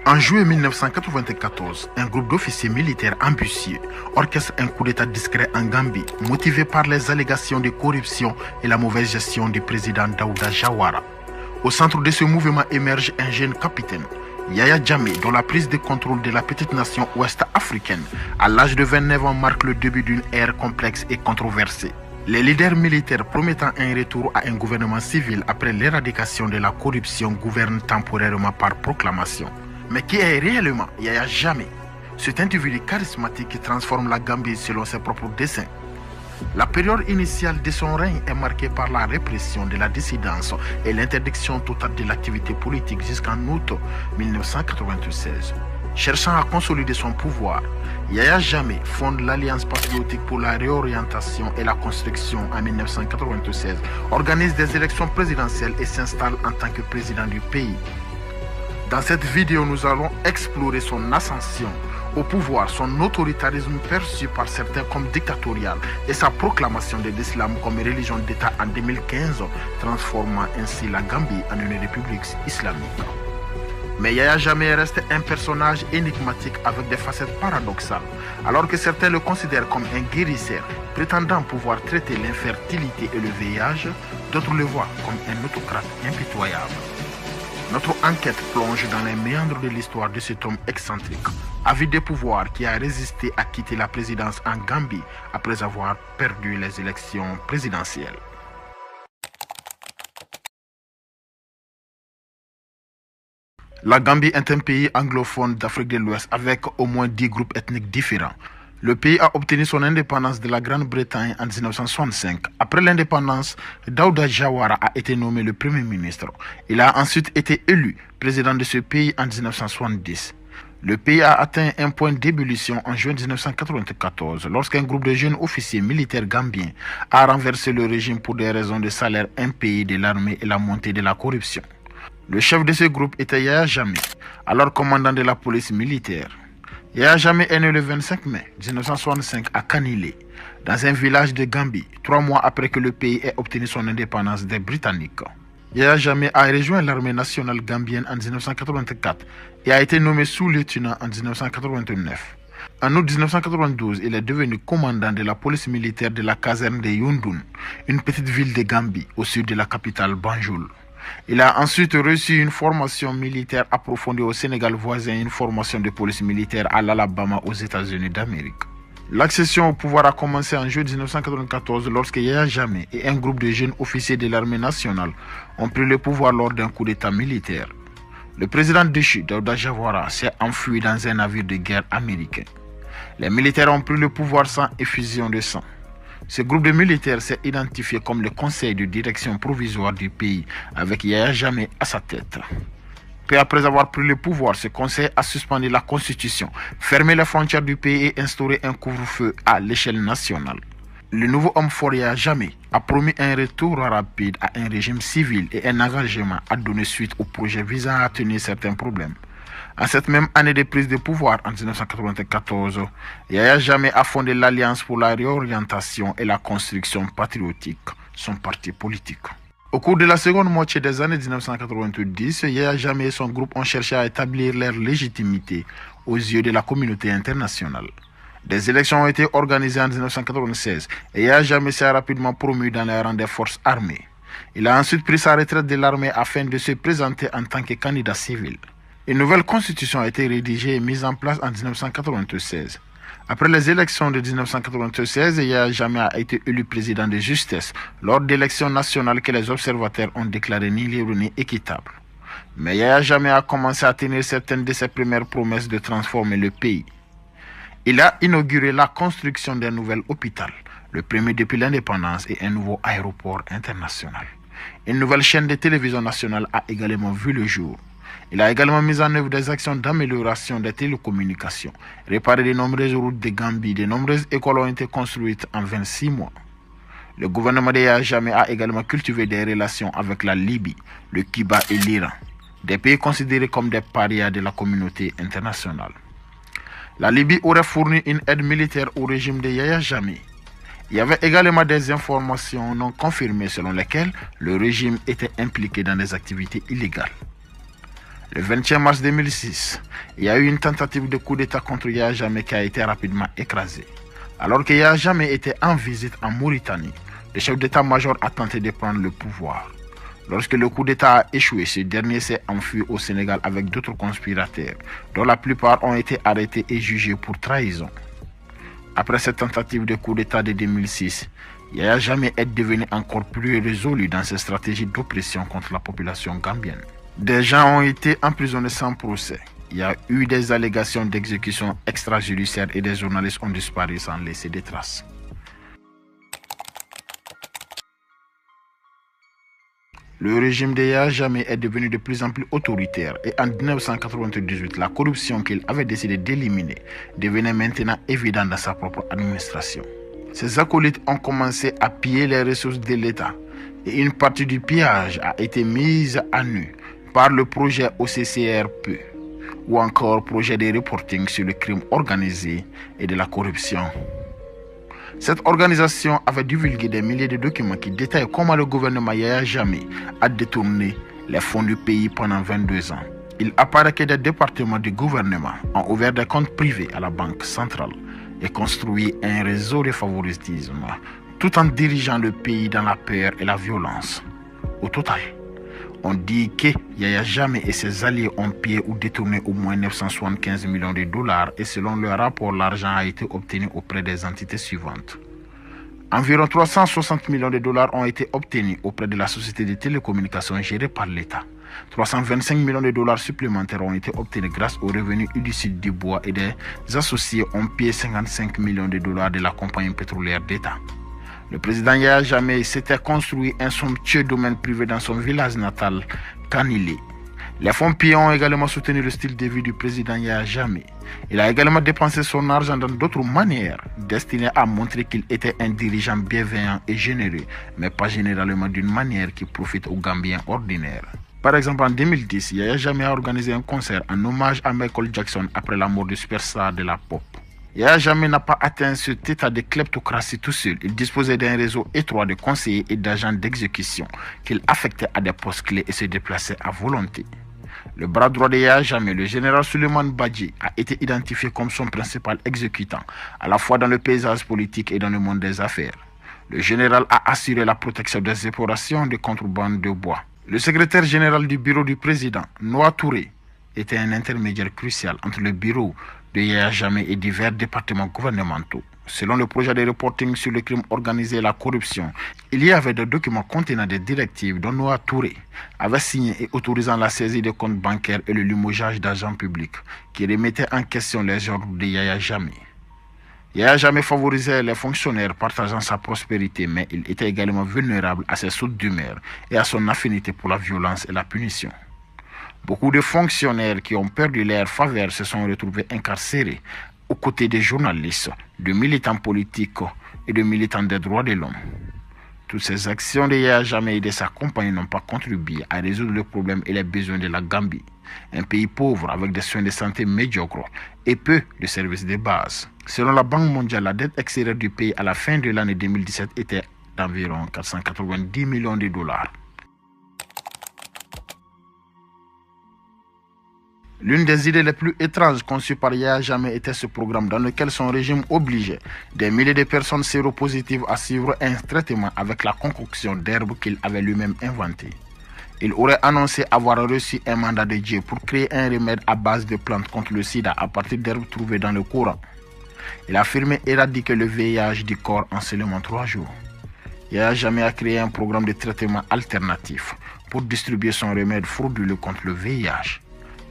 En juillet 1994, un groupe d'officiers militaires ambitieux orchestre un coup d'État discret en Gambie, motivé par les allégations de corruption et la mauvaise gestion du président Daouda Jawara. Au centre de ce mouvement émerge un jeune capitaine, Yaya Jammeh, dont la prise de contrôle de la petite nation ouest-africaine à l'âge de 29 ans marque le début d'une ère complexe et controversée. Les leaders militaires promettant un retour à un gouvernement civil après l'éradication de la corruption gouvernent temporairement par proclamation. Mais qui est réellement Yaya Jammeh? Cet individu charismatique qui transforme la Gambie selon ses propres desseins. La période initiale de son règne est marquée par la répression de la dissidence et l'interdiction totale de l'activité politique jusqu'en août 1996. Cherchant à consolider son pouvoir, Yaya Jammeh fonde l'Alliance patriotique pour la réorientation et la construction en 1996, organise des élections présidentielles et s'installe en tant que président du pays. Dans cette vidéo, nous allons explorer son ascension au pouvoir, son autoritarisme perçu par certains comme dictatorial et sa proclamation de l'islam comme religion d'État en 2015, transformant ainsi la Gambie en une république islamique. Mais Yaya Jammeh reste un personnage énigmatique avec des facettes paradoxales, alors que certains le considèrent comme un guérisseur prétendant pouvoir traiter l'infertilité et le VIH, d'autres le voient comme un autocrate impitoyable. Notre enquête plonge dans les méandres de l'histoire de cet homme excentrique, avide de pouvoir qui a résisté à quitter la présidence en Gambie après avoir perdu les élections présidentielles. La Gambie est un pays anglophone d'Afrique de l'Ouest avec au moins 10 groupes ethniques différents. Le pays a obtenu son indépendance de la Grande-Bretagne en 1965. Après l'indépendance, Daouda Jawara a été nommé le Premier ministre. Il a ensuite été élu président de ce pays en 1970. Le pays a atteint un point d'ébullition en juin 1994 lorsqu'un groupe de jeunes officiers militaires gambiens a renversé le régime pour des raisons de salaire impayés de l'armée et la montée de la corruption. Le chef de ce groupe était Yaya Jammeh, alors commandant de la police militaire. Yaya Jammeh est né le 25 mai 1965 à Kanilé, dans un village de Gambie, 3 mois après que le pays ait obtenu son indépendance des Britanniques. Yaya Jammeh a rejoint l'armée nationale gambienne en 1984 et a été nommé sous-lieutenant en 1989. En août 1992, il est devenu commandant de la police militaire de la caserne de Yundun, une petite ville de Gambie au sud de la capitale Banjul. Il a ensuite reçu une formation militaire approfondie au Sénégal voisin et une formation de police militaire à l'Alabama aux États-Unis d'Amérique. L'accession au pouvoir a commencé en juillet 1994 lorsque Yaya Jammeh et un groupe de jeunes officiers de l'armée nationale ont pris le pouvoir lors d'un coup d'État militaire. Le président déchu, Daouda Jawara, s'est enfui dans un navire de guerre américain. Les militaires ont pris le pouvoir sans effusion de sang. Ce groupe de militaires s'est identifié comme le conseil de direction provisoire du pays avec Yaya Jammeh à sa tête. Peu après avoir pris le pouvoir, ce conseil a suspendu la constitution, fermé les frontières du pays et instauré un couvre-feu à l'échelle nationale. Le nouveau homme fort Yaya Jammeh a promis un retour rapide à un régime civil et un engagement à donner suite au projet visant à atténuer certains problèmes. En cette même année de prise de pouvoir, en 1994, Yaya Jammeh a fondé l'Alliance pour la réorientation et la construction patriotique, son parti politique. Au cours de la seconde moitié des années 1990, Yaya Jammeh et son groupe ont cherché à établir leur légitimité aux yeux de la communauté internationale. Des élections ont été organisées en 1996 et Yaya Jammeh s'est rapidement promu dans les rangs des forces armées. Il a ensuite pris sa retraite de l'armée afin de se présenter en tant que candidat civil. Une nouvelle constitution a été rédigée et mise en place en 1996. Après les élections de 1996, Yaya Jammeh a été élu président de justesse lors d'élections nationales que les observateurs ont déclarées ni libres ni équitables. Mais Yaya Jammeh a commencé à tenir certaines de ses premières promesses de transformer le pays. Il a inauguré la construction d'un nouvel hôpital, le premier depuis l'indépendance, et un nouveau aéroport international. Une nouvelle chaîne de télévision nationale a également vu le jour. Il a également mis en œuvre des actions d'amélioration des télécommunications, réparé de nombreuses routes de Gambie, de nombreuses écoles ont été construites en 26 mois. Le gouvernement de Yaya Jammeh a également cultivé des relations avec la Libye, le Cuba et l'Iran, des pays considérés comme des parias de la communauté internationale. La Libye aurait fourni une aide militaire au régime de Yaya Jammeh. Il y avait également des informations non confirmées selon lesquelles le régime était impliqué dans des activités illégales. Le 21 mars 2006, il y a eu une tentative de coup d'État contre Yahya Jammeh qui a été rapidement écrasée. Alors que Yahya Jammeh était en visite en Mauritanie, le chef d'état-major a tenté de prendre le pouvoir. Lorsque le coup d'État a échoué, ce dernier s'est enfui au Sénégal avec d'autres conspirateurs, dont la plupart ont été arrêtés et jugés pour trahison. Après cette tentative de coup d'État de 2006, Yahya Jammeh est devenu encore plus résolu dans ses stratégies d'oppression contre la population gambienne. Des gens ont été emprisonnés sans procès. Il y a eu des allégations d'exécution extrajudiciaire et des journalistes ont disparu sans laisser de traces. Le régime de Yahya Jammeh est devenu de plus en plus autoritaire et en 1998, la corruption qu'il avait décidé d'éliminer devenait maintenant évidente dans sa propre administration. Ses acolytes ont commencé à piller les ressources de l'État et une partie du pillage a été mise à nu par le projet OCCRP ou encore projet de reporting sur le crime organisé et de la corruption. Cette organisation avait divulgué des milliers de documents qui détaillent comment le gouvernement Yahya Jammeh a détourné les fonds du pays pendant 22 ans. Il apparaît que des départements du gouvernement ont ouvert des comptes privés à la Banque centrale et construit un réseau de favoritisme, tout en dirigeant le pays dans la peur et la violence. Au total, on dit que Yahya Jammeh et ses alliés ont pillé ou détourné au moins 975 millions de dollars et selon le rapport, l'argent a été obtenu auprès des entités suivantes. Environ 360 millions de dollars ont été obtenus auprès de la société de télécommunications gérée par l'État. 325 millions de dollars supplémentaires ont été obtenus grâce aux revenus illicites du bois et des associés ont pillé 55 millions de dollars de la compagnie pétrolière d'État. Le président Yahya Jammeh s'était construit un somptueux domaine privé dans son village natal, Kanilé. Les fonds pillés ont également soutenu le style de vie du président Yahya Jammeh. Il a également dépensé son argent dans d'autres manières, destinées à montrer qu'il était un dirigeant bienveillant et généreux, mais pas généralement d'une manière qui profite aux Gambiens ordinaires. Par exemple, en 2010, Yahya Jammeh a organisé un concert en hommage à Michael Jackson après la mort du superstar de la pop. Yahya Jammeh n'a pas atteint cet état de kleptocratie tout seul. Il disposait d'un réseau étroit de conseillers et d'agents d'exécution qu'il affectait à des postes clés et se déplaçait à volonté. Le bras droit de Yahya Jammeh, le général Suleiman Badji, a été identifié comme son principal exécutant, à la fois dans le paysage politique et dans le monde des affaires. Le général a assuré la protection des explorations de contrebande de bois. Le secrétaire général du bureau du président, Noah Touré, était un intermédiaire crucial entre le bureau de Yahya Jammeh et divers départements gouvernementaux. Selon le projet de reporting sur le crime organisé et la corruption, il y avait des documents contenant des directives dont Noah Touré avait signé et autorisant la saisie des comptes bancaires et le limogeage d'agents publics qui remettaient en question les ordres de Yahya Jammeh. Yahya Jammeh favorisait les fonctionnaires partageant sa prospérité, mais il était également vulnérable à ses sautes d'humeur et à son affinité pour la violence et la punition. Beaucoup de fonctionnaires qui ont perdu leur faveur se sont retrouvés incarcérés aux côtés des journalistes, de militants politiques et de militants des droits de l'homme. Toutes ces actions de Yahya Jammeh et de sa compagnie n'ont pas contribué à résoudre le problème et les besoins de la Gambie, un pays pauvre avec des soins de santé médiocres et peu de services de base. Selon la Banque mondiale, la dette extérieure du pays à la fin de l'année 2017 était d'environ 490 millions de dollars. L'une des idées les plus étranges conçues par Yahya Jammeh était ce programme dans lequel son régime obligeait des milliers de personnes séropositives à suivre un traitement avec la concoction d'herbes qu'il avait lui-même inventée. Il aurait annoncé avoir reçu un mandat de Dieu pour créer un remède à base de plantes contre le sida à partir d'herbes trouvées dans le Coran. Il a affirmé éradiquer le VIH du corps en seulement 3 jours. Yahya Jammeh a créé un programme de traitement alternatif pour distribuer son remède frauduleux contre le VIH.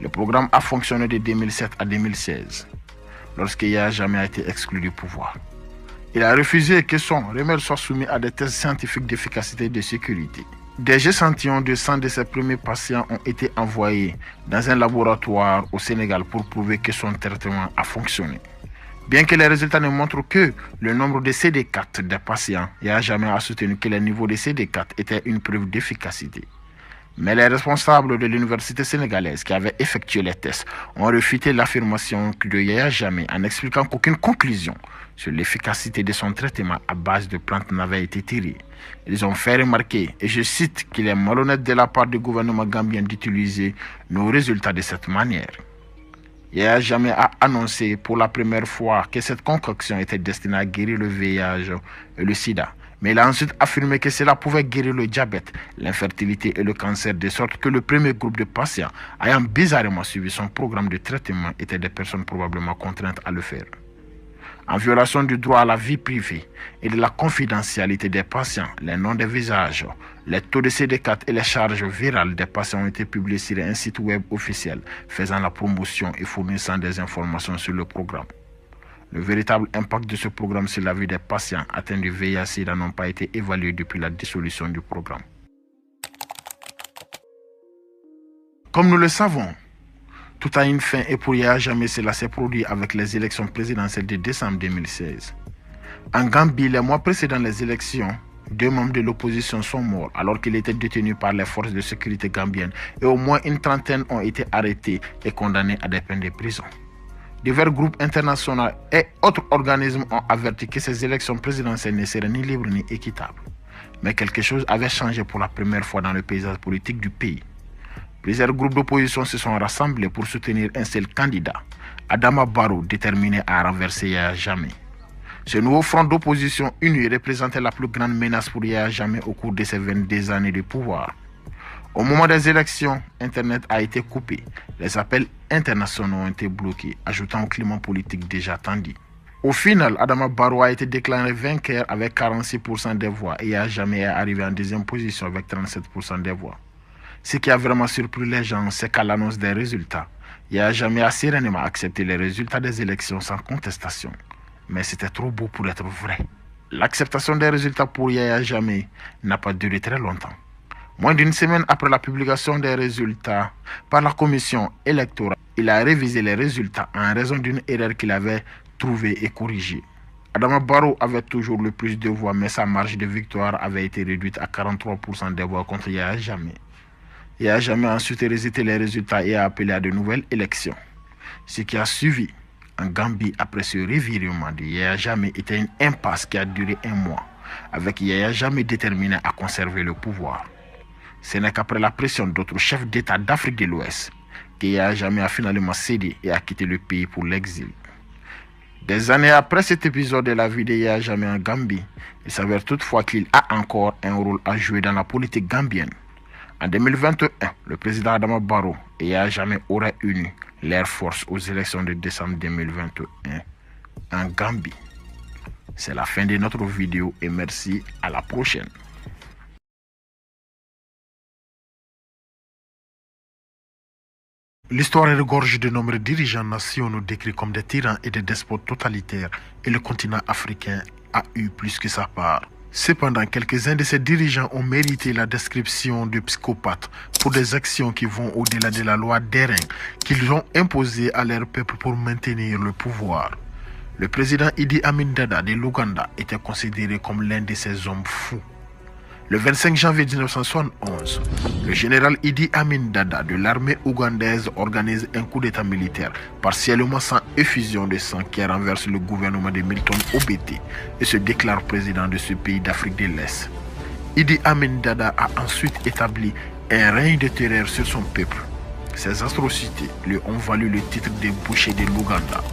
Le programme a fonctionné de 2007 à 2016, lorsque Yahya Jammeh a été exclu du pouvoir. Il a refusé que son remède soit soumis à des tests scientifiques d'efficacité et de sécurité. Des échantillons de sang de ses premiers patients ont été envoyés dans un laboratoire au Sénégal pour prouver que son traitement a fonctionné. Bien que les résultats ne montrent que le nombre de CD4 des patients, Yahya Jammeh a soutenu que les niveaux de CD4 étaient une preuve d'efficacité. Mais les responsables de l'université sénégalaise qui avaient effectué les tests ont réfuté l'affirmation de Yaya Jammeh en expliquant qu'aucune conclusion sur l'efficacité de son traitement à base de plantes n'avait été tirée. Ils ont fait remarquer, et je cite, qu'il est malhonnête de la part du gouvernement gambien d'utiliser nos résultats de cette manière. Yaya Jammeh a annoncé pour la première fois que cette concoction était destinée à guérir le VIH et le sida. Mais il a ensuite affirmé que cela pouvait guérir le diabète, l'infertilité et le cancer, de sorte que le premier groupe de patients ayant bizarrement suivi son programme de traitement étaient des personnes probablement contraintes à le faire. En violation du droit à la vie privée et de la confidentialité des patients, les noms des visages, les taux de CD4 et les charges virales des patients ont été publiés sur un site web officiel faisant la promotion et fournissant des informations sur le programme. Le véritable impact de ce programme sur la vie des patients atteints du VIH-Sida n'ont pas été évalués depuis la dissolution du programme. Comme nous le savons, tout a une fin et pour Yaya Jammeh, cela s'est produit avec les élections présidentielles de décembre 2016. En Gambie, les mois précédant les élections, 2 membres de l'opposition sont morts alors qu'ils étaient détenus par les forces de sécurité gambiennes et au moins une trentaine ont été arrêtés et condamnés à des peines de prison. Divers groupes internationaux et autres organismes ont averti que ces élections présidentielles ne seraient ni libres ni équitables. Mais quelque chose avait changé pour la première fois dans le paysage politique du pays. Plusieurs groupes d'opposition se sont rassemblés pour soutenir un seul candidat, Adama Barrow, déterminé à renverser Yaya Jammeh. Ce nouveau front d'opposition uni représentait la plus grande menace pour Yaya Jammeh au cours de ses 22 années de pouvoir. Au moment des élections, Internet a été coupé. Les appels internationaux ont été bloqués, ajoutant au climat politique déjà tendu. Au final, Adama Barrow a été déclaré vainqueur avec 46% des voix et Yaya Jammeh est arrivé en deuxième position avec 37% des voix. Ce qui a vraiment surpris les gens, c'est qu'à l'annonce des résultats, Yaya Jammeh a sereinement accepté les résultats des élections sans contestation. Mais c'était trop beau pour être vrai. L'acceptation des résultats pour Yaya Jammeh n'a pas duré très longtemps. Moins d'une semaine après la publication des résultats par la commission électorale, il a révisé les résultats en raison d'une erreur qu'il avait trouvée et corrigée. Adama Barrow avait toujours le plus de voix, mais sa marge de victoire avait été réduite à 43% des voix contre Yaya Jammeh. Yaya Jammeh a ensuite rejeté les résultats et a appelé à de nouvelles élections. Ce qui a suivi en Gambie après ce revirement de Yaya Jammeh était une impasse qui a duré 1 mois, avec Yaya Jammeh déterminé à conserver le pouvoir. Ce n'est qu'après la pression d'autres chefs d'État d'Afrique de l'Ouest que Yaya Jammeh a finalement cédé et a quitté le pays pour l'exil. Des années après cet épisode de la vie de Yaya Jammeh en Gambie, il s'avère toutefois qu'il a encore un rôle à jouer dans la politique gambienne. En 2021, le président Adama Barrow et Yaya Jammeh auraient uni leurs forces aux élections de décembre 2021 en Gambie. C'est la fin de notre vidéo et merci, à la prochaine. L'histoire regorge de nombreux dirigeants nationaux décrits comme des tyrans et des despotes totalitaires et le continent africain a eu plus que sa part. Cependant, quelques-uns de ces dirigeants ont mérité la description de psychopathes pour des actions qui vont au-delà de la loi d'airain qu'ils ont imposée à leur peuple pour maintenir le pouvoir. Le président Idi Amin Dada de l'Ouganda était considéré comme l'un de ces hommes fous. Le 25 janvier 1971, le général Idi Amin Dada de l'armée ougandaise organise un coup d'état militaire partiellement sans effusion de sang qui renverse le gouvernement de Milton Obote et se déclare président de ce pays d'Afrique de l'Est. Idi Amin Dada a ensuite établi un règne de terreur sur son peuple. Ces atrocités lui ont valu le titre de boucher de l'Ouganda.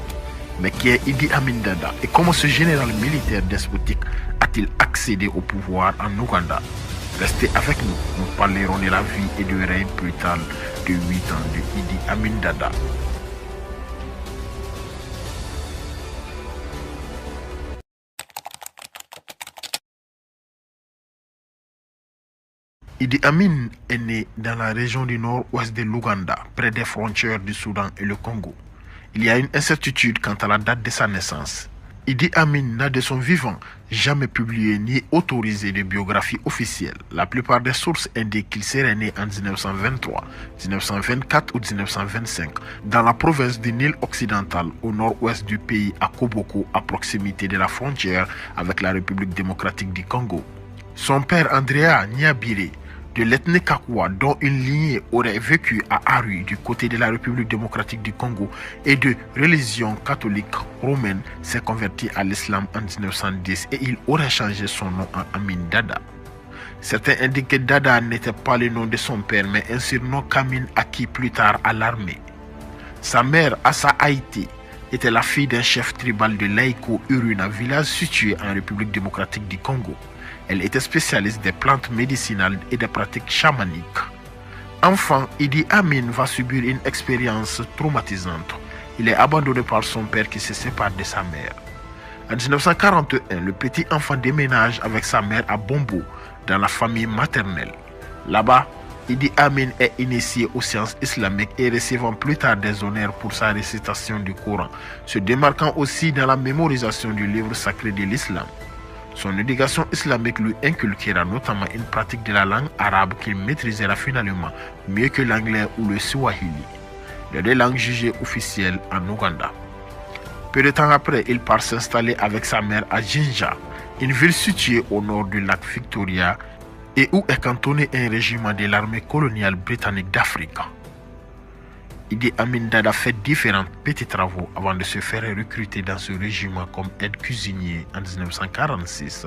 Mais qui est Idi Amin Dada et comment ce général militaire despotique a-t-il accédé au pouvoir en Ouganda? Restez avec nous, nous parlerons de la vie et du règne brutal de 8 ans de Idi Amin Dada. Idi Amin est né dans la région du nord-ouest de l'Ouganda, près des frontières du Soudan et le Congo. Il y a une incertitude quant à la date de sa naissance. Idi Amin n'a de son vivant jamais publié ni autorisé de biographie officielle. La plupart des sources indiquent qu'il serait né en 1923, 1924 ou 1925 dans la province du Nil occidental au nord-ouest du pays à Koboko, à proximité de la frontière avec la République démocratique du Congo. Son père Andrea Nyabire, de l'ethnie Kakwa, dont une lignée aurait vécu à Aru du côté de la République démocratique du Congo et de religion catholique romaine, s'est converti à l'islam en 1910 et il aurait changé son nom en Amin Dada. Certains indiquent que Dada n'était pas le nom de son père, mais un surnom qu'Amin acquis plus tard à l'armée. Sa mère, Assa Haïti, était la fille d'un chef tribal de Laïko Uruna, village situé en République démocratique du Congo. Elle était spécialiste des plantes médicinales et des pratiques chamaniques. Enfant, Idi Amin va subir une expérience traumatisante. Il est abandonné par son père qui se sépare de sa mère. En 1941, le petit enfant déménage avec sa mère à Bombo, dans la famille maternelle. Là-bas, Idi Amin est initié aux sciences islamiques et recevant plus tard des honneurs pour sa récitation du Coran, se démarquant aussi dans la mémorisation du livre sacré de l'islam. Son éducation islamique lui inculquera notamment une pratique de la langue arabe qu'il maîtrisera finalement mieux que l'anglais ou le swahili, les deux langues jugées officielles en Ouganda. Peu de temps après, il part s'installer avec sa mère à Jinja, une ville située au nord du lac Victoria et où est cantonné un régiment de l'armée coloniale britannique d'Afrique. Idi Amin Dada fait différents petits travaux avant de se faire recruter dans ce régiment comme aide-cuisinier en 1946.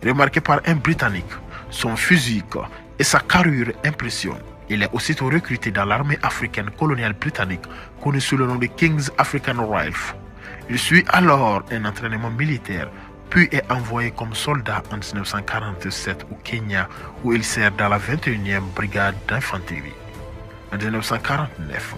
Remarqué par un Britannique, son physique et sa carrure impressionnent. Il est aussitôt recruté dans l'armée africaine coloniale britannique, connue sous le nom de King's African Rifles. Il suit alors un entraînement militaire, puis est envoyé comme soldat en 1947 au Kenya, où il sert dans la 21e brigade d'infanterie. En 1949,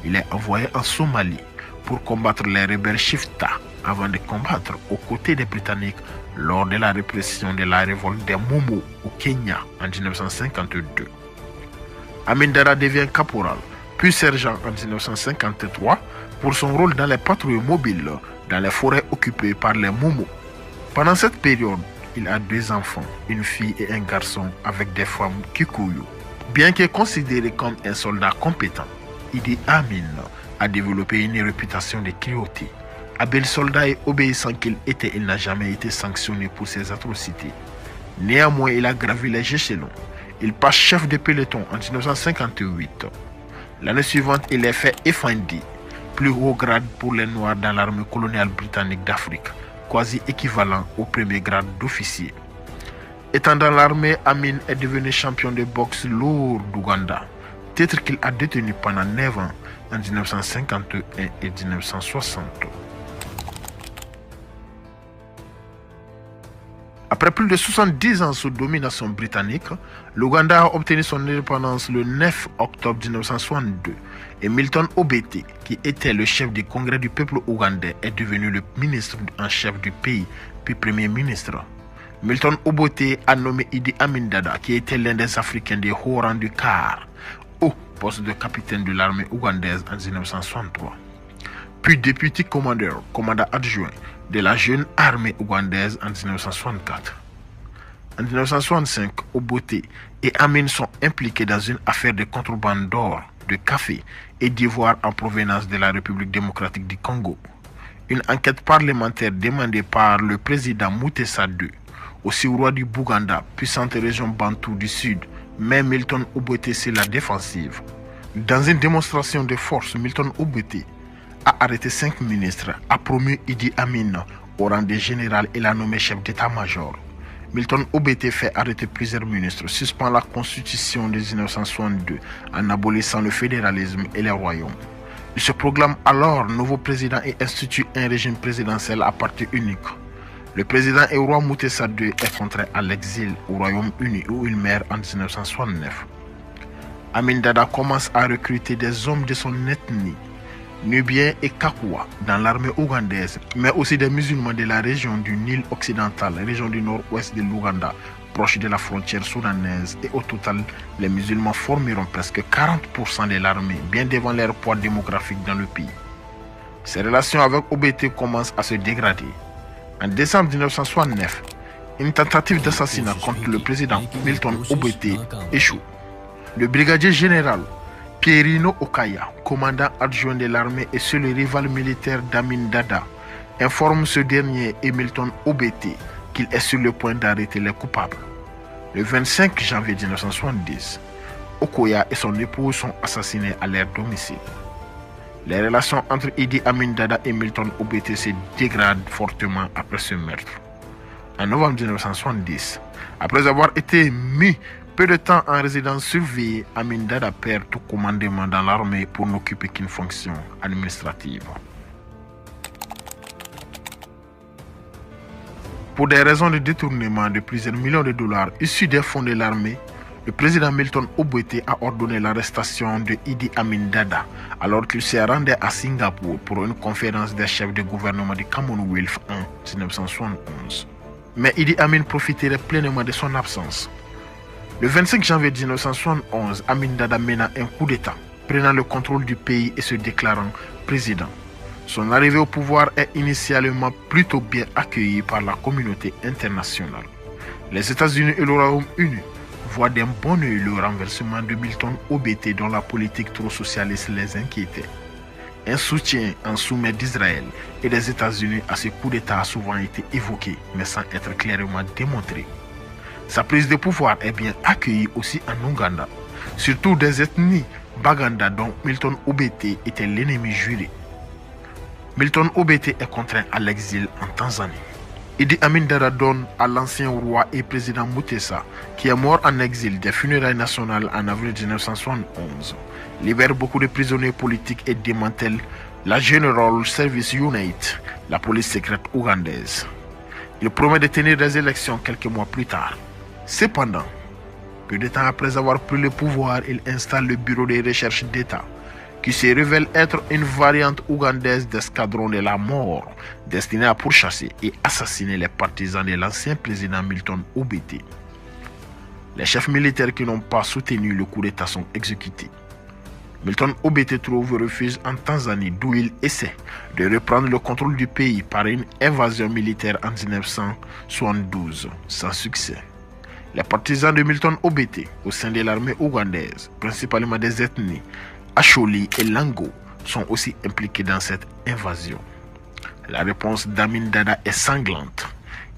il est envoyé en Somalie pour combattre les rebelles Shifta avant de combattre aux côtés des Britanniques lors de la répression de la révolte des Momo au Kenya en 1952. Amin Dada devient caporal, puis sergent en 1953 pour son rôle dans les patrouilles mobiles dans les forêts occupées par les Momo. Pendant cette période, il a 2 enfants, une fille et un garçon avec des femmes Kikuyu. Bien qu'il est considéré comme un soldat compétent, Idi Amin a développé une réputation de cruauté. Habile soldat et obéissant qu'il était, il n'a jamais été sanctionné pour ses atrocités. Néanmoins, il a gravi les échelons. Il passe chef de peloton en 1958. L'année suivante, il est fait effendi, plus haut grade pour les Noirs dans l'armée coloniale britannique d'Afrique, quasi équivalent au premier grade d'officier. Étant dans l'armée, Amin est devenu champion de boxe lourd d'Ouganda, titre qu'il a détenu pendant 9 ans en 1951 et 1960. Après plus de 70 ans sous domination britannique, l'Ouganda a obtenu son indépendance le 9 octobre 1962 et Milton Obote, qui était le chef du congrès du peuple ougandais, est devenu le ministre en chef du pays, puis premier ministre. Milton Obote a nommé Idi Amin Dada, qui était l'un des Africains des hauts rangs du CAR, au poste de capitaine de l'armée ougandaise en 1963. Puis député commandant adjoint de la jeune armée ougandaise en 1964. En 1965, Obote et Amin sont impliqués dans une affaire de contrebande d'or, de café et d'ivoire en provenance de la République démocratique du Congo. Une enquête parlementaire demandée par le président Mutesa II, aussi roi du Bouganda, puissante région bantou du sud, met Milton Obote sur la défensive. Dans une démonstration de force, Milton Obote a arrêté 5 ministres, a promu Idi Amin au rang de général et l'a nommé chef d'état-major. Milton Obote fait arrêter plusieurs ministres, suspend la constitution de 1962 en abolissant le fédéralisme et les royaumes. Il se proclame alors nouveau président et institue un régime présidentiel à parti unique. Le président et roi Mutesa II est contraint à l'exil au Royaume-Uni où il meurt en 1969. Amin Dada commence à recruter des hommes de son ethnie, Nubiens et Kakwa, dans l'armée ougandaise, mais aussi des musulmans de la région du Nil occidental, région du nord-ouest de l'Ouganda, proche de la frontière soudanaise, et au total, les musulmans formeront presque 40% de l'armée, bien devant leur poids démographique dans le pays. Ces relations avec Obote commencent à se dégrader. En décembre 1969, une tentative d'assassinat contre le président Milton Obote échoue. Le brigadier général Pierino Okaya, commandant adjoint de l'armée et seul rival militaire d'Amin Dada, informe ce dernier et Milton Obote qu'il est sur le point d'arrêter les coupables. Le 25 janvier 1970, Okoya et son épouse sont assassinés à leur domicile. Les relations entre Idi Amin Dada et Milton Obote se dégradent fortement après ce meurtre. En novembre 1970, après avoir été mis peu de temps en résidence surveillée, Amin Dada perd tout commandement dans l'armée pour n'occuper qu'une fonction administrative. Pour des raisons de détournement de plusieurs millions de dollars issus des fonds de l'armée, le président Milton Obote a ordonné l'arrestation de Idi Amin Dada alors qu'il se rendait à Singapour pour une conférence des chefs de gouvernement du Commonwealth en 1971. Mais Idi Amin profiterait pleinement de son absence. Le 25 janvier 1971, Amin Dada mena un coup d'État, prenant le contrôle du pays et se déclarant président. Son arrivée au pouvoir est initialement plutôt bien accueillie par la communauté internationale. Les États-Unis et le Royaume-Uni voient d'un bon œil le renversement de Milton Obote dont la politique trop socialiste les inquiétait. Un soutien en sommet d'Israël et des États-Unis à ce coup d'État a souvent été évoqué, mais sans être clairement démontré. Sa prise de pouvoir est bien accueillie aussi en Ouganda, surtout des ethnies Baganda dont Milton Obote était l'ennemi juré. Milton Obote est contraint à l'exil en Tanzanie. Idi Amin Dada donne à l'ancien roi et président Mutesa, qui est mort en exil des funérailles nationales en avril 1971, libère beaucoup de prisonniers politiques et démantèle la General Service Unit, la police secrète ougandaise. Il promet de tenir des élections quelques mois plus tard. Cependant, peu de temps après avoir pris le pouvoir, il installe le bureau de recherche d'État, qui se révèle être une variante ougandaise d'escadron de la mort, destiné à pourchasser et assassiner les partisans de l'ancien président Milton Obote. Les chefs militaires qui n'ont pas soutenu le coup d'État sont exécutés. Milton Obote trouve refuge en Tanzanie, d'où il essaie de reprendre le contrôle du pays par une invasion militaire en 1972, sans succès. Les partisans de Milton Obote au sein de l'armée ougandaise, principalement des ethnies Acholi et Lango, sont aussi impliqués dans cette invasion. La réponse d'Amin Dada est sanglante.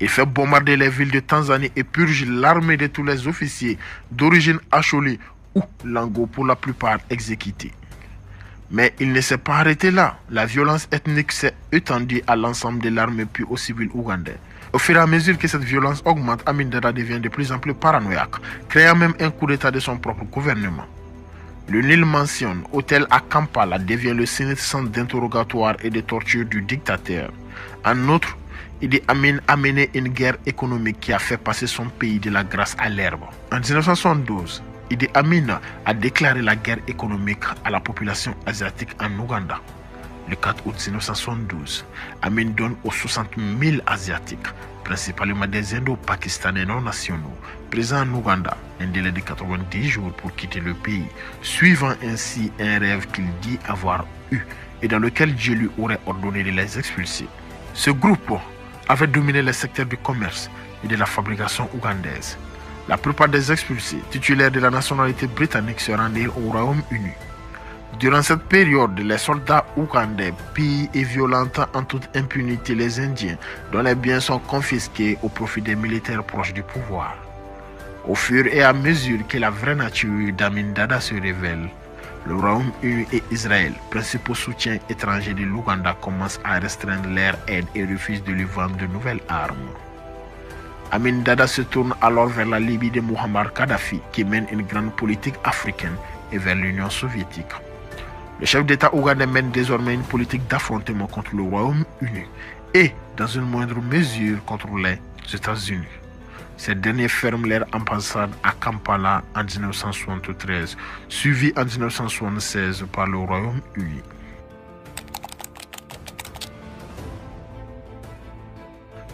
Il fait bombarder les villes de Tanzanie et purge l'armée de tous les officiers d'origine Acholi ou Lango, pour la plupart exécutés. Mais il ne s'est pas arrêté là. La violence ethnique s'est étendue à l'ensemble de l'armée puis aux civils ougandais. Au fur et à mesure que cette violence augmente, Amin Dada devient de plus en plus paranoïaque, créant même un coup d'État de son propre gouvernement. Le Nil mentionne hôtel à Kampala devient le centre d'interrogatoire et de torture du dictateur. En outre, Idi Amin a mené une guerre économique qui a fait passer son pays de la grasse à l'herbe. En 1972, Idi Amin a déclaré la guerre économique à la population asiatique en Ouganda. Le 4 août 1972, Amin donne aux 60 000 Asiatiques, principalement des Indo-Pakistanais non nationaux, présents en Ouganda, un délai de 90 jours pour quitter le pays, suivant ainsi un rêve qu'il dit avoir eu et dans lequel Dieu lui aurait ordonné de les expulser. Ce groupe avait dominé les secteurs du commerce et de la fabrication ougandaise. La plupart des expulsés, titulaires de la nationalité britannique, se rendirent au Royaume-Uni. Durant cette période, les soldats ougandais pillent et violentent en toute impunité les Indiens, dont les biens sont confisqués au profit des militaires proches du pouvoir. Au fur et à mesure que la vraie nature d'Amin Dada se révèle, le Royaume-Uni et Israël, principaux soutiens étrangers de l'Ouganda, commencent à restreindre leur aide et refusent de lui vendre de nouvelles armes. Amin Dada se tourne alors vers la Libye de Muammar Kadhafi, qui mène une grande politique africaine, et vers l'Union soviétique. Le chef d'État ougandais mène désormais une politique d'affrontement contre le Royaume-Uni et, dans une moindre mesure, contre les États-Unis. Ces derniers ferment leur ambassade à Kampala en 1973, suivi en 1976 par le Royaume-Uni.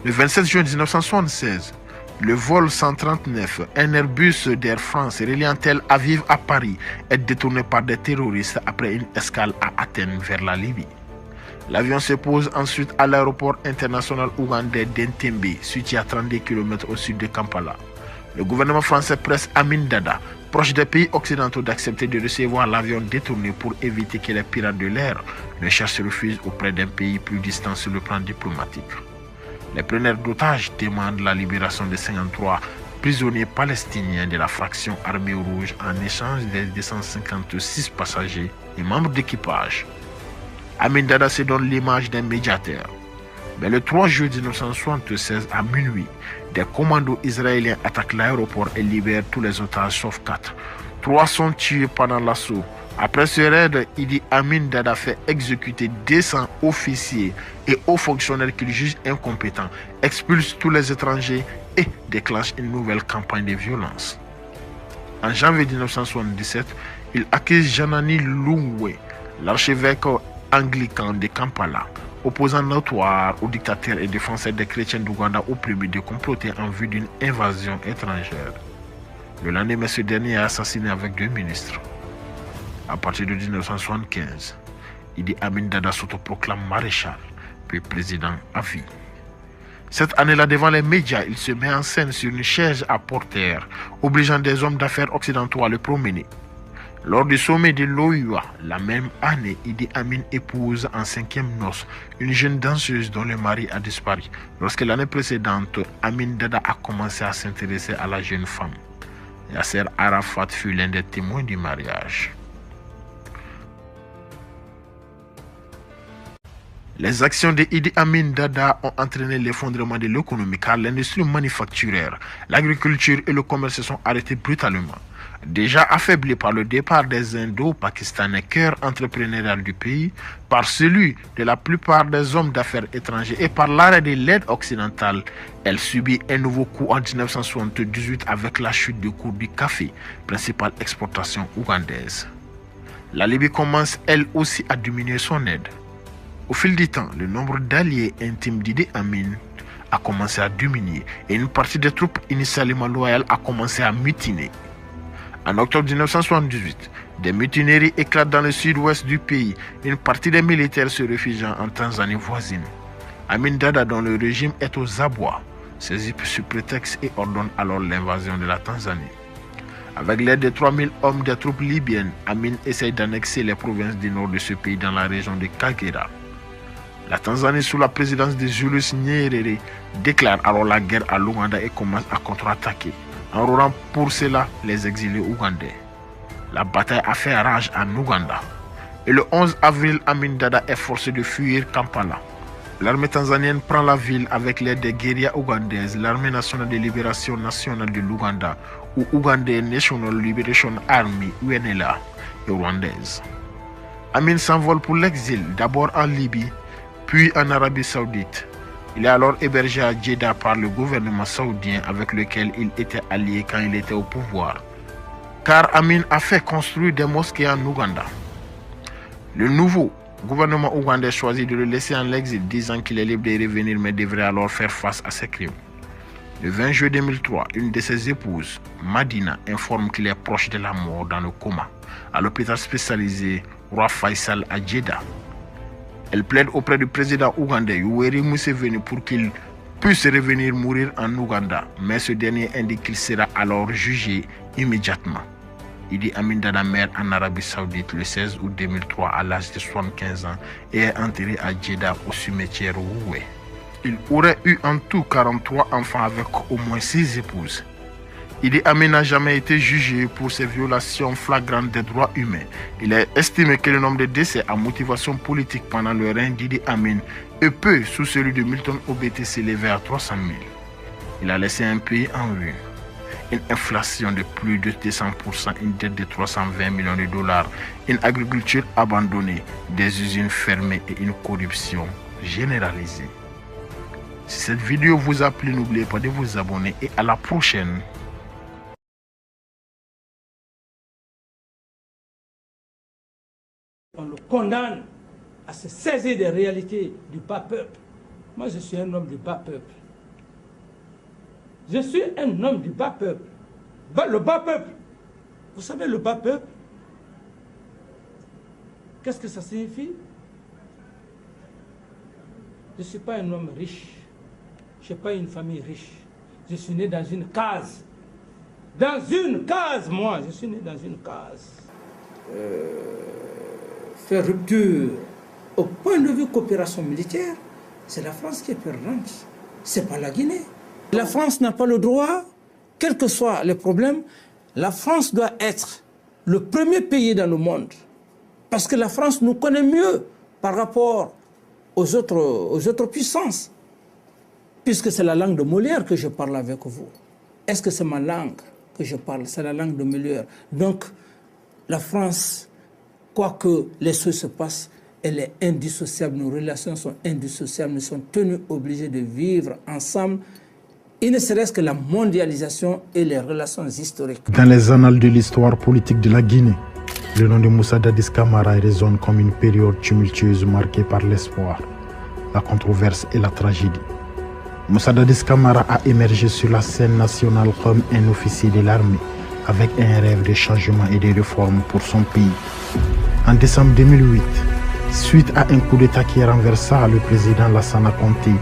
Le 27 juin 1976, le vol 139, un Airbus d'Air France reliant Tel Aviv à Paris, est détourné par des terroristes après une escale à Athènes vers la Libye. L'avion se pose ensuite à l'aéroport international ougandais d'Entebbe, situé à 32 km au sud de Kampala. Le gouvernement français presse Amin Dada, proche des pays occidentaux, d'accepter de recevoir l'avion détourné pour éviter que les pirates de l'air ne cherchent refuge auprès d'un pays plus distant sur le plan diplomatique. Les preneurs d'otages demandent la libération de 53 prisonniers palestiniens de la fraction Armée Rouge en échange des 256 passagers et membres d'équipage. Amin Dada se donne l'image d'un médiateur. Mais le 3 juillet 1976 à minuit, des commandos israéliens attaquent l'aéroport et libèrent tous les otages sauf 4. 3 sont tués pendant l'assaut. Après ce raid, Idi Amin Dada fait exécuter 200 officiers et hauts fonctionnaires qu'il juge incompétents, expulse tous les étrangers et déclenche une nouvelle campagne de violence. En janvier 1977, il accuse Janani Lungwe, l'archevêque anglican de Kampala, opposant notoire au dictateur et défenseur des chrétiens d'Ouganda, opprimés de comploter en vue d'une invasion étrangère. Le lendemain, ce dernier est assassiné avec 2 ministres. À partir de 1975, Idi Amin Dada s'autoproclame maréchal, puis président à vie. Cette année-là, devant les médias, il se met en scène sur une chaise à porteur, obligeant des hommes d'affaires occidentaux à le promener. Lors du sommet de l'OUA, la même année, Idi Amin épouse en 5e noces une jeune danseuse dont le mari a disparu. Lorsque l'année précédente, Amin Dada a commencé à s'intéresser à la jeune femme. Yasser Arafat fut l'un des témoins du mariage. Les actions de Idi Amin Dada ont entraîné l'effondrement de l'économie car l'industrie manufacturière, l'agriculture et le commerce sont arrêtés brutalement. Déjà affaibli par le départ des Indo-Pakistanais, cœur entrepreneurial du pays, par celui de la plupart des hommes d'affaires étrangers et par l'arrêt de l'aide occidentale, elle subit un nouveau coup en 1978 avec la chute du cours du café, principale exportation ougandaise. La Libye commence elle aussi à diminuer son aide. Au fil du temps, le nombre d'alliés intimes d'Idi Amin a commencé à diminuer et une partie des troupes initialement loyales a commencé à mutiner. En octobre 1978, des mutineries éclatent dans le sud-ouest du pays, une partie des militaires se réfugiant en Tanzanie voisine. Amin Dada, dont le régime est aux abois, saisit ce prétexte et ordonne alors l'invasion de la Tanzanie. Avec l'aide de 3000 hommes des troupes libyennes, Amin essaye d'annexer les provinces du nord de ce pays dans la région de Kagera. La Tanzanie, sous la présidence de Julius Nyerere, déclare alors la guerre à l'Ouganda et commence à contre-attaquer, enrôlant pour cela les exilés ougandais. La bataille a fait rage en Ouganda. Et le 11 avril, Amin Dada est forcé de fuir Kampala. L'armée tanzanienne prend la ville avec l'aide des guérillas ougandaises, l'armée nationale de libération nationale de l'Ouganda, ou Ougandais National Liberation Army, UNLA, et rwandaise. Amin s'envole pour l'exil, d'abord en Libye, puis en Arabie Saoudite. Il est alors hébergé à Jeddah par le gouvernement saoudien avec lequel il était allié quand il était au pouvoir. Car Amin a fait construire des mosquées en Ouganda. Le nouveau gouvernement ougandais choisit de le laisser en exil, disant qu'il est libre de revenir mais devrait alors faire face à ses crimes. Le 20 juillet 2003, une de ses épouses, Madina, informe qu'il est proche de la mort dans le coma à l'hôpital spécialisé Roi Faisal à Jeddah. Elle plaide auprès du président ougandais Yoweri Museveni pour qu'il puisse revenir mourir en Ouganda, mais ce dernier indique qu'il sera alors jugé immédiatement. Idi Amin Dada meurt en Arabie Saoudite le 16 août 2003 à l'âge de 75 ans et est enterré à Jeddah au cimetière Roué. Il aurait eu en tout 43 enfants avec au moins 6 épouses. Idi Amin n'a jamais été jugé pour ses violations flagrantes des droits humains. Il est estimé que le nombre de décès à motivation politique pendant le règne d'Idi Amin est peu sous celui de Milton Obote s'élevait à 300 000. Il a laissé un pays en ruine, une inflation de plus de 200%, une dette de 320 millions de dollars, une agriculture abandonnée, des usines fermées et une corruption généralisée. Si cette vidéo vous a plu, n'oubliez pas de vous abonner et à la prochaine. On le condamne à se saisir des réalités du bas peuple. Moi, je suis un homme du bas peuple. Je suis un homme du bas peuple. Le bas peuple. Vous savez, le bas peuple, qu'est-ce que ça signifie? Je ne suis pas un homme riche. Je n'ai pas une famille riche. Je suis né dans une case. Dans une case, moi. Je suis né dans une case. Faire rupture au point de vue coopération militaire, c'est la France qui est perdante. C'est pas la Guinée. La France n'a pas le droit quels que soient les problèmes, la France doit être le premier pays dans le monde. Parce que la France nous connaît mieux par rapport aux autres puissances. Puisque c'est la langue de Molière que je parle avec vous. Est-ce que c'est ma langue que je parle? C'est la langue de Molière. Donc, la France, quoi que les choses se passent, elle est indissociable. Nos relations sont indissociables. Nous sommes tenus obligés de vivre ensemble. Il ne serait-ce que la mondialisation et les relations historiques. Dans les annales de l'histoire politique de la Guinée, le nom de Moussa Dadis Camara résonne comme une période tumultueuse marquée par l'espoir, la controverse et la tragédie. Moussa Dadis Camara a émergé sur la scène nationale comme un officier de l'armée, avec un rêve de changement et de réformes pour son pays. En décembre 2008, suite à un coup d'État qui renversa le président Lassana Conté,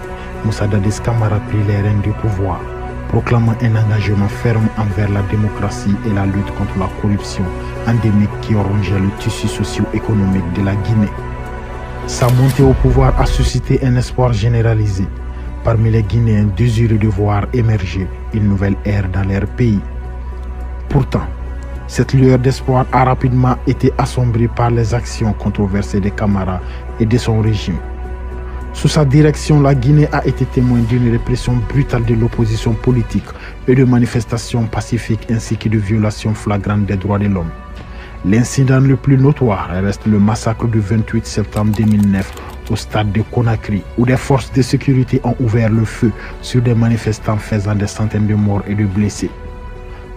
Moussa Dadis Camara prit les rênes du pouvoir, proclamant un engagement ferme envers la démocratie et la lutte contre la corruption endémique qui rongeait le tissu socio-économique de la Guinée. Sa montée au pouvoir a suscité un espoir généralisé parmi les Guinéens désireux de voir émerger une nouvelle ère dans leur pays. Pourtant, cette lueur d'espoir a rapidement été assombrie par les actions controversées de Camara et de son régime. Sous sa direction, la Guinée a été témoin d'une répression brutale de l'opposition politique et de manifestations pacifiques ainsi que de violations flagrantes des droits de l'homme. L'incident le plus notoire reste le massacre du 28 septembre 2009 au stade de Conakry, où des forces de sécurité ont ouvert le feu sur des manifestants faisant des centaines de morts et de blessés.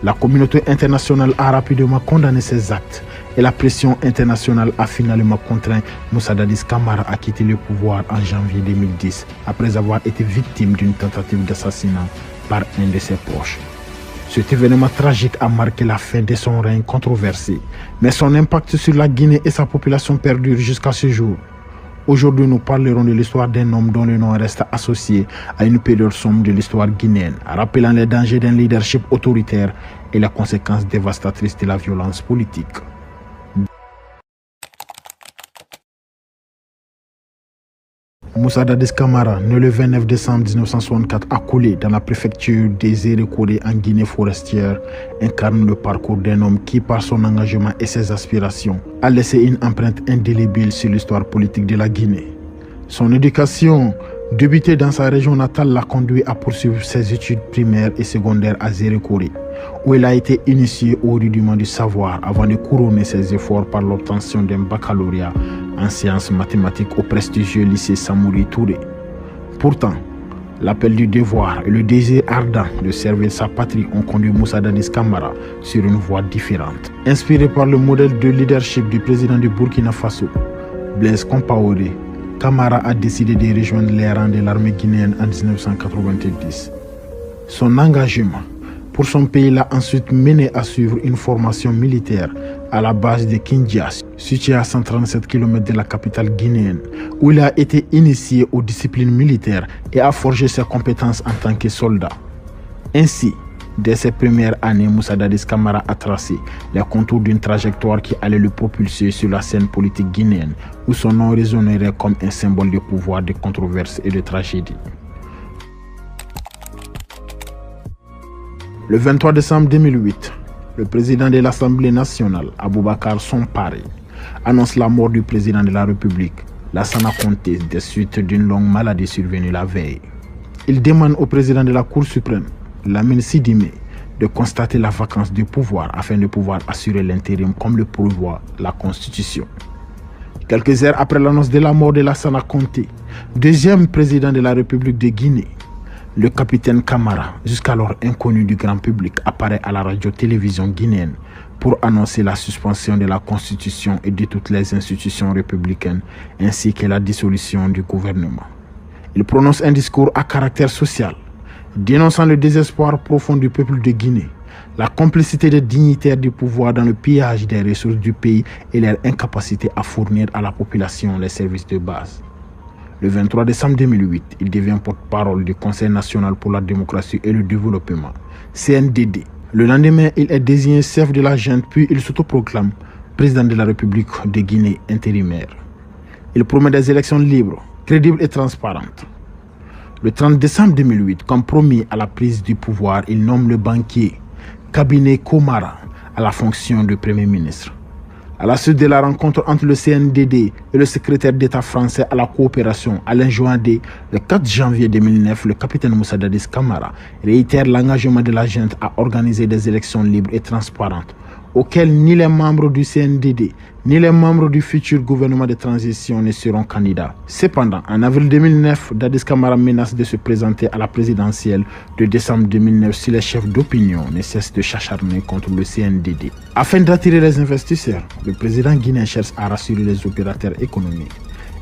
La communauté internationale a rapidement condamné ces actes et la pression internationale a finalement contraint Moussa Dadis Camara à quitter le pouvoir en janvier 2010 après avoir été victime d'une tentative d'assassinat par un de ses proches. Cet événement tragique a marqué la fin de son règne controversé, mais son impact sur la Guinée et sa population perdure jusqu'à ce jour. Aujourd'hui, nous parlerons de l'histoire d'un homme dont le nom reste associé à une période sombre de l'histoire guinéenne, rappelant les dangers d'un leadership autoritaire et les conséquences dévastatrices de la violence politique. Moussa Dadis Camara, né le 29 décembre 1964 à Koulé, dans la préfecture des Erekore en Guinée forestière, incarne le parcours d'un homme qui, par son engagement et ses aspirations, a laissé une empreinte indélébile sur l'histoire politique de la Guinée. Son éducation, débutée dans sa région natale, l'a conduit à poursuivre ses études primaires et secondaires à Erekore, où il a été initié au rudiment du savoir avant de couronner ses efforts par l'obtention d'un baccalauréat en sciences mathématiques au prestigieux lycée Samori Touré. Pourtant, l'appel du devoir et le désir ardent de servir sa patrie ont conduit Moussa Dadis Camara sur une voie différente. Inspiré par le modèle de leadership du président du Burkina Faso, Blaise Compaoré, Camara a décidé de rejoindre les rangs de l'armée guinéenne en 1990. Son engagement pour son pays l'a ensuite mené à suivre une formation militaire à la base de Kindias, située à 137 km de la capitale guinéenne, où il a été initié aux disciplines militaires et a forgé ses compétences en tant que soldat. Ainsi, dès ses premières années, Moussa Dadis Camara a tracé les contours d'une trajectoire qui allait le propulser sur la scène politique guinéenne, où son nom résonnerait comme un symbole de pouvoir, de controverse et de tragédie. Le 23 décembre 2008, le président de l'Assemblée nationale, Aboubacar Sompare, annonce la mort du président de la République, Lassana Conté, des suites d'une longue maladie survenue la veille. Il demande au président de la Cour suprême, Lamine Sidimé, de constater la vacance du pouvoir afin de pouvoir assurer l'intérim comme le prévoit la Constitution. Quelques heures après l'annonce de la mort de Lassana Conté, deuxième président de la République de Guinée, le capitaine Camara, jusqu'alors inconnu du grand public, apparaît à la radio-télévision guinéenne pour annoncer la suspension de la Constitution et de toutes les institutions républicaines, ainsi que la dissolution du gouvernement. Il prononce un discours à caractère social, dénonçant le désespoir profond du peuple de Guinée, la complicité des dignitaires du pouvoir dans le pillage des ressources du pays et leur incapacité à fournir à la population les services de base. Le 23 décembre 2008, il devient porte-parole du Conseil national pour la démocratie et le développement, CNDD. Le lendemain, il est désigné chef de la junte, puis il s'autoproclame président de la République de Guinée intérimaire. Il promet des élections libres, crédibles et transparentes. Le 30 décembre 2008, comme promis à la prise du pouvoir, il nomme le banquier cabinet Komara à la fonction de Premier ministre. À la suite de la rencontre entre le CNDD et le secrétaire d'État français à la coopération, Alain Joandé, le 4 janvier 2009, le capitaine Moussa Dadis Camara réitère l'engagement de la junte à organiser des élections libres et transparentes, auxquelles ni les membres du CNDD ni les membres du futur gouvernement de transition ne seront candidats. Cependant, en avril 2009, Dadis Camara menace de se présenter à la présidentielle de décembre 2009 si les chefs d'opinion ne cessent de s'acharner contre le CNDD. Afin d'attirer les investisseurs, le président guinéen cherche à rassurer les opérateurs économiques.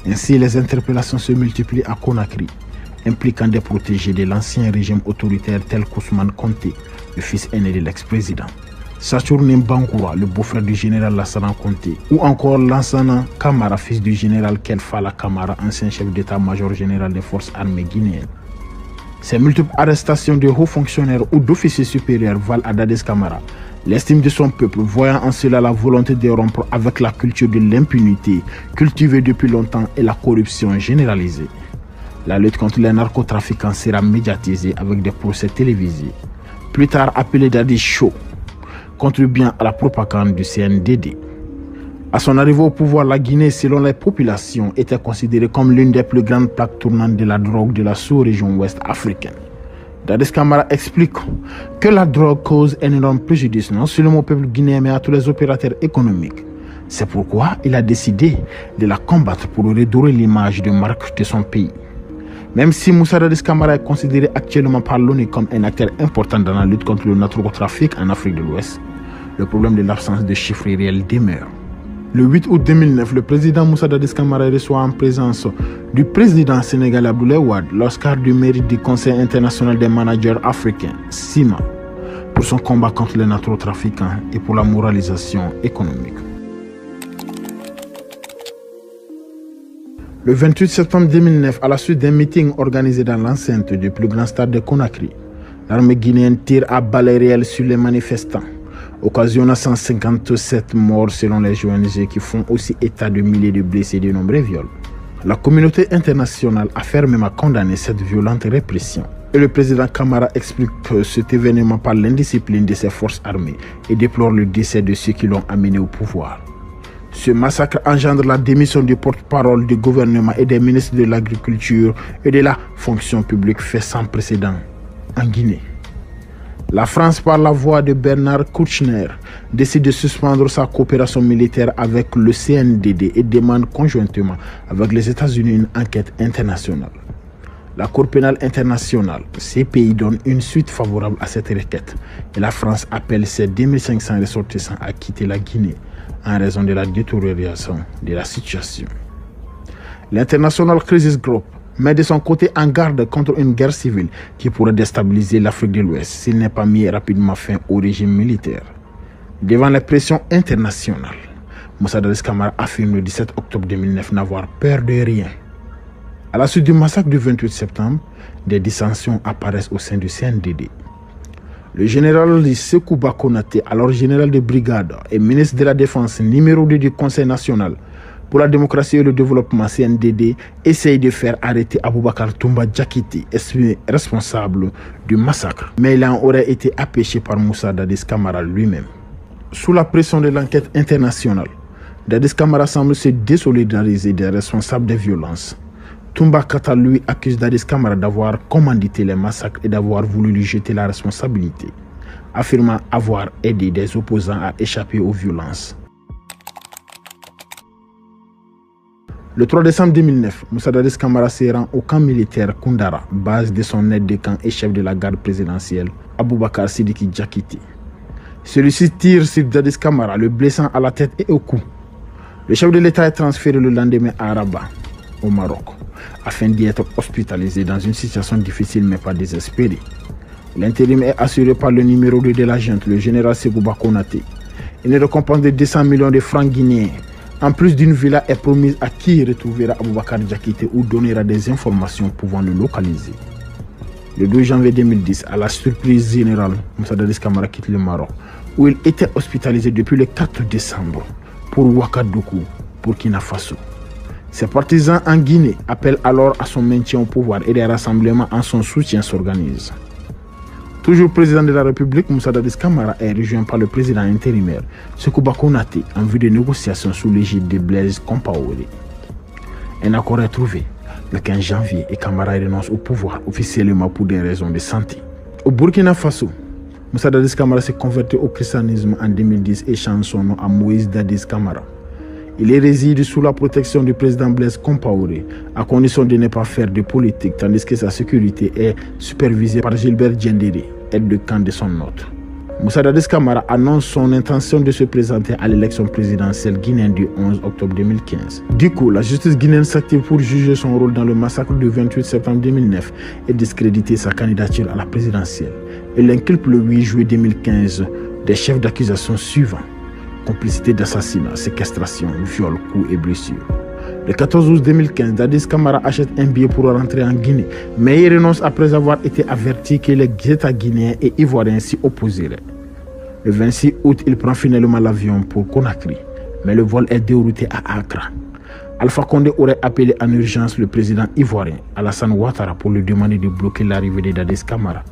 Ainsi, les interpellations se multiplient à Conakry, impliquant des protégés de l'ancien régime autoritaire tel qu'Ousmane Conté, le fils aîné de l'ex-président. Saturne Bangoura, le beau-frère du général Lassana Conté, ou encore Lansana Camara, fils du général Kelfala Camara, ancien chef d'état-major général des forces armées guinéennes. Ces multiples arrestations de hauts fonctionnaires ou d'officiers supérieurs valent à Dadis Camara l'estime de son peuple, voyant en cela la volonté de rompre avec la culture de l'impunité cultivée depuis longtemps et la corruption généralisée. La lutte contre les narcotrafiquants sera médiatisée avec des procès télévisés, plus tard appelé Dadis Show, contribuant à la propagande du CNDD. À son arrivée au pouvoir, la Guinée, selon les populations, était considérée comme l'une des plus grandes plaques tournantes de la drogue de la sous-région ouest africaine. Dadis Camara explique que la drogue cause un énorme préjudice non seulement au peuple guinéen mais à tous les opérateurs économiques. C'est pourquoi il a décidé de la combattre pour redorer l'image de marque de son pays. Même si Moussa Dadis Camara est considéré actuellement par l'ONU comme un acteur important dans la lutte contre le narcotrafic en Afrique de l'Ouest, le problème de l'absence de chiffres réels demeure. Le 8 août 2009, le président Moussa Dadis Camara reçoit en présence du président sénégalais Abdoulaye Wade l'Oscar du mérite du Conseil international des managers africains, CIMA, pour son combat contre les narcotrafiquants et pour la moralisation économique. Le 28 septembre 2009, à la suite d'un meeting organisé dans l'enceinte du plus grand stade de Conakry, l'armée guinéenne tire à balles réelles sur les manifestants, occasionnant 157 morts selon les ONG qui font aussi état de milliers de blessés et de nombreux viols. La communauté internationale a fermement condamné cette violente répression. Et le président Camara explique cet événement par l'indiscipline de ses forces armées et déplore le décès de ceux qui l'ont amené au pouvoir. Ce massacre engendre la démission du porte-parole du gouvernement et des ministres de l'Agriculture et de la fonction publique fait sans précédent en Guinée. La France, par la voix de Bernard Kouchner, décide de suspendre sa coopération militaire avec le CNDD et demande conjointement avec les États-Unis une enquête internationale. La Cour pénale internationale, CPI, donne une suite favorable à cette requête et la France appelle ses 2500 ressortissants à quitter la Guinée en raison de la détérioration de la situation. L'International Crisis Group met de son côté en garde contre une guerre civile qui pourrait déstabiliser l'Afrique de l'Ouest s'il n'est pas mis rapidement fin au régime militaire. Devant les pressions internationales, Moussa Dadis Camara affirme le 17 octobre 2009 n'avoir peur de rien. À la suite du massacre du 28 septembre, des dissensions apparaissent au sein du CNDD. Le général Sekouba Konaté, alors général de brigade et ministre de la Défense numéro 2 du Conseil national pour la démocratie et le développement CNDD, essaye de faire arrêter Aboubakar Toumba Diakité, responsable du massacre. Mais il en aurait été empêché par Moussa Dadis Camara lui-même. Sous la pression de l'enquête internationale, Dadis Camara semble se désolidariser des responsables des violences. Toumba Kata lui accuse Dadis Camara d'avoir commandité les massacres et d'avoir voulu lui jeter la responsabilité, affirmant avoir aidé des opposants à échapper aux violences. Le 3 décembre 2009, Moussa Dadis Camara se rend au camp militaire Koundara, base de son aide de camp et chef de la garde présidentielle, Aboubakar Sidiki Diakité. Celui-ci tire sur Dadis Camara, le blessant à la tête et au cou. Le chef de l'État est transféré le lendemain à Rabat, au Maroc, afin d'y être hospitalisé dans une situation difficile mais pas désespérée. L'intérim est assuré par le numéro 2 de la junte, le général Sekouba Konaté. Une récompense de 200 millions de francs guinéens, en plus d'une villa, est promise à qui retrouvera Aboubakar Diakité ou donnera des informations pouvant le localiser. Le 2 janvier 2010, à la surprise générale, Moussa Dadis Camara quitte le Maroc, où il était hospitalisé depuis le 4 décembre pour Ouagadougou, Burkina Faso. Ses partisans en Guinée appellent alors à son maintien au pouvoir et des rassemblements en son soutien s'organisent. Toujours président de la République, Moussa Dadis Camara est rejoint par le président intérimaire Sekouba Konaté en vue des négociations sous l'égide de Blaise Compaoré. Un accord est trouvé le 15 janvier et Camara renonce au pouvoir officiellement pour des raisons de santé. Au Burkina Faso, Moussa Dadis Camara s'est converti au christianisme en 2010 et change son nom à Moïse Dadis Camara. Il réside sous la protection du président Blaise Compaoré, à condition de ne pas faire de politique, tandis que sa sécurité est supervisée par Gilbert Diendéré, aide de camp de son hôte. Moussa Dadis Camara annonce son intention de se présenter à l'élection présidentielle guinéenne du 11 octobre 2015. Du coup, la justice guinéenne s'active pour juger son rôle dans le massacre du 28 septembre 2009 et discréditer sa candidature à la présidentielle. Elle inculpe le 8 juillet 2015 des chefs d'accusation suivants: complicité d'assassinat, séquestration, viol, coups et blessures. Le 14 août 2015, Dadis Camara achète un billet pour rentrer en Guinée, mais il renonce après avoir été averti que les États guinéens et ivoiriens s'y opposeraient. Le 26 août, il prend finalement l'avion pour Conakry, mais le vol est dérouté à Accra. Alpha Condé aurait appelé en urgence le président ivoirien Alassane Ouattara pour lui demander de bloquer l'arrivée de Dadis Camara.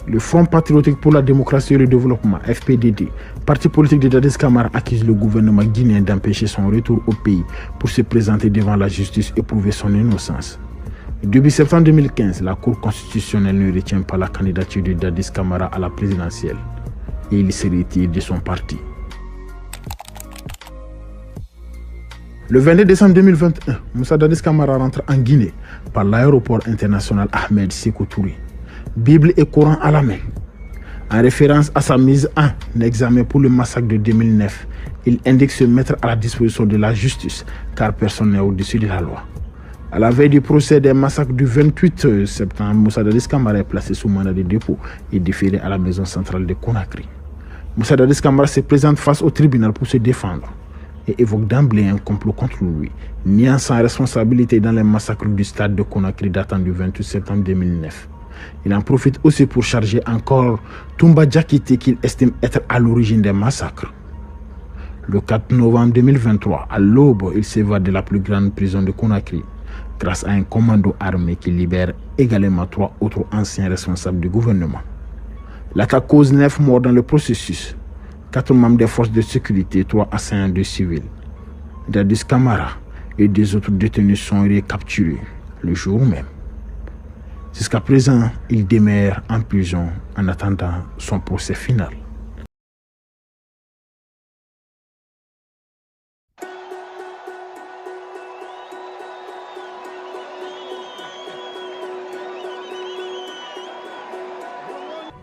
Le Front patriotique pour la démocratie et le développement, FPDD, parti politique de Dadis Camara, accuse le gouvernement guinéen d'empêcher son retour au pays pour se présenter devant la justice et prouver son innocence. Depuis septembre 2015, la Cour constitutionnelle ne retient pas la candidature de Dadis Camara à la présidentielle et il se retire de son parti. Le 22 décembre 2021, Moussa Dadis Camara rentre en Guinée par l'aéroport international Ahmed Sékou Touré, Bible et Coran à la main. En référence à sa mise en examen pour le massacre de 2009, il indique se mettre à la disposition de la justice car personne n'est au-dessus de la loi. À la veille du procès des massacres du 28 septembre, Moussa Dadis Camara est placé sous mandat de dépôt et déféré à la maison centrale de Conakry. Moussa Dadis Camara se présente face au tribunal pour se défendre et évoque d'emblée un complot contre lui, niant sa responsabilité dans les massacres du stade de Conakry datant du 28 septembre 2009. Il en profite aussi pour charger encore Toumba Diakité qu'il estime être à l'origine des massacres. Le 4 novembre 2023, à l'aube, il s'évade de la plus grande prison de Conakry grâce à un commando armé qui libère également 3 autres anciens responsables du gouvernement. L'attaque cause 9 morts dans le processus, 4 membres des forces de sécurité, 3 assaillants de civils. Dadis Camara et des autres détenus sont recapturés le jour même. Jusqu'à présent, il demeure en prison en attendant son procès final.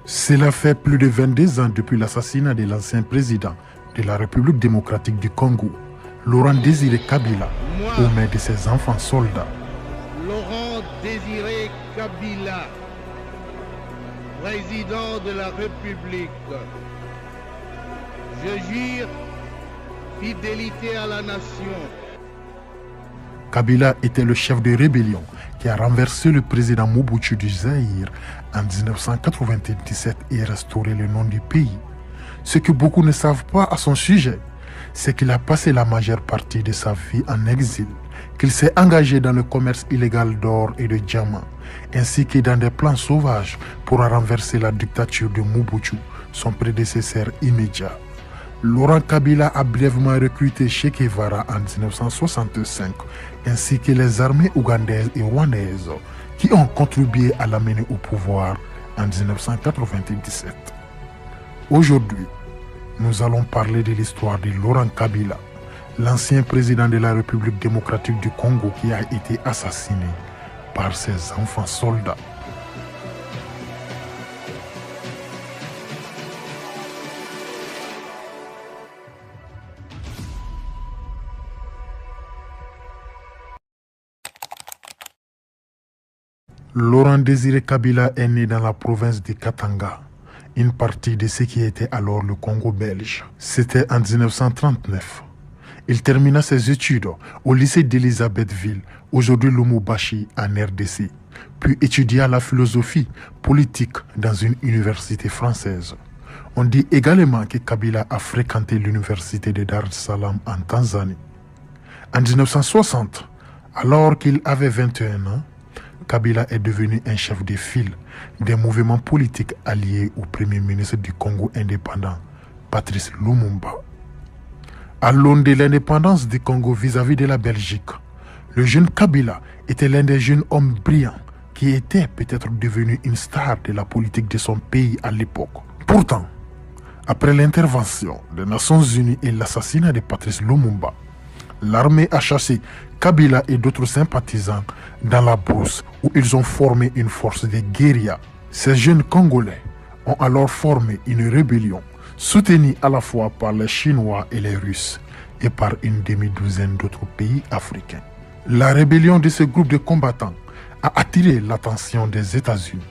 Cela fait plus de 22 ans depuis l'assassinat de l'ancien président de la République démocratique du Congo, Laurent Désiré Kabila, aux mains de ses enfants soldats. Laurent Désiré Kabila, président de la République, je jure fidélité à la nation. Kabila était le chef de rébellion qui a renversé le président Mobutu du Zaïre en 1997 et restauré le nom du pays. Ce que beaucoup ne savent pas à son sujet, c'est qu'il a passé la majeure partie de sa vie en exil, qu'il s'est engagé dans le commerce illégal d'or et de diamants, ainsi que dans des plans sauvages pour renverser la dictature de Mobutu, son prédécesseur immédiat. Laurent Kabila a brièvement recruté Che Guevara en 1965, ainsi que les armées ougandaises et rwandaises qui ont contribué à l'amener au pouvoir en 1997. Aujourd'hui, nous allons parler de l'histoire de Laurent Kabila, l'ancien président de la République démocratique du Congo qui a été assassiné par ses enfants soldats. Laurent Désiré Kabila est né dans la province de Katanga, une partie de ce qui était alors le Congo belge. C'était en 1939. Il termina ses études au lycée d'Elisabethville, aujourd'hui Lubumbashi, en RDC, puis étudia la philosophie politique dans une université française. On dit également que Kabila a fréquenté l'université de Dar es Salaam en Tanzanie. En 1960, alors qu'il avait 21 ans, Kabila est devenu un chef de file des mouvements politiques alliés au premier ministre du Congo indépendant, Patrice Lumumba. À l'aune de l'indépendance du Congo vis-à-vis de la Belgique, le jeune Kabila était l'un des jeunes hommes brillants qui était peut-être devenu une star de la politique de son pays à l'époque. Pourtant, après l'intervention des Nations Unies et l'assassinat de Patrice Lumumba, l'armée a chassé Kabila et d'autres sympathisants dans la brousse où ils ont formé une force de guérilla. Ces jeunes Congolais ont alors formé une rébellion soutenue à la fois par les Chinois et les Russes et par une demi-douzaine d'autres pays africains. La rébellion de ce groupe de combattants a attiré l'attention des États-Unis.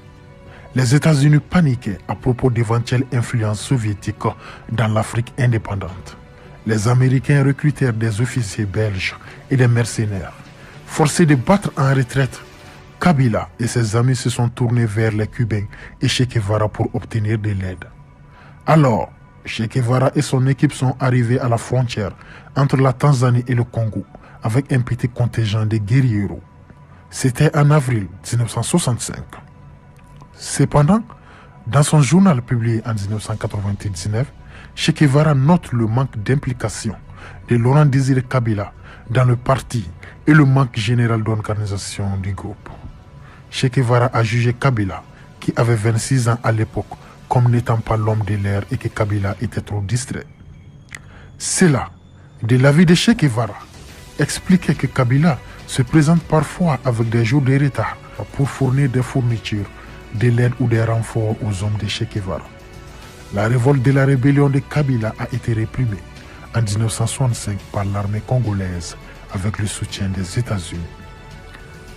Les États-Unis paniquaient à propos d'éventuelles influences soviétiques dans l'Afrique indépendante. Les Américains recrutèrent des officiers belges et des mercenaires. Forcés de battre en retraite, Kabila et ses amis se sont tournés vers les Cubains et Che Guevara pour obtenir de l'aide. Alors, Che Guevara et son équipe sont arrivés à la frontière entre la Tanzanie et le Congo avec un petit contingent de guérilleros. C'était en avril 1965. Cependant, dans son journal publié en 1999, Che Guevara note le manque d'implication de Laurent Désiré Kabila dans le parti et le manque général d'organisation du groupe. Che Guevara a jugé Kabila, qui avait 26 ans à l'époque, comme n'étant pas l'homme de l'air et que Kabila était trop distrait. Cela, de l'avis de Che Guevara, expliquait que Kabila se présente parfois avec des jours de retard pour fournir des fournitures, de l'aide ou des renforts aux hommes de Che Guevara. La révolte de la rébellion de Kabila a été réprimée en 1965 par l'armée congolaise avec le soutien des États-Unis.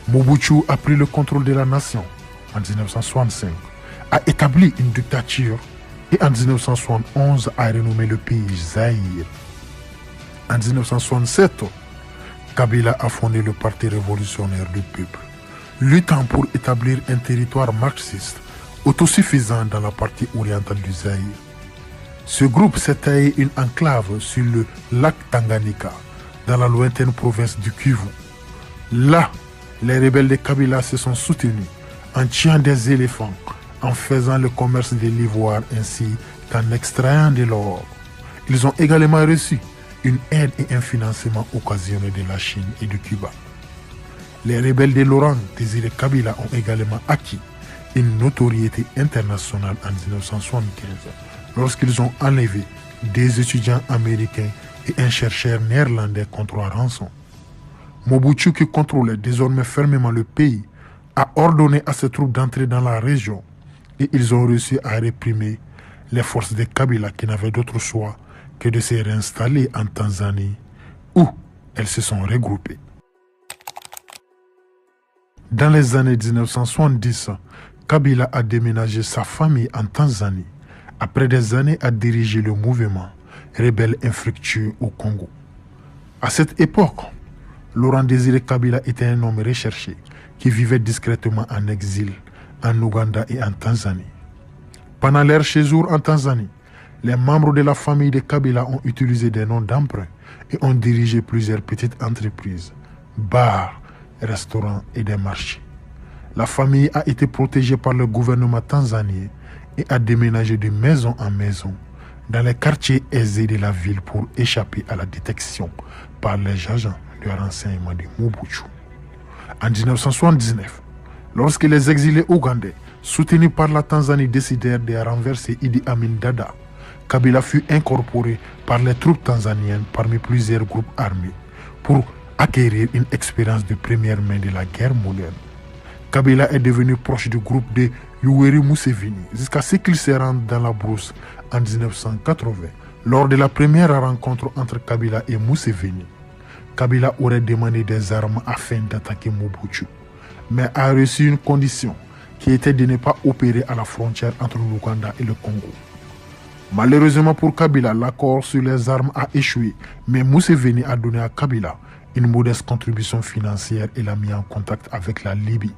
Mobutu a pris le contrôle de la nation en 1965, a établi une dictature et en 1971 a renommé le pays Zaïre. En 1967, Kabila a fondé le Parti révolutionnaire du peuple, luttant pour établir un territoire marxiste autosuffisant dans la partie orientale du Zaïre. Ce groupe s'est taillé une enclave sur le lac Tanganyika, dans la lointaine province du Kivu. Là, les rebelles de Kabila se sont soutenus en tuant des éléphants, en faisant le commerce de l'ivoire ainsi qu'en extrayant de l'or. Ils ont également reçu une aide et un financement occasionné de la Chine et du Cuba. Les rebelles de Laurent Désiré Kabila ont également acquis une notoriété internationale en 1975 lorsqu'ils ont enlevé des étudiants américains et un chercheur néerlandais contre la rançon. Mobutu, qui contrôlait désormais fermement le pays, a ordonné à ses troupes d'entrer dans la région et ils ont réussi à réprimer les forces de Kabila qui n'avaient d'autre choix que de se réinstaller en Tanzanie où elles se sont regroupées. Dans les années 1970, Kabila a déménagé sa famille en Tanzanie après des années à diriger le mouvement rebelle infructueux au Congo. À cette époque, Laurent Désiré Kabila était un homme recherché qui vivait discrètement en exil en Ouganda et en Tanzanie. Pendant leur séjour en Tanzanie, les membres de la famille de Kabila ont utilisé des noms d'emprunt et ont dirigé plusieurs petites entreprises, bars, restaurants et des marchés. La famille a été protégée par le gouvernement tanzanien et a déménagé de maison en maison dans les quartiers aisés de la ville pour échapper à la détection par les agents de renseignement de Mobutu. En 1979, lorsque les exilés ougandais, soutenus par la Tanzanie, décidèrent de renverser Idi Amin Dada, Kabila fut incorporé par les troupes tanzaniennes parmi plusieurs groupes armés pour acquérir une expérience de première main de la guerre moderne. Kabila est devenu proche du groupe de Yoweri Museveni jusqu'à ce qu'il se rende dans la brousse en 1980. Lors de la première rencontre entre Kabila et Museveni, Kabila aurait demandé des armes afin d'attaquer Mobutu, mais a reçu une condition qui était de ne pas opérer à la frontière entre l'Ouganda et le Congo. Malheureusement pour Kabila, l'accord sur les armes a échoué, mais Museveni a donné à Kabila une modeste contribution financière et l'a mis en contact avec la Libye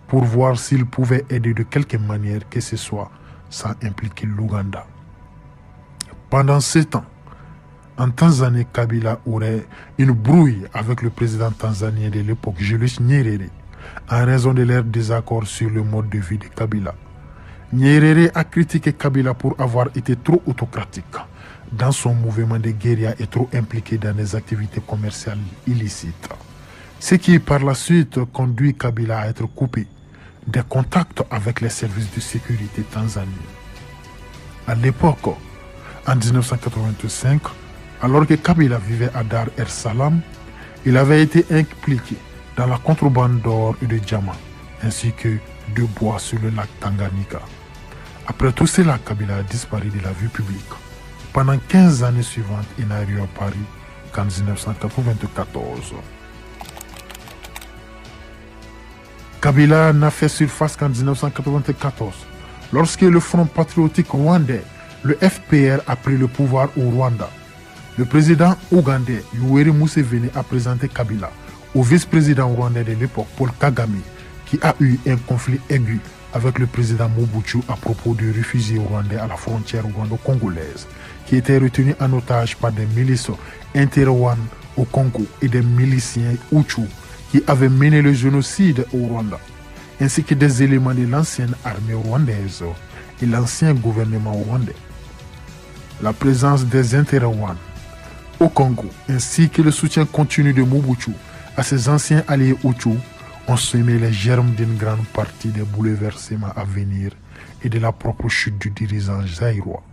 pour voir s'il pouvait aider de quelque manière que ce soit sans impliquer l'Ouganda. Pendant ce temps, en Tanzanie, Kabila aurait une brouille avec le président tanzanien de l'époque, Julius Nyerere, en raison de leur désaccord sur le mode de vie de Kabila. Nyerere a critiqué Kabila pour avoir été trop autocratique dans son mouvement de guérilla et trop impliqué dans des activités commerciales illicites. Ce qui par la suite conduit Kabila à être coupé des contacts avec les services de sécurité tanzaniens. À l'époque, en 1985, alors que Kabila vivait à Dar es Salaam, il avait été impliqué dans la contrebande d'or et de diamants, ainsi que de bois sur le lac Tanganyika. Après tout cela, Kabila a disparu de la vue publique. Pendant 15 années suivantes, il n'a réapparu qu'en 1994. Kabila n'a fait surface qu'en 1994, lorsque le Front patriotique rwandais, le FPR, a pris le pouvoir au Rwanda. Le président ougandais Yoweri Museveni a présenté Kabila au vice-président rwandais de l'époque, Paul Kagame, qui a eu un conflit aigu avec le président Mobutu à propos des réfugiés rwandais à la frontière rwando-congolaise, qui étaient retenus en otage par des milices interrwandais au Congo et des miliciens Hutu qui avaient mené le génocide au Rwanda, ainsi que des éléments de l'ancienne armée rwandaise et l'ancien gouvernement rwandais. La présence des interrwandais au Congo, ainsi que le soutien continu de Mobutu à ses anciens alliés Hutu, ont semé les germes d'une grande partie des bouleversements à venir et de la propre chute du dirigeant zaïrois.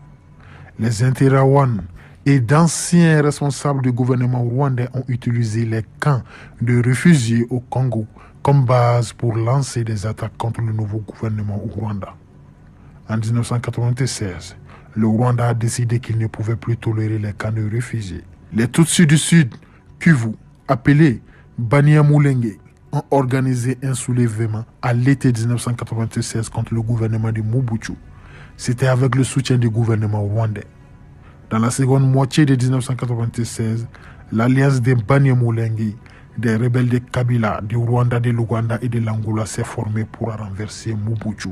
Les interrwandais et d'anciens responsables du gouvernement rwandais ont utilisé les camps de réfugiés au Congo comme base pour lancer des attaques contre le nouveau gouvernement au Rwanda. En 1996, le Rwanda a décidé qu'il ne pouvait plus tolérer les camps de réfugiés. Les Tutsis du Sud, Kivu, appelés Banyamulenge, ont organisé un soulèvement à l'été 1996 contre le gouvernement de Mobutu. C'était avec le soutien du gouvernement rwandais. Dans la seconde moitié de 1996, l'alliance des Banyamulenge, des rebelles de Kabila, du Rwanda, de l'Ouganda et de l'Angola s'est formée pour renverser Mobutu.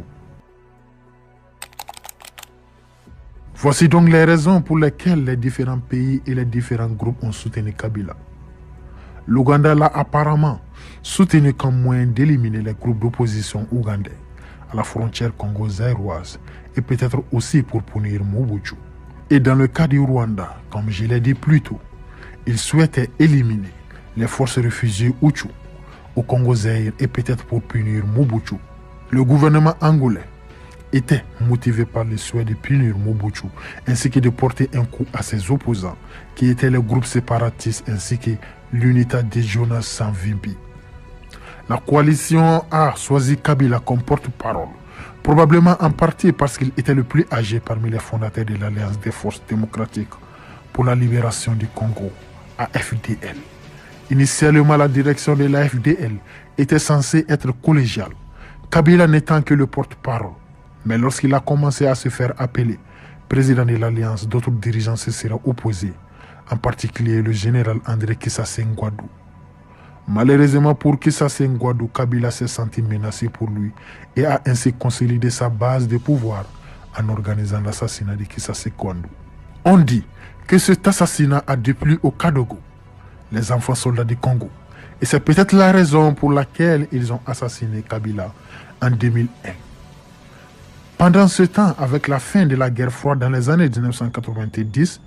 Voici donc les raisons pour lesquelles les différents pays et les différents groupes ont soutenu Kabila. L'Ouganda l'a apparemment soutenu comme moyen d'éliminer les groupes d'opposition ougandais à la frontière congo-zaïroise et peut-être aussi pour punir Mobutu. Et dans le cas du Rwanda, comme je l'ai dit plus tôt, il souhaitait éliminer les forces réfugiées Hutu au Congo-Zaïre et peut-être pour punir Mobutu. Le gouvernement angolais était motivé par le souhait de punir Mobutu ainsi que de porter un coup à ses opposants qui étaient les groupes séparatistes ainsi que l'unité de Jonas Savimbi. La coalition a choisi Kabila comme porte-parole, probablement en partie parce qu'il était le plus âgé parmi les fondateurs de l'Alliance des forces démocratiques pour la libération du Congo, AFDL. Initialement, la direction de l'AFDL était censée être collégiale, Kabila n'étant que le porte-parole. Mais lorsqu'il a commencé à se faire appeler président de l'Alliance, d'autres dirigeants se seraient opposés, en particulier le général André Kisase Ngwadou. Malheureusement pour Kisase Ngwadou, Kabila s'est senti menacé pour lui et a ainsi consolidé sa base de pouvoir en organisant l'assassinat de Kisase Ngwadou. On dit que cet assassinat a déplu au Kadogo, les enfants soldats du Congo. Et c'est peut-être la raison pour laquelle ils ont assassiné Kabila en 2001. Pendant ce temps, avec la fin de la guerre froide dans les années 1990,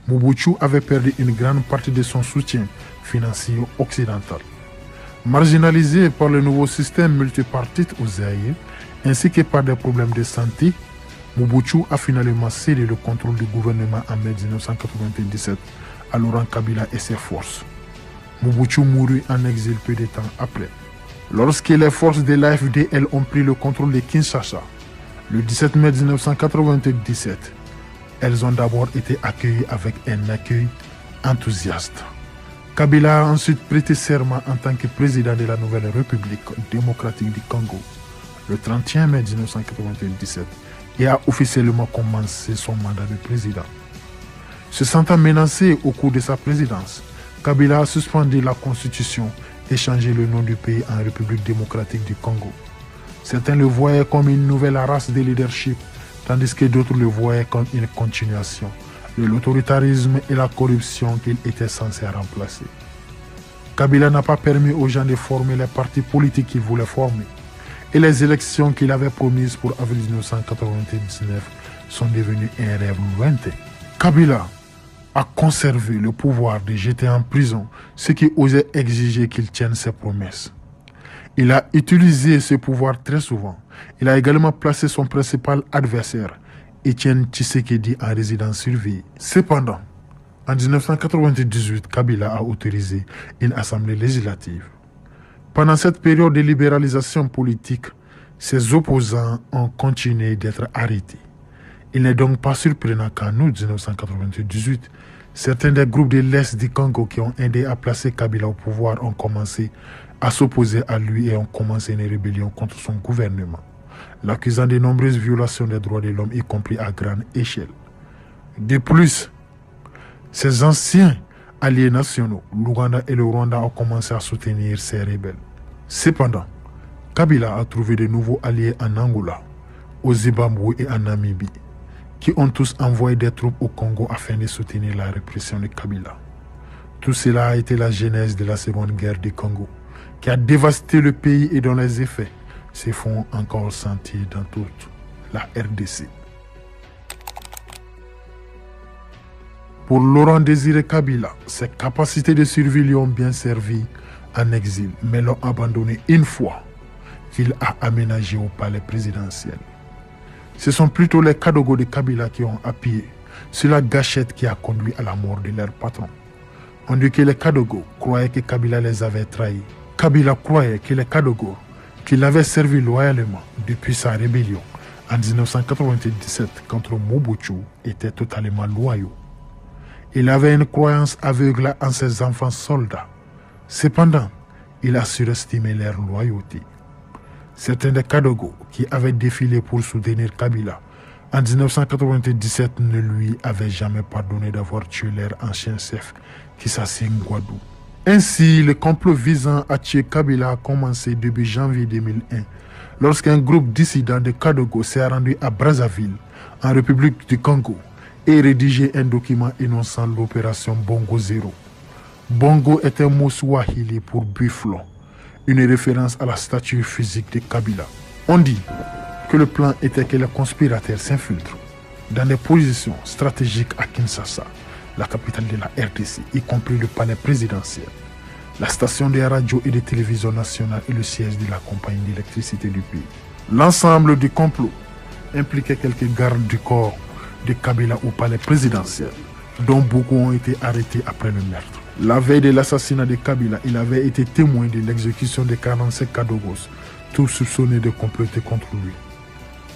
Mobutu avait perdu une grande partie de son soutien financier occidental. Marginalisé par le nouveau système multipartite au Zaïre, ainsi que par des problèmes de santé, Mobutu a finalement cédé le contrôle du gouvernement en mai 1997 à Laurent Kabila et ses forces. Mobutu mourut en exil peu de temps après. Lorsque les forces de l'AFDL ont pris le contrôle de Kinshasa, le 17 mai 1997, elles ont d'abord été accueillies avec un accueil enthousiaste. Kabila a ensuite prêté serment en tant que président de la nouvelle République démocratique du Congo le 31 mai 1997 et a officiellement commencé son mandat de président. Se sentant menacé au cours de sa présidence, Kabila a suspendu la constitution et changé le nom du pays en République démocratique du Congo. Certains le voyaient comme une nouvelle race de leadership, tandis que d'autres le voyaient comme une continuation de l'autoritarisme et la corruption qu'il était censé remplacer. Kabila n'a pas permis aux gens de former les partis politiques qu'ils voulaient former. Et les élections qu'il avait promises pour avril 1999 sont devenues un rêve lointain. Kabila a conservé le pouvoir de jeter en prison ceux qui osaient exiger qu'il tienne ses promesses. Il a utilisé ce pouvoir très souvent. Il a également placé son principal adversaire, Étienne Tshisekedi, en résidence surveillée. Cependant, en 1998, Kabila a autorisé une assemblée législative. Pendant cette période de libéralisation politique, ses opposants ont continué d'être arrêtés. Il n'est donc pas surprenant qu'en août 1998, certains des groupes de l'Est du Congo qui ont aidé à placer Kabila au pouvoir ont commencé à s'opposer à lui et ont commencé une rébellion contre son gouvernement, l'accusant de nombreuses violations des droits de l'homme, y compris à grande échelle. De plus, ses anciens alliés nationaux, l'Ouganda et le Rwanda, ont commencé à soutenir ces rebelles. Cependant, Kabila a trouvé de nouveaux alliés en Angola, au Zimbabwe et en Namibie, qui ont tous envoyé des troupes au Congo afin de soutenir la répression de Kabila. Tout cela a été la genèse de la Seconde Guerre du Congo, qui a dévasté le pays et dont les effets se font encore sentir dans toute la RDC. Pour Laurent Désiré Kabila, ses capacités de survie lui ont bien servi en exil, mais l'ont abandonné une fois qu'il a aménagé au palais présidentiel. Ce sont plutôt les Kadogo de Kabila qui ont appuyé sur la gâchette qui a conduit à la mort de leur patron. On dit que les Kadogo croyaient que Kabila les avait trahis. Kabila croyait que les Kadogo, qui l'avaient servi loyalement depuis sa rébellion en 1997 contre Mobutu, étaient totalement loyaux. Il avait une croyance aveugle en ses enfants soldats. Cependant, il a surestimé leur loyauté. Certains des Kadogo qui avaient défilé pour soutenir Kabila en 1997 ne lui avaient jamais pardonné d'avoir tué leur ancien chef, Kisasi Ngwadou. Ainsi, le complot visant à tuer Kabila a commencé début janvier 2001, lorsqu'un groupe dissident de Kadogo s'est rendu à Brazzaville, en République du Congo, et rédigé un document énonçant l'opération Bongo Zéro. Bongo est un mot swahili pour buffle, une référence à la stature physique de Kabila. On dit que le plan était que les conspirateurs s'infiltrent dans des positions stratégiques à Kinshasa, la capitale de la RDC, y compris le palais présidentiel, la station de radio et de télévision nationale et le siège de la compagnie d'électricité du pays. L'ensemble du complot impliquait quelques gardes du corps de Kabila au palais présidentiel, dont beaucoup ont été arrêtés après le meurtre. La veille de l'assassinat de Kabila, il avait été témoin de l'exécution de 45 Kadogos, tous soupçonnés de comploter contre lui.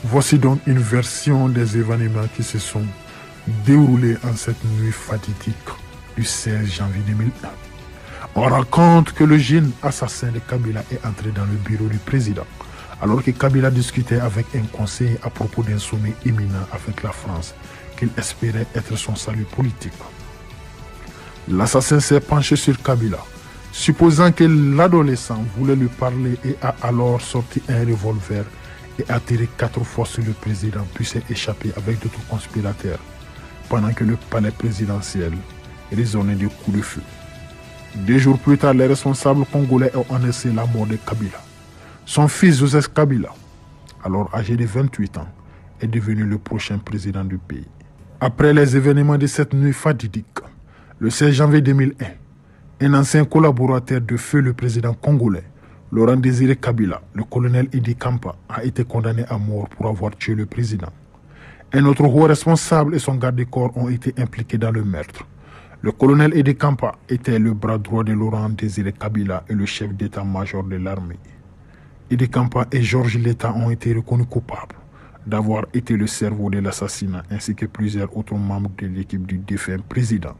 Voici donc une version des événements qui se sont déroulés en cette nuit fatidique du 16 janvier 2001. On raconte que le jeune assassin de Kabila est entré dans le bureau du président, alors que Kabila discutait avec un conseiller à propos d'un sommet imminent avec la France, qu'il espérait être son salut politique. L'assassin s'est penché sur Kabila, supposant que l'adolescent voulait lui parler, et a alors sorti un revolver et a tiré 4 fois sur le président, puis s'est échappé avec d'autres conspirateurs, pendant que le palais présidentiel résonnait de coups de feu. 2 jours plus tard, les responsables congolais ont annoncé la mort de Kabila. Son fils Joseph Kabila, alors âgé de 28 ans, est devenu le prochain président du pays. Après les événements de cette nuit fatidique, le 16 janvier 2001, un ancien collaborateur de feu le président congolais, Laurent Désiré Kabila, le colonel Idi Kampa, a été condamné à mort pour avoir tué le président. Un autre haut responsable et son garde-corps ont été impliqués dans le meurtre. Le colonel Idi Kampa était le bras droit de Laurent Désiré Kabila et le chef d'état-major de l'armée. Idi Kampa et Georges Leta ont été reconnus coupables d'avoir été le cerveau de l'assassinat, ainsi que plusieurs autres membres de l'équipe du défunt président.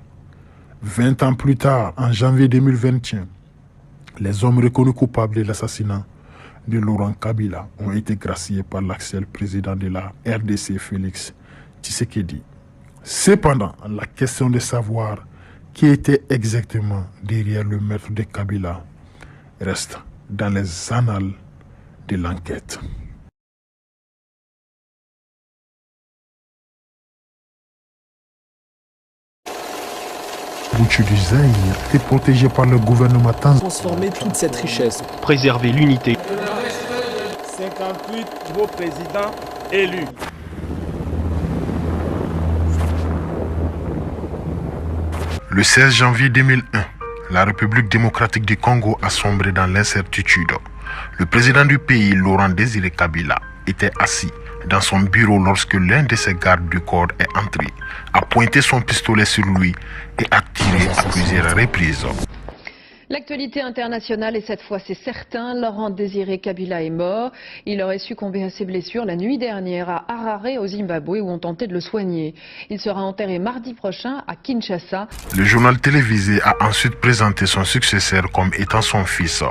20 ans plus tard, en janvier 2021, les hommes reconnus coupables de l'assassinat de Laurent Kabila ont été graciés par l'actuel président de la RDC, Félix Tshisekedi. Cependant, la question de savoir qui était exactement derrière le meurtre de Kabila reste dans les annales de l'enquête. Mobutu du Zaïre est protégé par le gouvernement tanzanien. Transformer toute cette richesse. Préserver l'unité. 58 nouveaux présidents élus. Le 16 janvier 2001, la République démocratique du Congo a sombré dans l'incertitude. Le président du pays, Laurent Désiré Kabila, était assis dans son bureau lorsque l'un de ses gardes du corps est entré, a pointé son pistolet sur lui et a tiré à plusieurs reprises. L'actualité internationale, et cette fois c'est certain, Laurent Désiré Kabila est mort. Il aurait succombé à ses blessures la nuit dernière à Harare au Zimbabwe où on tentait de le soigner. Il sera enterré mardi prochain à Kinshasa. Le journal télévisé a ensuite présenté son successeur comme étant son fils,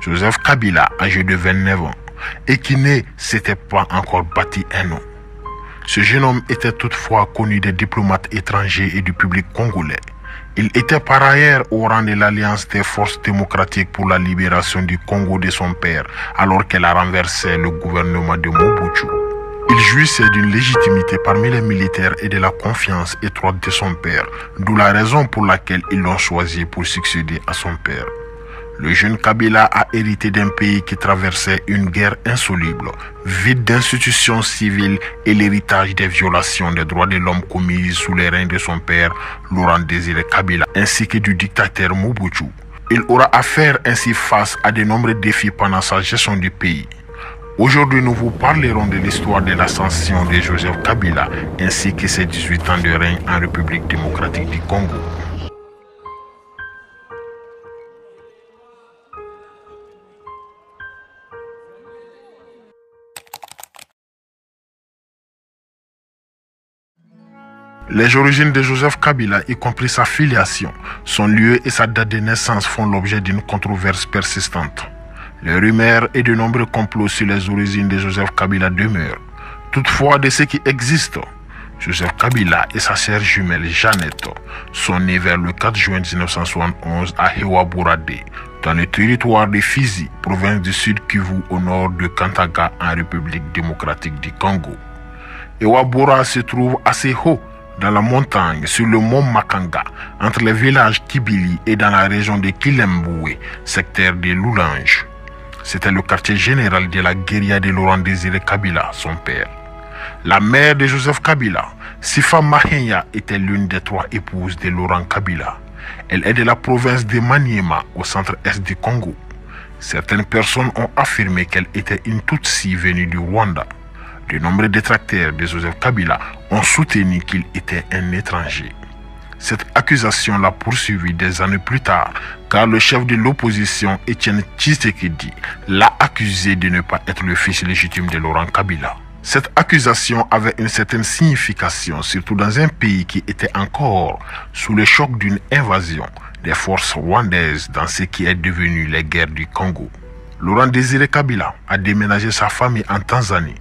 Joseph Kabila, âgé de 29 ans, et qui ne s'était pas encore bâti un nom. Ce jeune homme était toutefois connu des diplomates étrangers et du public congolais. Il était par ailleurs au rang de l'Alliance des forces démocratiques pour la libération du Congo de son père, alors qu'elle a renversé le gouvernement de Mobutu. Il jouissait d'une légitimité parmi les militaires et de la confiance étroite de son père, d'où la raison pour laquelle ils l'ont choisi pour succéder à son père. Le jeune Kabila a hérité d'un pays qui traversait une guerre insoluble, vide d'institutions civiles et l'héritage des violations des droits de l'homme commises sous les règnes de son père, Laurent Désiré Kabila, ainsi que du dictateur Mobutu. Il aura à faire ainsi face à de nombreux défis pendant sa gestion du pays. Aujourd'hui, nous vous parlerons de l'histoire de l'ascension de Joseph Kabila, ainsi que ses 18 ans de règne en République démocratique du Congo. Les origines de Joseph Kabila, y compris sa filiation, son lieu et sa date de naissance font l'objet d'une controverse persistante. Les rumeurs et de nombreux complots sur les origines de Joseph Kabila demeurent. Toutefois, de ce qui existe, Joseph Kabila et sa sœur jumelle Jeannette sont nés vers le 4 juin 1971 à Hewa-Bourade, dans le territoire de Fizi, province du Sud Kivu au nord de Kantaga en République démocratique du Congo. Hewa-Bourade se trouve assez haut dans la montagne, sur le mont Makanga, entre les villages Kibili et dans la région de Kilemboué, secteur de Loulange. C'était le quartier général de la guérilla de Laurent Désiré Kabila, son père. La mère de Joseph Kabila, Sifa Mahenya, était l'une des 3 épouses de Laurent Kabila. Elle est de la province de Maniema, au centre-est du Congo. Certaines personnes ont affirmé qu'elle était une Tutsi venue du Rwanda. De nombreux détracteurs de Joseph Kabila ont soutenu qu'il était un étranger. Cette accusation l'a poursuivi des années plus tard, car le chef de l'opposition, Étienne Tshisekedi, l'a accusé de ne pas être le fils légitime de Laurent Kabila. Cette accusation avait une certaine signification, surtout dans un pays qui était encore sous le choc d'une invasion des forces rwandaises dans ce qui est devenu les guerres du Congo. Laurent Désiré Kabila a déménagé sa famille en Tanzanie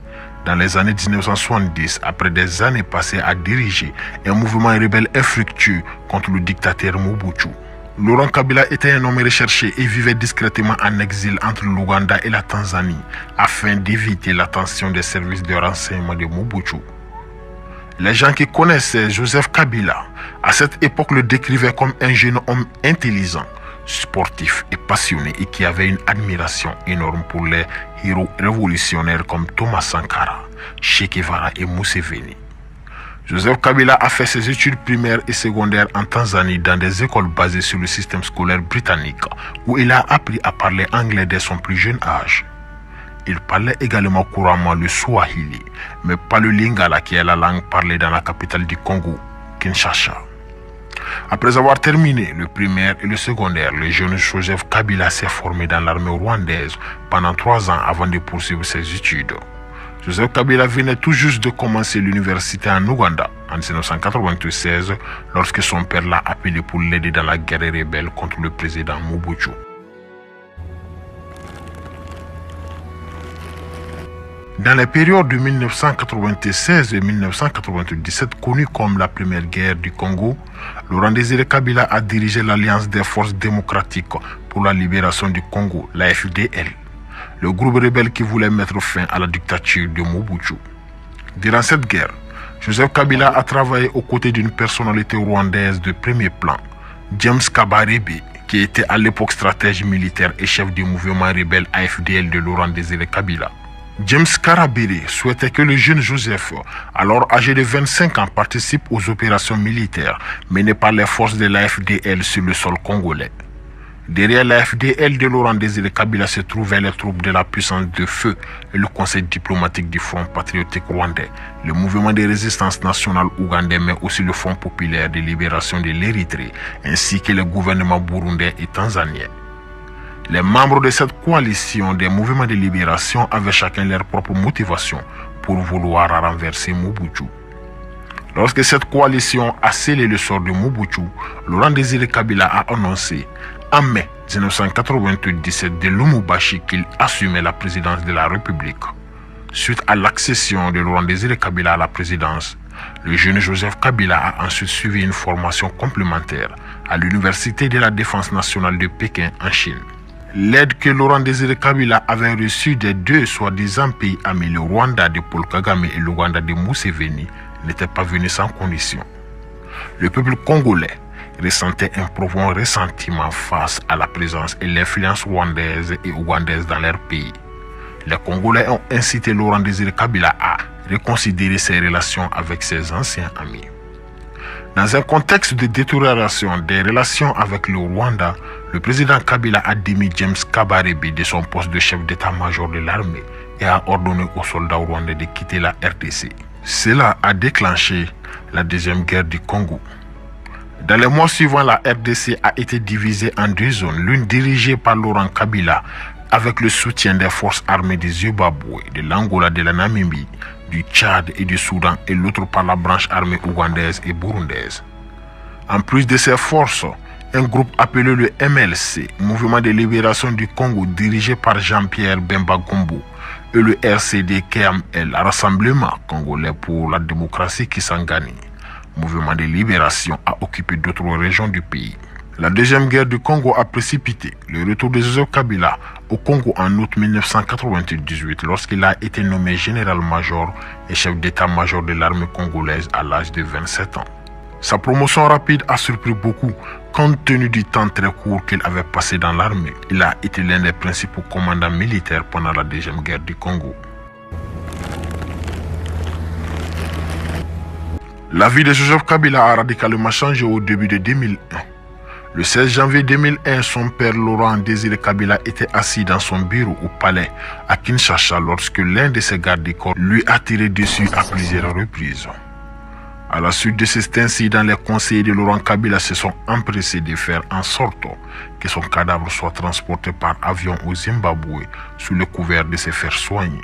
dans les années 1970, après des années passées à diriger un mouvement rebelle infructueux contre le dictateur Mobutu. Laurent Kabila était un homme recherché et vivait discrètement en exil entre l'Ouganda et la Tanzanie afin d'éviter l'attention des services de renseignement de Mobutu. Les gens qui connaissaient Joseph Kabila à cette époque le décrivaient comme un jeune homme intelligent, sportif et passionné et qui avait une admiration énorme pour les héros révolutionnaires comme Thomas Sankara, Che Guevara et Museveni. Joseph Kabila a fait ses études primaires et secondaires en Tanzanie dans des écoles basées sur le système scolaire britannique où il a appris à parler anglais dès son plus jeune âge. Il parlait également couramment le Swahili, mais pas le Lingala qui est la langue parlée dans la capitale du Congo, Kinshasa. Après avoir terminé le primaire et le secondaire, le jeune Joseph Kabila s'est formé dans l'armée rwandaise pendant 3 ans avant de poursuivre ses études. Joseph Kabila venait tout juste de commencer l'université en Ouganda en 1996 lorsque son père l'a appelé pour l'aider dans la guerre rebelle contre le président Mobutu. Dans les périodes de 1996 et 1997, connues comme la première guerre du Congo, Laurent Désiré Kabila a dirigé l'Alliance des forces démocratiques pour la libération du Congo, l'AFDL, le groupe rebelle qui voulait mettre fin à la dictature de Mobutu. Durant cette guerre, Joseph Kabila a travaillé aux côtés d'une personnalité rwandaise de premier plan, James Kabarebe, qui était à l'époque stratège militaire et chef du mouvement rebelle AFDL de Laurent Désiré Kabila. James Karabere souhaitait que le jeune Joseph, alors âgé de 25 ans, participe aux opérations militaires menées par les forces de l'AFDL sur le sol congolais. Derrière l'AFDL de Laurent Désiré Kabila se trouvaient les troupes de la puissance de feu et le conseil diplomatique du Front patriotique rwandais, le mouvement de résistance nationale ougandais, mais aussi le Front populaire de libération de l'Érythrée, ainsi que le gouvernement burundais et tanzanien. Les membres de cette coalition des mouvements de libération avaient chacun leur propre motivation pour vouloir renverser Mobutu. Lorsque cette coalition a scellé le sort de Mobutu, Laurent Désiré Kabila a annoncé en mai 1997 de Lumumbashi qu'il assumait la présidence de la République. Suite à l'accession de Laurent Désiré Kabila à la présidence, le jeune Joseph Kabila a ensuite suivi une formation complémentaire à l'Université de la Défense nationale de Pékin en Chine. L'aide que Laurent Désiré Kabila avait reçue des deux soi-disant pays amis, le Rwanda de Paul Kagame et l'Ouganda de Museveni, n'était pas venue sans condition. Le peuple congolais ressentait un profond ressentiment face à la présence et l'influence rwandaise et ougandaise dans leur pays. Les Congolais ont incité Laurent Désiré Kabila à reconsidérer ses relations avec ses anciens amis. Dans un contexte de détérioration des relations avec le Rwanda, le président Kabila a démis James Kabarebe de son poste de chef d'état-major de l'armée et a ordonné aux soldats rwandais de quitter la RDC. Cela a déclenché la deuxième guerre du Congo. Dans les mois suivants, la RDC a été divisée en deux zones, l'une dirigée par Laurent Kabila avec le soutien des forces armées du Zimbabwe, de l'Angola, de la Namibie, du Tchad et du Soudan, et l'autre par la branche armée ougandaise et burundaise. En plus de ces forces, un groupe appelé le MLC, Mouvement de libération du Congo, dirigé par Jean-Pierre Bemba Gombo, et le RCD-KML, Rassemblement congolais pour la démocratie Kisangani, mouvement de libération, a occupé d'autres régions du pays. La deuxième guerre du Congo a précipité le retour de Joseph Kabila au Congo en août 1998 lorsqu'il a été nommé général-major et chef d'état-major de l'armée congolaise à l'âge de 27 ans. Sa promotion rapide a surpris beaucoup compte tenu du temps très court qu'il avait passé dans l'armée. Il a été l'un des principaux commandants militaires pendant la deuxième guerre du Congo. La vie de Joseph Kabila a radicalement changé au début de 2001. Le 16 janvier 2001, son père Laurent Désiré Kabila était assis dans son bureau au palais à Kinshasa lorsque l'un de ses gardes-corps lui a tiré dessus à plusieurs reprises. À la suite de cet incident, les conseillers de Laurent Kabila se sont empressés de faire en sorte que son cadavre soit transporté par avion au Zimbabwe sous le couvert de se faire soigner.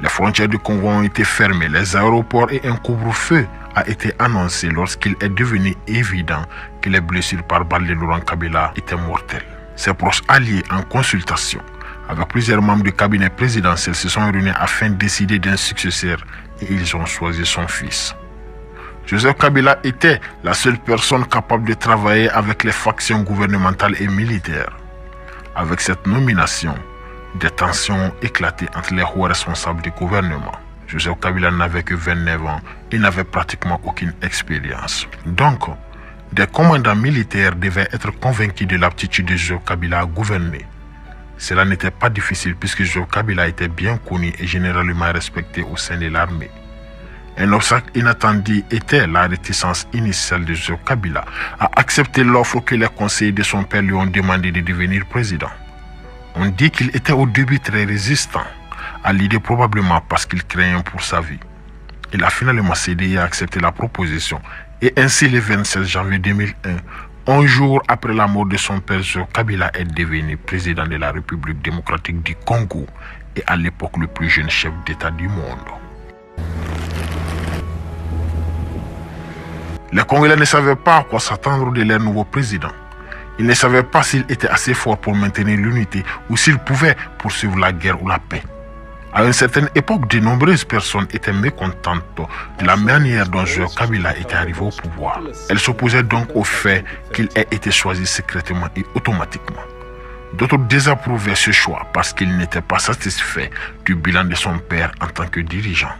Les frontières du Congo ont été fermées, les aéroports et un couvre-feu a été annoncé lorsqu'il est devenu évident que les blessures par balle de Laurent Kabila étaient mortelles. Ses proches alliés en consultation avec plusieurs membres du cabinet présidentiel se sont réunis afin de décider d'un successeur et ils ont choisi son fils. Joseph Kabila était la seule personne capable de travailler avec les factions gouvernementales et militaires. Avec cette nomination, des tensions ont éclaté entre les hauts responsables du gouvernement. Joseph Kabila n'avait que 29 ans et n'avait pratiquement aucune expérience. Donc, des commandants militaires devaient être convaincus de l'aptitude de Joseph Kabila à gouverner. Cela n'était pas difficile puisque Joseph Kabila était bien connu et généralement respecté au sein de l'armée. Un obstacle inattendu était la réticence initiale de Joseph Kabila à accepter l'offre que les conseillers de son père lui ont demandé de devenir président. On dit qu'il était au début très résistant à l'idée, probablement parce qu'il craignait pour sa vie. Il a finalement cédé et accepté la proposition. Et ainsi, le 27 janvier 2001, 11 jours après la mort de son père, Joseph Kabila est devenu président de la République démocratique du Congo et à l'époque le plus jeune chef d'État du monde. Les Congolais ne savaient pas à quoi s'attendre de leur nouveau président. Ils ne savaient pas s'il était assez fort pour maintenir l'unité ou s'il pouvait poursuivre la guerre ou la paix. À une certaine époque, de nombreuses personnes étaient mécontentes de la manière dont Joseph Kabila était arrivé au pouvoir. Elles s'opposaient donc au fait qu'il ait été choisi secrètement et automatiquement. D'autres désapprouvaient ce choix parce qu'ils n'étaient pas satisfaits du bilan de son père en tant que dirigeant.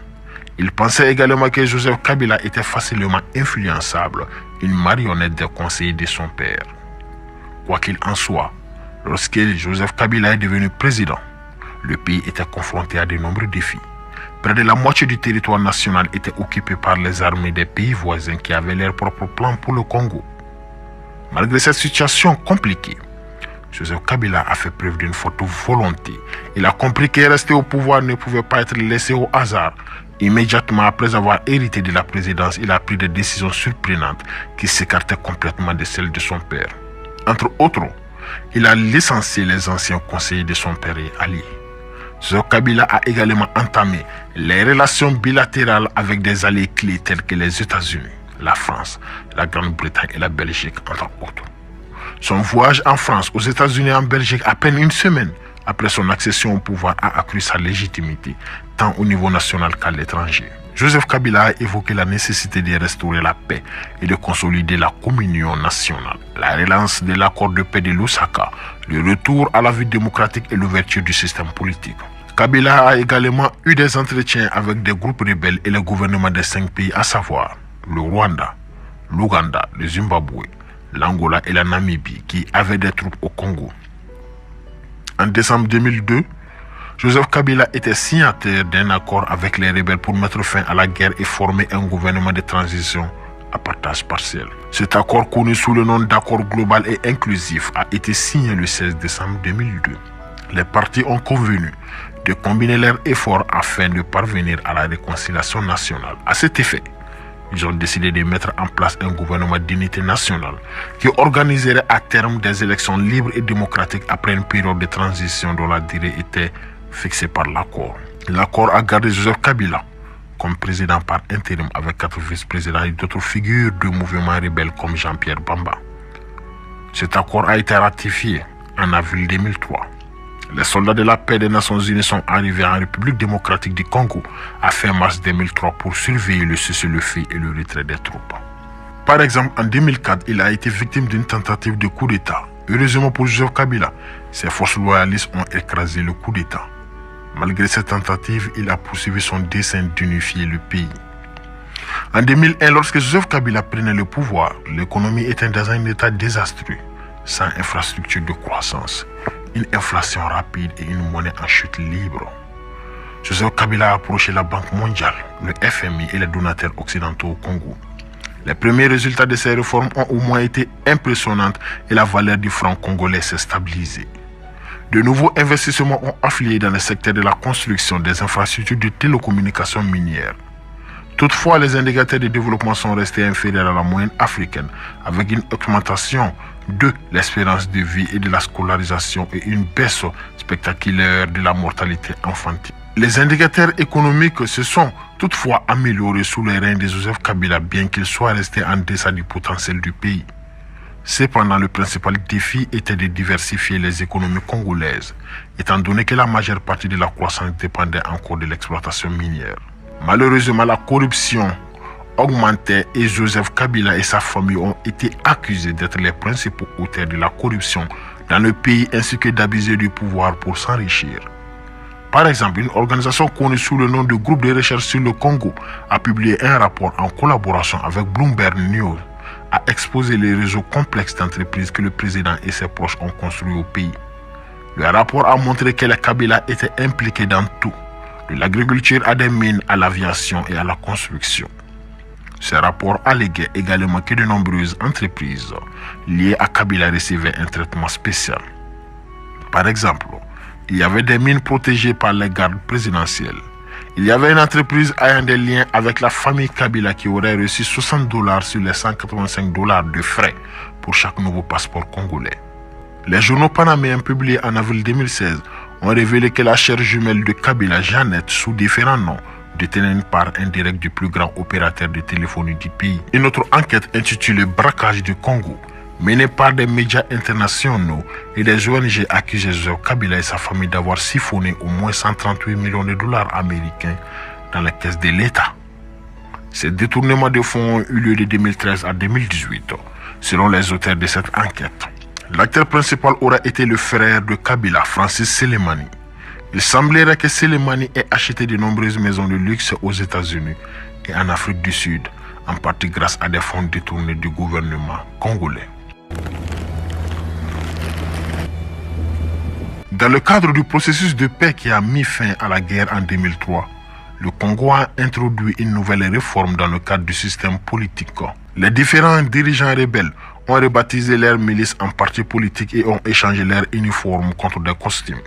Ils pensaient également que Joseph Kabila était facilement influençable une marionnette des conseillers de son père. Quoi qu'il en soit, lorsque Joseph Kabila est devenu président, le pays était confronté à de nombreux défis. Près de la moitié du territoire national était occupé par les armées des pays voisins qui avaient leurs propres plans pour le Congo. Malgré cette situation compliquée, Joseph Kabila a fait preuve d'une forte volonté. Il a compris que rester au pouvoir ne pouvait pas être laissé au hasard. Immédiatement après avoir hérité de la présidence, il a pris des décisions surprenantes qui s'écartaient complètement de celles de son père. Entre autres, il a licencié les anciens conseillers de son père et alliés. Joseph Kabila a également entamé les relations bilatérales avec des alliés clés tels que les États-Unis, la France, la Grande-Bretagne et la Belgique, entre autres. Son voyage en France, aux États-Unis et en Belgique, à peine une semaine après son accession au pouvoir, a accru sa légitimité, tant au niveau national qu'à l'étranger. Joseph Kabila a évoqué la nécessité de restaurer la paix et de consolider la communion nationale, la relance de l'accord de paix de Lusaka, le retour à la vie démocratique et l'ouverture du système politique. Kabila a également eu des entretiens avec des groupes rebelles et le gouvernement des 5 pays, à savoir le Rwanda, l'Ouganda, le Zimbabwe, l'Angola et la Namibie, qui avaient des troupes au Congo. En décembre 2002, Joseph Kabila était signataire d'un accord avec les rebelles pour mettre fin à la guerre et former un gouvernement de transition à partage partiel. Cet accord, connu sous le nom d'accord global et inclusif, a été signé le 16 décembre 2002. Les partis ont convenu de combiner leurs efforts afin de parvenir à la réconciliation nationale. À cet effet, ils ont décidé de mettre en place un gouvernement d'unité nationale qui organiserait à terme des élections libres et démocratiques après une période de transition dont la durée était fixée par l'accord. L'accord a gardé Joseph Kabila comme président par intérim avec 4 vice-présidents et d'autres figures de mouvements rebelles comme Jean-Pierre Bamba. Cet accord a été ratifié en avril 2003. Les soldats de la paix des Nations Unies sont arrivés en République démocratique du Congo à fin mars 2003 pour surveiller le cessez-le-feu et le retrait des troupes. Par exemple, en 2004, il a été victime d'une tentative de coup d'État. Heureusement pour Joseph Kabila, ses forces loyalistes ont écrasé le coup d'État. Malgré cette tentative, il a poursuivi son dessein d'unifier le pays. En 2001, lorsque Joseph Kabila prenait le pouvoir, l'économie était dans un état désastreux, sans infrastructure de croissance, une inflation rapide et une monnaie en chute libre. Joseph Kabila a approché la Banque mondiale, le FMI et les donateurs occidentaux au Congo. Les premiers résultats de ces réformes ont au moins été impressionnants et la valeur du franc congolais s'est stabilisée. De nouveaux investissements ont afflué dans le secteur de la construction des infrastructures de télécommunications minières. Toutefois, les indicateurs de développement sont restés inférieurs à la moyenne africaine, avec une augmentation de l'espérance de vie et de la scolarisation et une baisse spectaculaire de la mortalité infantile. Les indicateurs économiques se sont toutefois améliorés sous les règne de Joseph Kabila, bien qu'ils soient restés en deçà du potentiel du pays. Cependant, le principal défi était de diversifier les économies congolaises, étant donné que la majeure partie de la croissance dépendait encore de l'exploitation minière. Malheureusement, la corruption augmentait et Joseph Kabila et sa famille ont été accusés d'être les principaux auteurs de la corruption dans le pays ainsi que d'abuser du pouvoir pour s'enrichir. Par exemple, une organisation connue sous le nom de Groupe de recherche sur le Congo a publié un rapport en collaboration avec Bloomberg News a exposé les réseaux complexes d'entreprises que le président et ses proches ont construits au pays. Le rapport a montré que les Kabila étaient impliqués dans tout, de l'agriculture à des mines, à l'aviation et à la construction. Ce rapport alléguait également que de nombreuses entreprises liées à Kabila recevaient un traitement spécial. Par exemple, il y avait des mines protégées par les gardes présidentiels. Il y avait une entreprise ayant des liens avec la famille Kabila qui aurait reçu $60 sur les $185 de frais pour chaque nouveau passeport congolais. Les journaux panaméens publiés en avril 2016 ont révélé que la chère jumelle de Kabila, Jeannette, sous différents noms, détenait une part indirecte du plus grand opérateur de téléphonie du pays. Une autre enquête intitulée Braquage du Congo, menée par des médias internationaux et des ONG, accusait Joseph Kabila et sa famille d'avoir siphonné au moins $138 millions américains dans les caisses de l'État. Ces détournements de fonds ont eu lieu de 2013 à 2018, selon les auteurs de cette enquête. L'acteur principal aurait été le frère de Kabila, Francis Selemani. Il semblerait que Selemani ait acheté de nombreuses maisons de luxe aux États-Unis et en Afrique du Sud, en partie grâce à des fonds détournés du gouvernement congolais. Dans le cadre du processus de paix qui a mis fin à la guerre en 2003, le Congo a introduit une nouvelle réforme dans le cadre du système politique. Les différents dirigeants rebelles ont rebaptisé leurs milices en partis politiques et ont échangé leurs uniformes contre des costumes.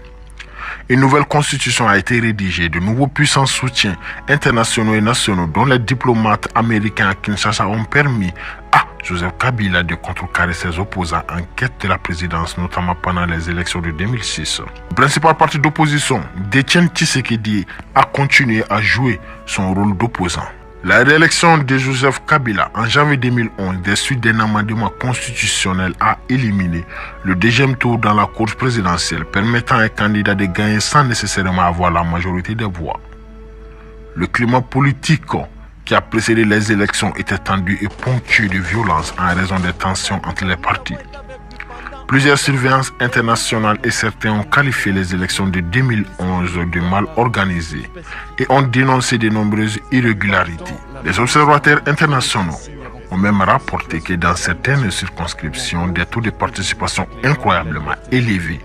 Une nouvelle constitution a été rédigée, de nouveaux puissants soutiens internationaux et nationaux, dont les diplomates américains à Kinshasa ont permis à Joseph Kabila de contrecarrer ses opposants en quête de la présidence, notamment pendant les élections de 2006. Le principal parti d'opposition, Etienne Tshisekedi, a continué à jouer son rôle d'opposant. La réélection de Joseph Kabila en janvier 2011, des suites d'un amendement constitutionnel, a éliminé le deuxième tour dans la course présidentielle, permettant à un candidat de gagner sans nécessairement avoir la majorité des voix. Le climat politique qui a précédé les élections était tendu et ponctué de violence en raison des tensions entre les partis. Plusieurs surveillances internationales et certains ont qualifié les élections de 2011 de mal organisées et ont dénoncé de nombreuses irrégularités. Les observateurs internationaux ont même rapporté que dans certaines circonscriptions, des taux de participation incroyablement élevés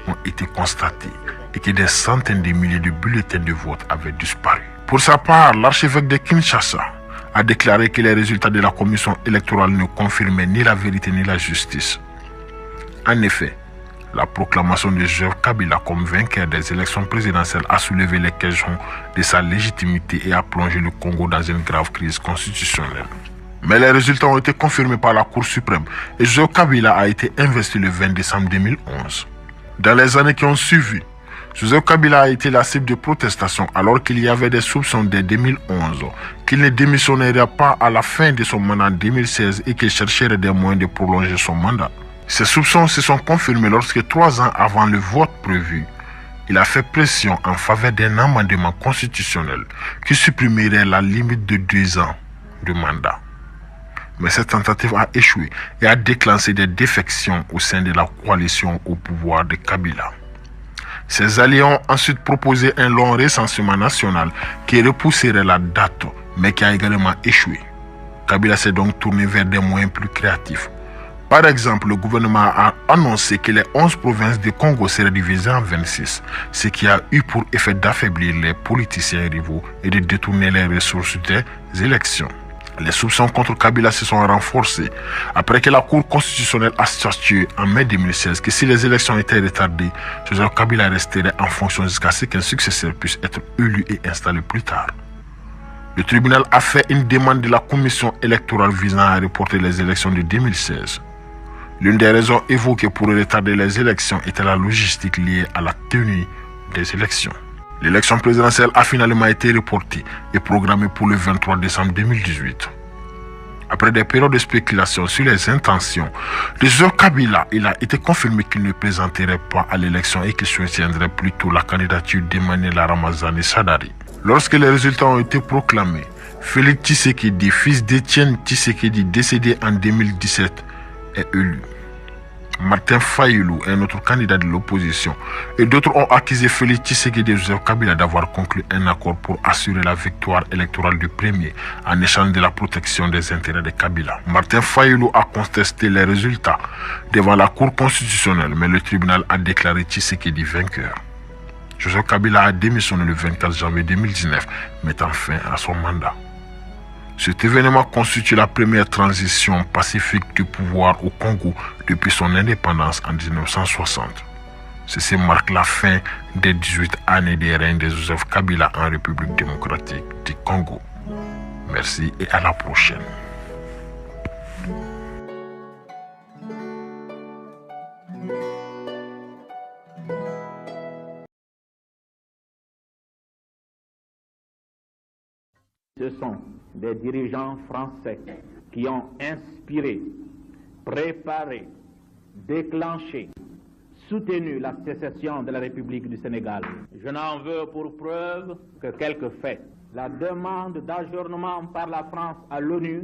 ont été constatés et que des centaines de milliers de bulletins de vote avaient disparu. Pour sa part, l'archevêque de Kinshasa a déclaré que les résultats de la commission électorale ne confirmaient ni la vérité ni la justice. En effet, la proclamation de Joseph Kabila comme vainqueur des élections présidentielles a soulevé les questions de sa légitimité et a plongé le Congo dans une grave crise constitutionnelle. Mais les résultats ont été confirmés par la Cour suprême et Joseph Kabila a été investi le 20 décembre 2011. Dans les années qui ont suivi, Joseph Kabila a été la cible de protestations alors qu'il y avait des soupçons dès 2011 qu'il ne démissionnerait pas à la fin de son mandat en 2016 et qu'il chercherait des moyens de prolonger son mandat. Ces soupçons se sont confirmés lorsque 3 ans avant le vote prévu, il a fait pression en faveur d'un amendement constitutionnel qui supprimerait la limite de 2 ans de mandat. Mais cette tentative a échoué et a déclenché des défections au sein de la coalition au pouvoir de Kabila. Ses alliés ont ensuite proposé un long recensement national qui repousserait la date, mais qui a également échoué. Kabila s'est donc tourné vers des moyens plus créatifs. Par exemple, le gouvernement a annoncé que les 11 provinces du Congo seraient divisées en 26, ce qui a eu pour effet d'affaiblir les politiciens rivaux et de détourner les ressources des élections. Les soupçons contre Kabila se sont renforcés après que la Cour constitutionnelle a statué en mai 2016 que si les élections étaient retardées, Joseph Kabila resterait en fonction jusqu'à ce qu'un successeur puisse être élu et installé plus tard. Le tribunal a fait une demande de la commission électorale visant à reporter les élections de 2016. L'une des raisons évoquées pour retarder les élections était la logistique liée à la tenue des élections. L'élection présidentielle a finalement été reportée et programmée pour le 23 décembre 2018. Après des périodes de spéculation sur les intentions de Joseph Kabila, il a été confirmé qu'il ne présenterait pas à l'élection et qu'il soutiendrait plutôt la candidature d'Emmanuel Ramazani Shadari. Lorsque les résultats ont été proclamés, Félix Tshisekedi, fils d'Etienne Tshisekedi, décédé en 2017, est élu. Martin Fayulu, un autre candidat de l'opposition, et d'autres ont accusé Félix Tshisekedi et Joseph Kabila d'avoir conclu un accord pour assurer la victoire électorale du premier en échange de la protection des intérêts de Kabila. Martin Fayulu a contesté les résultats devant la Cour constitutionnelle, mais le tribunal a déclaré Tshisekedi vainqueur. Joseph Kabila a démissionné le 24 janvier 2019, mettant fin à son mandat. Cet événement constitue la première transition pacifique du pouvoir au Congo depuis son indépendance en 1960. Ceci marque la fin des 18 années de règne de Joseph Kabila en République démocratique du Congo. Merci et à la prochaine. Ce sont des dirigeants français qui ont inspiré, préparé, déclenché, soutenu la sécession de la République du Sénégal. Je n'en veux pour preuve que quelques faits. La demande d'ajournement par la France à l'ONU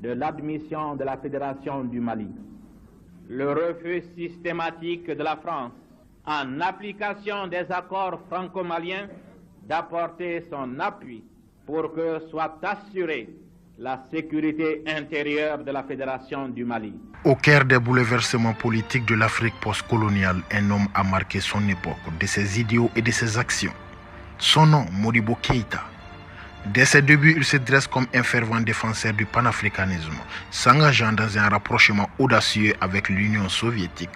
de l'admission de la Fédération du Mali. Le refus systématique de la France, en application des accords franco-maliens, d'apporter son appui pour que soit assurée la sécurité intérieure de la Fédération du Mali. Au cœur des bouleversements politiques de l'Afrique postcoloniale, un homme a marqué son époque de ses idéaux et de ses actions. Son nom, Modibo Keïta. Dès ses débuts, il se dresse comme un fervent défenseur du panafricanisme, s'engageant dans un rapprochement audacieux avec l'Union soviétique.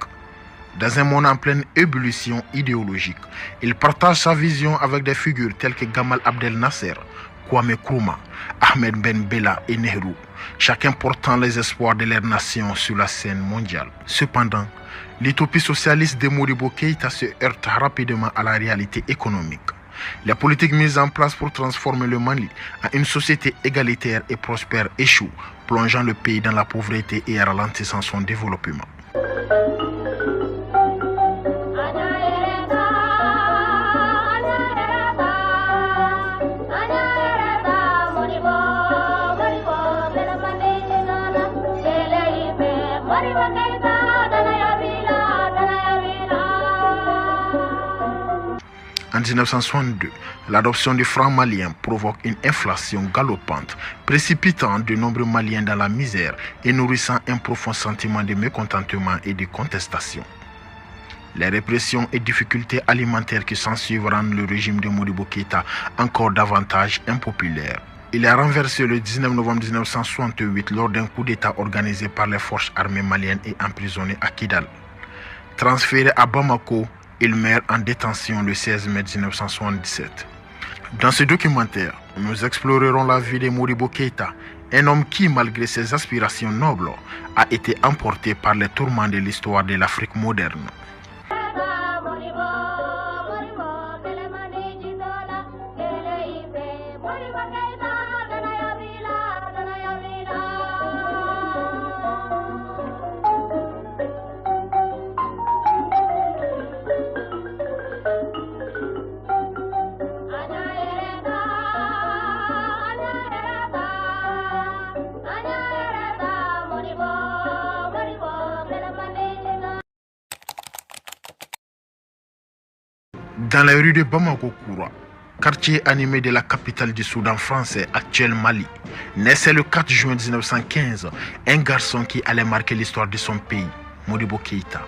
Dans un monde en pleine ébullition idéologique, il partage sa vision avec des figures telles que Gamal Abdel Nasser, Kwame Nkrumah, Ahmed Ben Bella et Nehru, chacun portant les espoirs de leur nation sur la scène mondiale. Cependant, l'utopie socialiste de Modibo Keïta se heurte rapidement à la réalité économique. Les politiques mises en place pour transformer le Mali en une société égalitaire et prospère échouent, plongeant le pays dans la pauvreté et ralentissant son développement. En 1962, l'adoption du franc malien provoque une inflation galopante, précipitant de nombreux Maliens dans la misère et nourrissant un profond sentiment de mécontentement et de contestation. Les répressions et difficultés alimentaires qui s'ensuivent rendent le régime de Modibo Keïta encore davantage impopulaire. Il est renversé le 19 novembre 1968 lors d'un coup d'État organisé par les forces armées maliennes et emprisonné à Kidal. Transféré à Bamako, il meurt en détention le 16 mai 1977. Dans ce documentaire, nous explorerons la vie de Modibo Keïta, un homme qui, malgré ses aspirations nobles, a été emporté par les tourments de l'histoire de l'Afrique moderne. Dans les rues de Bamako-Koura, quartier animé de la capitale du Soudan français, actuel Mali, naissait le 4 juin 1915 un garçon qui allait marquer l'histoire de son pays, Modibo Keïta.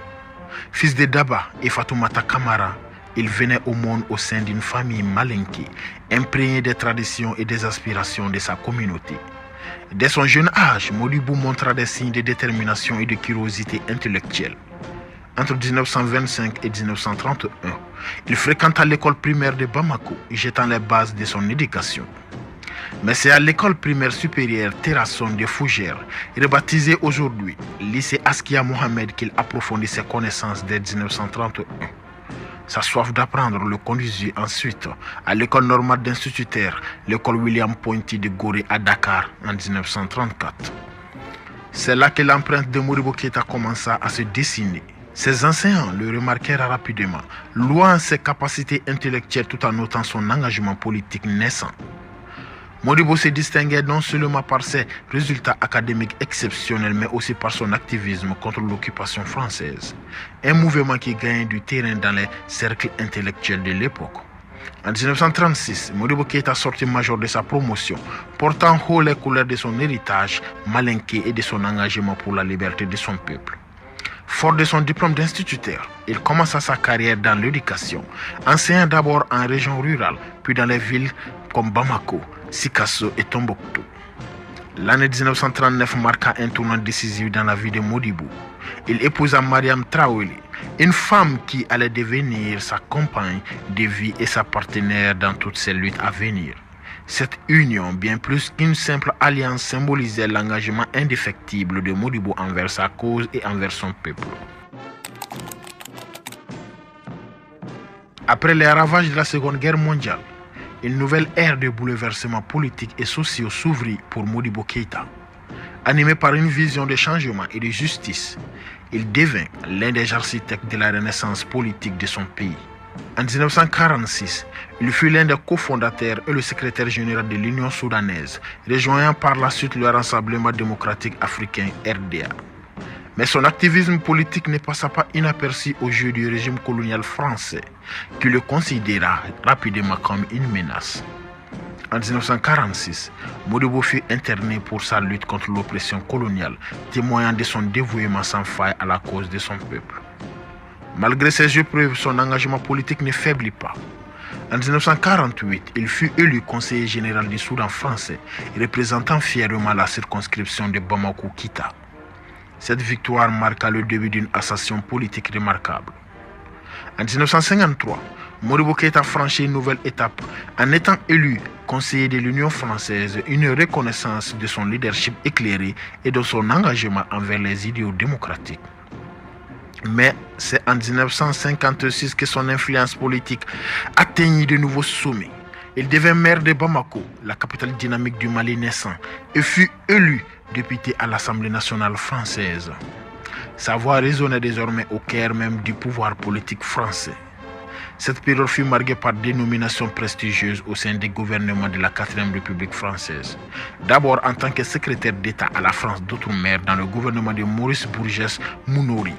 Fils de Daba et Fatoumata Kamara, il venait au monde au sein d'une famille malinké, imprégnée des traditions et des aspirations de sa communauté. Dès son jeune âge, Modibo montra des signes de détermination et de curiosité intellectuelle. Entre 1925 et 1931, il fréquenta l'école primaire de Bamako, jetant les bases de son éducation. Mais c'est à l'école primaire supérieure Terrasson de Fougères, rebaptisée aujourd'hui lycée Askia Mohamed, qu'il approfondit ses connaissances dès 1931. Sa soif d'apprendre le conduisit ensuite à l'école normale d'instituteurs, l'école William Ponty de Gorée à Dakar en 1934. C'est là que l'empreinte de Modibo Keïta commença à se dessiner. Ses enseignants le remarquèrent rapidement, louant ses capacités intellectuelles tout en notant son engagement politique naissant. Modibo se distinguait non seulement par ses résultats académiques exceptionnels, mais aussi par son activisme contre l'occupation française, un mouvement qui gagne du terrain dans les cercles intellectuels de l'époque. En 1936, Modibo Keïta sortit major de sa promotion, portant haut les couleurs de son héritage malinké et de son engagement pour la liberté de son peuple. Fort de son diplôme d'instituteur, il commença sa carrière dans l'éducation, enseignant d'abord en région rurale, puis dans les villes comme Bamako, Sikasso et Tombouctou. L'année 1939 marqua un tournant décisif dans la vie de Modibo. Il épousa Mariam Traoré, une femme qui allait devenir sa compagne de vie et sa partenaire dans toutes ses luttes à venir. Cette union, bien plus qu'une simple alliance, symbolisait l'engagement indéfectible de Modibo envers sa cause et envers son peuple. Après les ravages de la Seconde Guerre mondiale, une nouvelle ère de bouleversements politiques et sociaux s'ouvrit pour Modibo Keïta. Animé par une vision de changement et de justice, il devint l'un des architectes de la renaissance politique de son pays. En 1946, il fut l'un des cofondateurs et le secrétaire général de l'Union soudanaise, rejoignant par la suite le Rassemblement démocratique africain RDA. Mais son activisme politique ne passa pas inaperçu aux yeux du régime colonial français, qui le considéra rapidement comme une menace. En 1946, Modibo fut interné pour sa lutte contre l'oppression coloniale, témoignant de son dévouement sans faille à la cause de son peuple. Malgré ces épreuves, son engagement politique ne faiblit pas. En 1948, il fut élu conseiller général du Soudan français, représentant fièrement la circonscription de Bamako-Kita. Cette victoire marqua le début d'une ascension politique remarquable. En 1953, Modibo Keïta franchit une nouvelle étape en étant élu conseiller de l'Union française, une reconnaissance de son leadership éclairé et de son engagement envers les idéaux démocratiques. Mais c'est en 1956 que son influence politique atteignit de nouveaux sommets. Il devint maire de Bamako, la capitale dynamique du Mali naissant, et fut élu député à l'Assemblée nationale française. Sa voix résonnait désormais au cœur même du pouvoir politique français. Cette période fut marquée par des nominations prestigieuses au sein des gouvernements de la 4e République française. D'abord en tant que secrétaire d'État à la France d'outre-mer dans le gouvernement de Maurice Bourges-Mounori,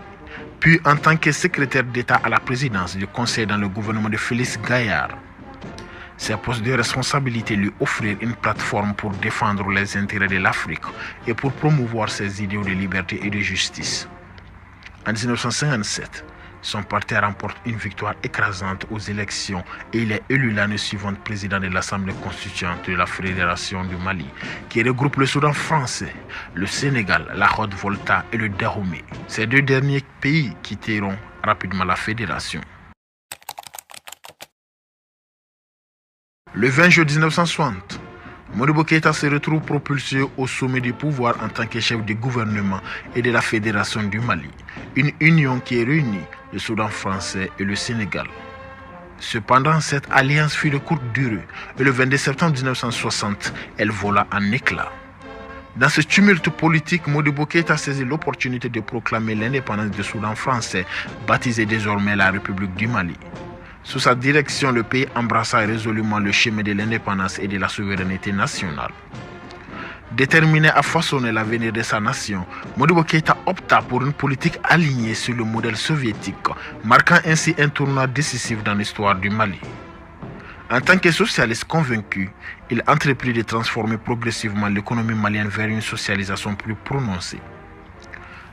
puis en tant que secrétaire d'État à la présidence du Conseil dans le gouvernement de Félix Gaillard. Ces postes de responsabilité lui offrirent une plateforme pour défendre les intérêts de l'Afrique et pour promouvoir ses idéaux de liberté et de justice. En 1957, son parti remporte une victoire écrasante aux élections et il est élu l'année suivante président de l'Assemblée constituante de la Fédération du Mali, qui regroupe le Soudan français, le Sénégal, la Haute-Volta et le Dahomey. Ces deux derniers pays quitteront rapidement la fédération. Le 20 juin 1960, Modibo Keïta se retrouve propulsé au sommet du pouvoir en tant que chef du gouvernement et de la Fédération du Mali, une union qui réunit le Soudan français et le Sénégal. Cependant, cette alliance fut de courte durée et le 22 septembre 1960, elle vola en éclats. Dans ce tumulte politique, Modibo Keïta saisit l'opportunité de proclamer l'indépendance du Soudan français, baptisé désormais la République du Mali. Sous sa direction, le pays embrassa résolument le chemin de l'indépendance et de la souveraineté nationale. Déterminé à façonner l'avenir de sa nation, Modibo Keïta opta pour une politique alignée sur le modèle soviétique, marquant ainsi un tournant décisif dans l'histoire du Mali. En tant que socialiste convaincu, il entreprit de transformer progressivement l'économie malienne vers une socialisation plus prononcée.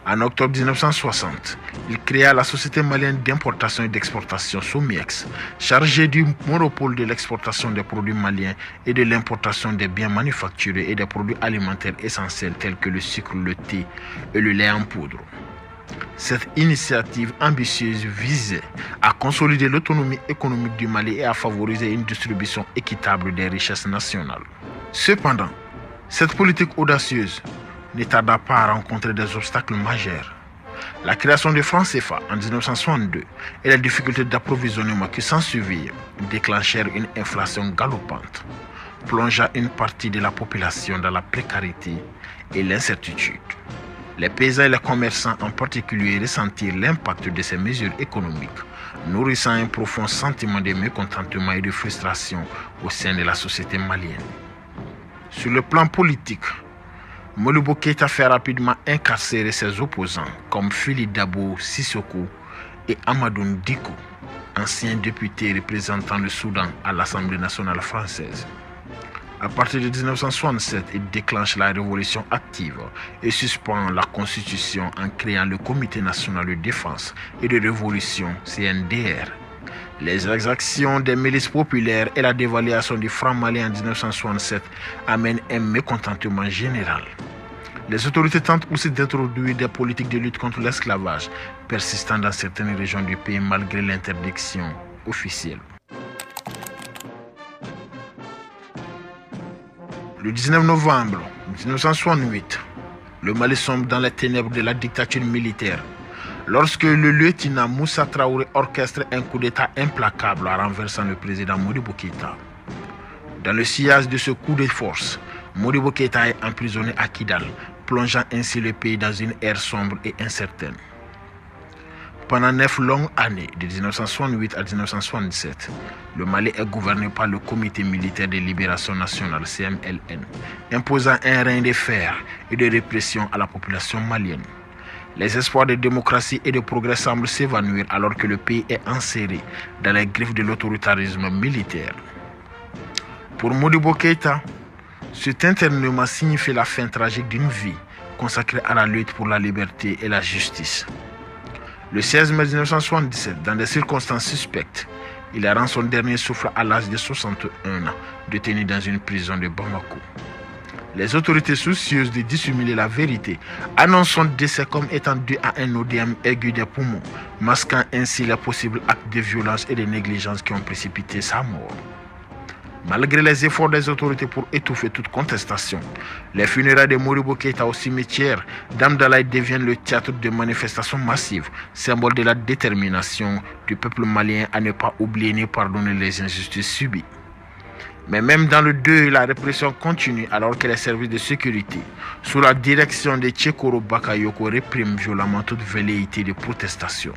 En octobre 1960, il créa la Société malienne d'importation et d'exportation SOMIEX, chargée du monopole de l'exportation des produits maliens et de l'importation des biens manufacturés et des produits alimentaires essentiels tels que le sucre, le thé et le lait en poudre. Cette initiative ambitieuse visait à consolider l'autonomie économique du Mali et à favoriser une distribution équitable des richesses nationales. Cependant, cette politique audacieuse ne tarda pas à rencontrer des obstacles majeurs. La création de francs CFA en 1962 et les difficultés d'approvisionnement qui s'ensuivirent déclenchèrent une inflation galopante, plongea une partie de la population dans la précarité et l'incertitude. Les paysans et les commerçants en particulier ressentirent l'impact de ces mesures économiques, nourrissant un profond sentiment de mécontentement et de frustration au sein de la société malienne. Sur le plan politique, Modibo Keïta fait rapidement incarcérer ses opposants comme Fili Dabo Sissoko et Amadou Diko, anciens députés représentant le Soudan à l'Assemblée nationale française. À partir de 1967, il déclenche la révolution active et suspend la constitution en créant le Comité national de défense et de révolution CNDR. Les exactions des milices populaires et la dévaluation du franc malien en 1967 amènent un mécontentement général. Les autorités tentent aussi d'introduire des politiques de lutte contre l'esclavage persistant dans certaines régions du pays malgré l'interdiction officielle. Le 19 novembre 1968, le Mali sombre dans les ténèbres de la dictature militaire lorsque le lieutenant Moussa Traoré orchestre un coup d'État implacable en renversant le président Modibo Keïta. Dans le sillage de ce coup de force, Modibo Keïta est emprisonné à Kidal, plongeant ainsi le pays dans une ère sombre et incertaine. Pendant 9 longues années, de 1968 à 1977, le Mali est gouverné par le Comité militaire de libération nationale, CMLN, imposant un règne de fer et de répression à la population malienne. Les espoirs de démocratie et de progrès semblent s'évanouir alors que le pays est enserré dans les griffes de l'autoritarisme militaire. Pour Modibo Keïta, cet internement signifie la fin tragique d'une vie consacrée à la lutte pour la liberté et la justice. Le 16 mai 1977, dans des circonstances suspectes, il a rendu son dernier souffle à l'âge de 61 ans, détenu dans une prison de Bamako. Les autorités soucieuses de dissimuler la vérité annoncent son décès comme étant dû à un ODM aigu des poumons, masquant ainsi les possibles actes de violence et de négligence qui ont précipité sa mort. Malgré les efforts des autorités pour étouffer toute contestation, les funérailles de Modibo Keïta au cimetière d'Amdalaï deviennent le théâtre de manifestations massives, symbole de la détermination du peuple malien à ne pas oublier ni pardonner les injustices subies. Mais même dans le deuil, la répression continue alors que les services de sécurité, sous la direction de Tchekoro Bakayoko, répriment violemment toute velléité de protestation.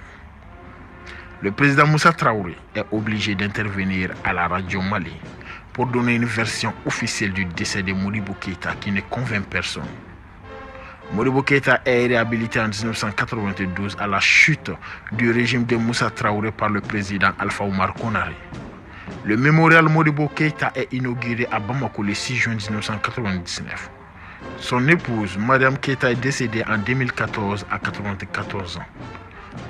Le président Moussa Traoré est obligé d'intervenir à la radio Mali pour donner une version officielle du décès de Modibo Keïta qui ne convainc personne. Modibo Keïta est réhabilité en 1992 à la chute du régime de Moussa Traoré par le président Alpha Oumar Konaré. Le mémorial Modibo Keïta est inauguré à Bamako le 6 juin 1999. Son épouse, Mariam Keïta, est décédée en 2014 à 94 ans.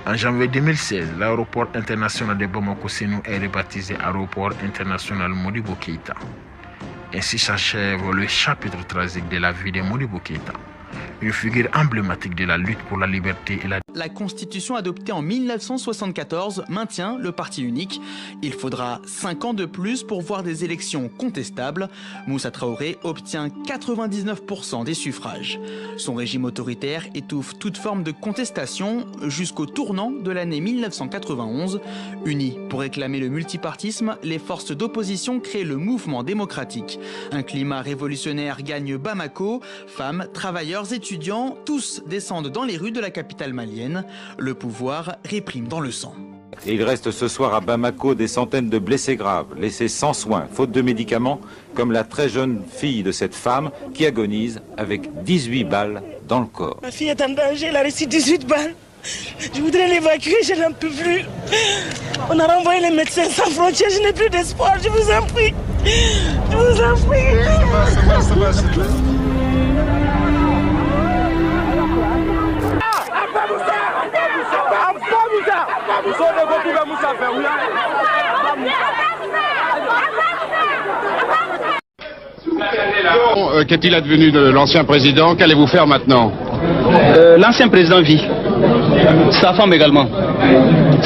En janvier 2016, l'aéroport international de Bamako-Sénou est rebaptisé aéroport international Modibo Keïta. Ainsi s'achève le chapitre tragique de la vie de Modibo Keïta, une figure emblématique de la lutte pour la liberté et La constitution adoptée en 1974 maintient le parti unique. Il faudra 5 ans de plus pour voir des élections contestables. Moussa Traoré obtient 99% des suffrages. Son régime autoritaire étouffe toute forme de contestation jusqu'au tournant de l'année 1991. Unis pour réclamer le multipartisme, les forces d'opposition créent le mouvement démocratique. Un climat révolutionnaire gagne Bamako. Femmes, travailleurs, étudiants, tous descendent dans les rues de la capitale malienne. Le pouvoir réprime dans le sang. Et il reste ce soir à Bamako des centaines de blessés graves, laissés sans soins, faute de médicaments, comme la très jeune fille de cette femme qui agonise avec 18 balles dans le corps. Ma fille est en danger, elle a reçu 18 balles. Je voudrais l'évacuer, je n'en peux plus. On a renvoyé les médecins sans frontières, je n'ai plus d'espoir, je vous en prie. Je vous en prie. Ça va. Qu'est-il advenu de l'ancien président? Qu'allez-vous faire maintenant? L'ancien président vit. Sa femme également.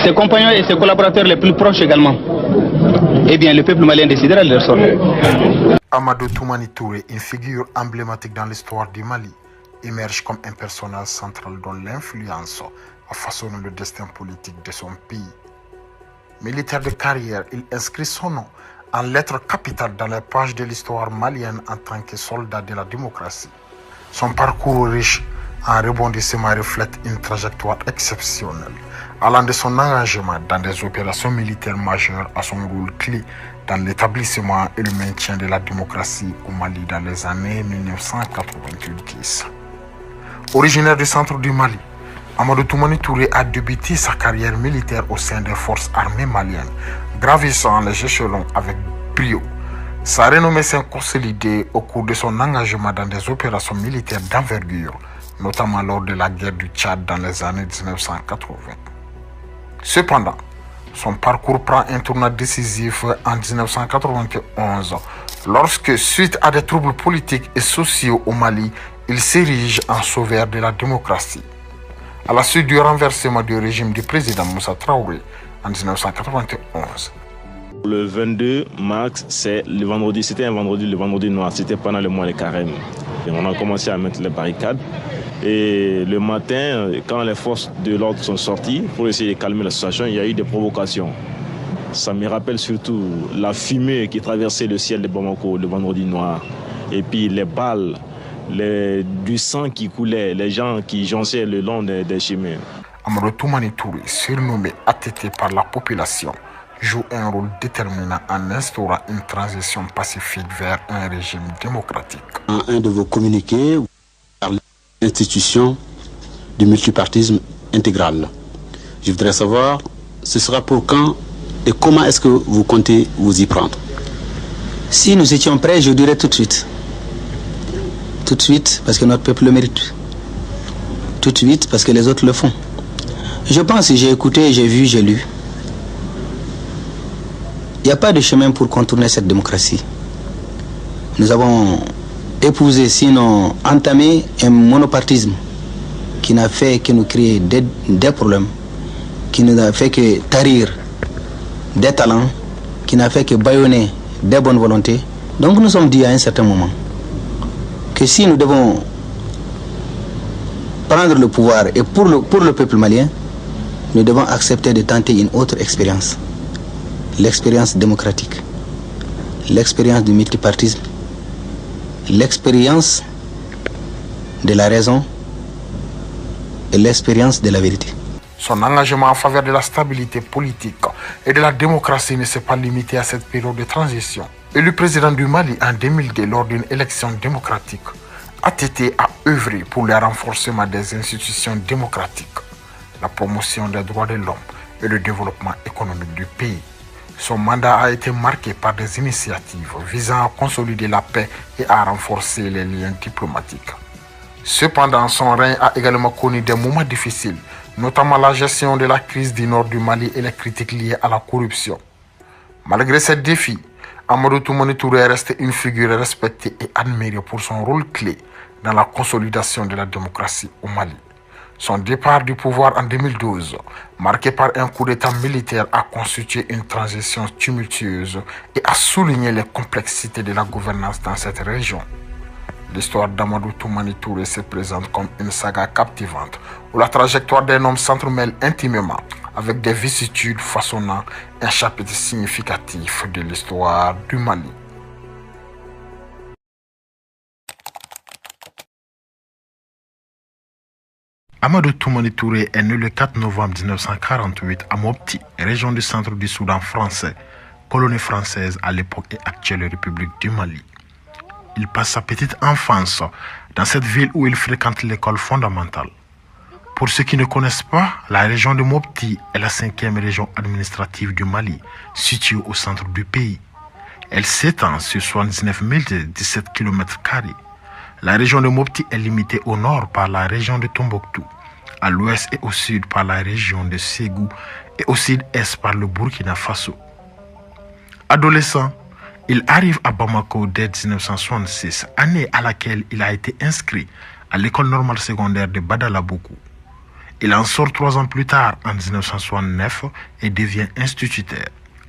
Ses compagnons et ses collaborateurs les plus proches également. Eh bien, le peuple malien décidera de leur sort. Amadou Toumani Touré, une figure emblématique dans l'histoire du Mali, émerge comme un personnage central dont l'influence a façonné le destin politique de son pays. Militaire de carrière, il inscrit son nom en lettres capitales dans les pages de l'histoire malienne en tant que soldat de la démocratie. Son parcours riche en rebondissements reflète une trajectoire exceptionnelle, allant de son engagement dans des opérations militaires majeures à son rôle clé dans l'établissement et le maintien de la démocratie au Mali dans les années 1990. Originaire du centre du Mali, Amadou Toumani Touré a débuté sa carrière militaire au sein des forces armées maliennes, gravissant les échelons avec brio. Sa renommée s'est consolidée au cours de son engagement dans des opérations militaires d'envergure, notamment lors de la guerre du Tchad dans les années 1980. Cependant, son parcours prend un tournant décisif en 1991, lorsque, suite à des troubles politiques et sociaux au Mali, il s'érige en sauveur de la démocratie. À la suite du renversement du régime du président Moussa Traoré en 1991. Le 22 mars, c'est le vendredi, c'était un vendredi, le vendredi noir, c'était pendant le mois de carême. Et on a commencé à mettre les barricades. Et le matin, quand les forces de l'ordre sont sorties pour essayer de calmer la situation, il y a eu des provocations. Ça me rappelle surtout la fumée qui traversait le ciel de Bamako le vendredi noir. Et puis les balles, du sang qui coulait, les gens qui jonchaient le long des chemins. Amadou Toumani Touré, surnommé ATT par la population, joue un rôle déterminant en instaurant une transition pacifique vers un régime démocratique. En un de vos communiqués, vous parlez de l'institution du multipartisme intégral. Je voudrais savoir, ce sera pour quand et comment est-ce que vous comptez vous y prendre? Si nous étions prêts, je dirais tout de suite. Tout de suite, parce que notre peuple le mérite. Tout de suite, parce que les autres le font. Je pense, j'ai écouté, j'ai vu, j'ai lu. Il n'y a pas de chemin pour contourner cette démocratie. Nous avons épousé, sinon entamé, un monopartisme qui n'a fait que nous créer des problèmes, qui n'a fait que tarir des talents, qui n'a fait que bâillonner des bonnes volontés. Donc nous sommes dit à un certain moment que si nous devons prendre le pouvoir et pour le peuple malien, nous devons accepter de tenter une autre expérience. L'expérience démocratique, l'expérience du multipartisme, l'expérience de la raison et l'expérience de la vérité. Son engagement en faveur de la stabilité politique et de la démocratie ne s'est pas limité à cette période de transition. Élu président du Mali en 2002 lors d'une élection démocratique, ATT a œuvré pour le renforcement des institutions démocratiques, la promotion des droits de l'homme et le développement économique du pays. Son mandat a été marqué par des initiatives visant à consolider la paix et à renforcer les liens diplomatiques. Cependant, son règne a également connu des moments difficiles, notamment la gestion de la crise du nord du Mali et les critiques liées à la corruption. Malgré ces défis, Amadou Toumani Touré est resté une figure respectée et admirée pour son rôle clé dans la consolidation de la démocratie au Mali. Son départ du pouvoir en 2012, marqué par un coup d'État militaire, a constitué une transition tumultueuse et a souligné les complexités de la gouvernance dans cette région. L'histoire d'Amadou Toumani Touré se présente comme une saga captivante où la trajectoire d'un homme s'entremêle intimement avec des vicissitudes façonnant un chapitre significatif de l'histoire du Mali. Amadou Toumani Touré est né le 4 novembre 1948 à Mopti, région du centre du Soudan français, colonie française à l'époque et actuelle République du Mali. Il passe sa petite enfance dans cette ville où il fréquente l'école fondamentale. Pour ceux qui ne connaissent pas, la région de Mopti est la 5e région administrative du Mali, située au centre du pays. Elle s'étend sur 79 017 km². La région de Mopti est limitée au nord par la région de Tombouctou, à l'ouest et au sud par la région de Ségou et au sud-est par le Burkina Faso. Adolescent, il arrive à Bamako dès 1966, année à laquelle il a été inscrit à l'école normale secondaire de Badalabougou. Il en sort 3 ans plus tard, en 1969, et devient instituteur.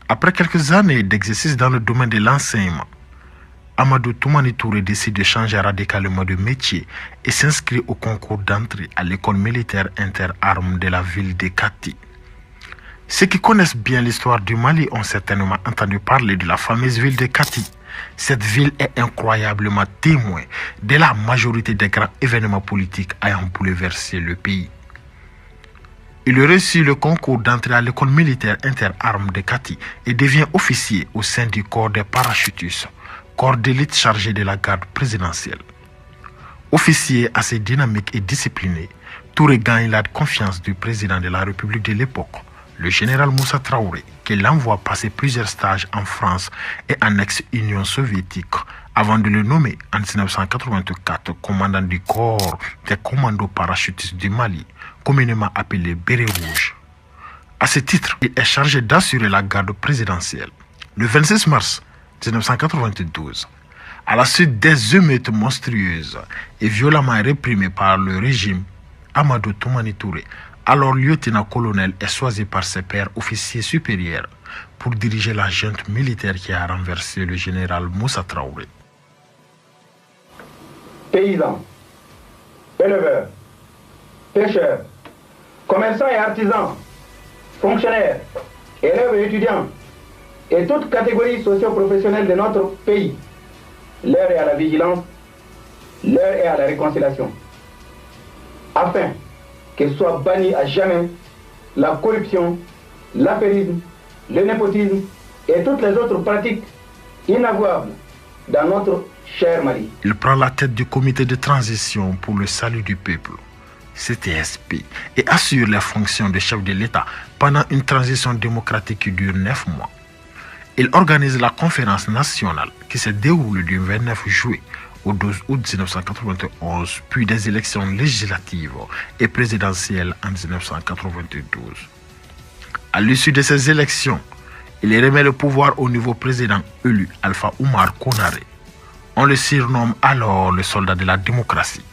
Après quelques années d'exercice dans le domaine de l'enseignement, Amadou Toumani Touré décide de changer radicalement de métier et s'inscrit au concours d'entrée à l'école militaire interarmes de la ville de Kati. Ceux qui connaissent bien l'histoire du Mali ont certainement entendu parler de la fameuse ville de Kati. Cette ville est incroyablement témoin de la majorité des grands événements politiques ayant bouleversé le pays. Il réussit le concours d'entrée à l'école militaire interarmes de Kati et devient officier au sein du corps des parachutistes, corps d'élite chargé de la garde présidentielle. Officier assez dynamique et discipliné, Touré gagne la confiance du président de la République de l'époque, le général Moussa Traoré, qui l'envoie passer plusieurs stages en France et en ex-Union soviétique avant de le nommer en 1984 commandant du corps des commandos parachutistes du Mali, communément appelé Béret Rouge. À ce titre, il est chargé d'assurer la garde présidentielle. Le 26 mars 1992, à la suite des émeutes monstrueuses et violemment réprimées par le régime, Amadou Toumani Touré, alors lieutenant-colonel, est choisi par ses pairs officiers supérieurs pour diriger la junte militaire qui a renversé le général Moussa Traoré. Paysans, éleveurs, pêcheurs, commerçants et artisans, fonctionnaires, élèves et étudiants, et toute catégorie socio-professionnelle de notre pays, l'heure est à la vigilance, l'heure est à la réconciliation, afin que soit bannie à jamais la corruption, l'affairisme, le népotisme et toutes les autres pratiques inavouables dans notre cher Mali. Il prend la tête du comité de transition pour le salut du peuple, CTSP, et assure les fonctions de chef de l'État pendant une transition démocratique qui dure 9 mois. Il organise la conférence nationale qui s'est déroulé du 29 juillet au 12 août 1991, puis des élections législatives et présidentielles en 1992. À l'issue de ces élections, il remet le pouvoir au nouveau président élu, Alpha Oumar Konaré. On le surnomme alors le soldat de la démocratie.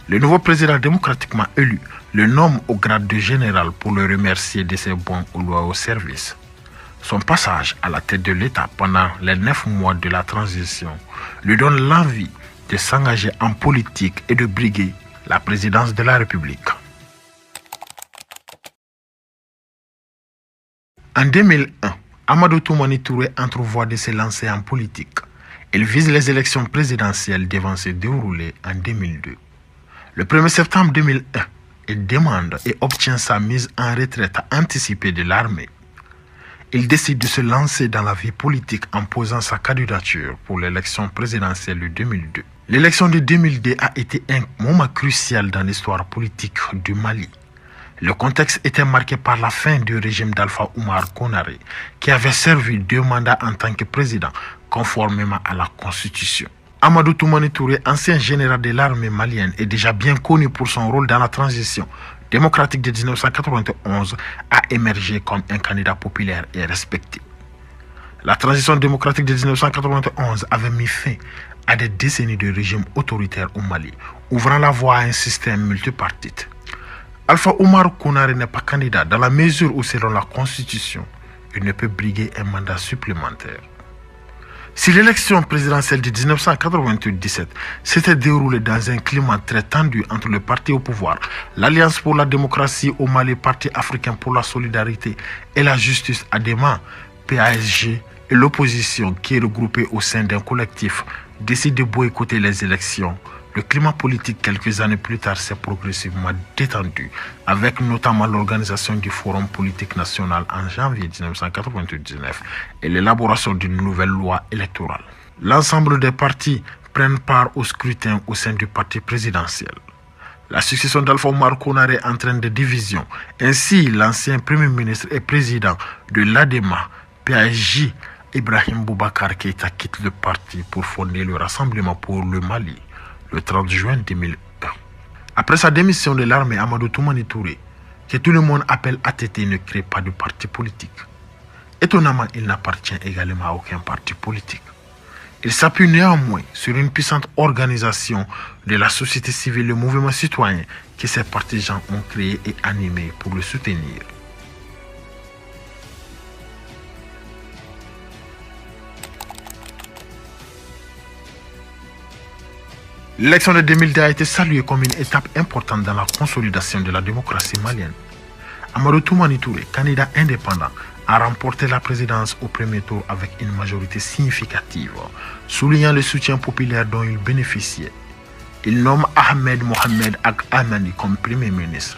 Le nouveau président démocratiquement élu le nomme au grade de général pour le remercier de ses bons ou loyaux services. Son passage à la tête de l'État pendant les 9 mois de la transition lui donne l'envie de s'engager en politique et de briguer la présidence de la République. En 2001, Amadou Toumani Touré entrevoit de se lancer en politique. Il vise les élections présidentielles devant se dérouler en 2002. Le 1er septembre 2001, il demande et obtient sa mise en retraite anticipée de l'armée. Il décide de se lancer dans la vie politique en posant sa candidature pour l'élection présidentielle de 2002. L'élection de 2002 a été un moment crucial dans l'histoire politique du Mali. Le contexte était marqué par la fin du régime d'Alpha Oumar Konaré, qui avait servi 2 mandats en tant que président, conformément à la Constitution. Amadou Toumani Touré, ancien général de l'armée malienne, est déjà bien connu pour son rôle dans la transition démocratique de 1991, a émergé comme un candidat populaire et respecté. La transition démocratique de 1991 avait mis fin à des décennies de régime autoritaire au Mali, ouvrant la voie à un système multipartite. Alpha Oumar Konaré n'est pas candidat dans la mesure où, selon la Constitution, il ne peut briguer un mandat supplémentaire. Si l'élection présidentielle de 1997 s'était déroulée dans un climat très tendu entre le parti au pouvoir, l'Alliance pour la démocratie au Mali, Parti africain pour la solidarité et la justice ADEMA, PSG, et l'opposition qui est regroupée au sein d'un collectif décide de boycotter les élections, le climat politique quelques années plus tard s'est progressivement détendu, avec notamment l'organisation du Forum politique national en janvier 1999 et l'élaboration d'une nouvelle loi électorale. L'ensemble des partis prennent part au scrutin au sein du parti présidentiel. La succession d'Alpha Oumar Konaré entraîne des divisions. Ainsi, l'ancien Premier ministre et président de l'ADEMA, PSG, Ibrahim Boubacar Keïta, quitte le parti pour fonder le Rassemblement pour le Mali le 30 juin 2001. Après sa démission de l'armée, Amadou Toumani Touré, que tout le monde appelle ATT, ne crée pas de parti politique. Étonnamment, il n'appartient également à aucun parti politique. Il s'appuie néanmoins sur une puissante organisation de la société civile, le mouvement citoyen, que ses partisans ont créé et animé pour le soutenir. L'élection de 2002 a été saluée comme une étape importante dans la consolidation de la démocratie malienne. Amadou Toumani Touré, candidat indépendant, a remporté la présidence au premier tour avec une majorité significative, soulignant le soutien populaire dont il bénéficiait. Il nomme Ahmed Mohamed Ag Amani comme Premier ministre.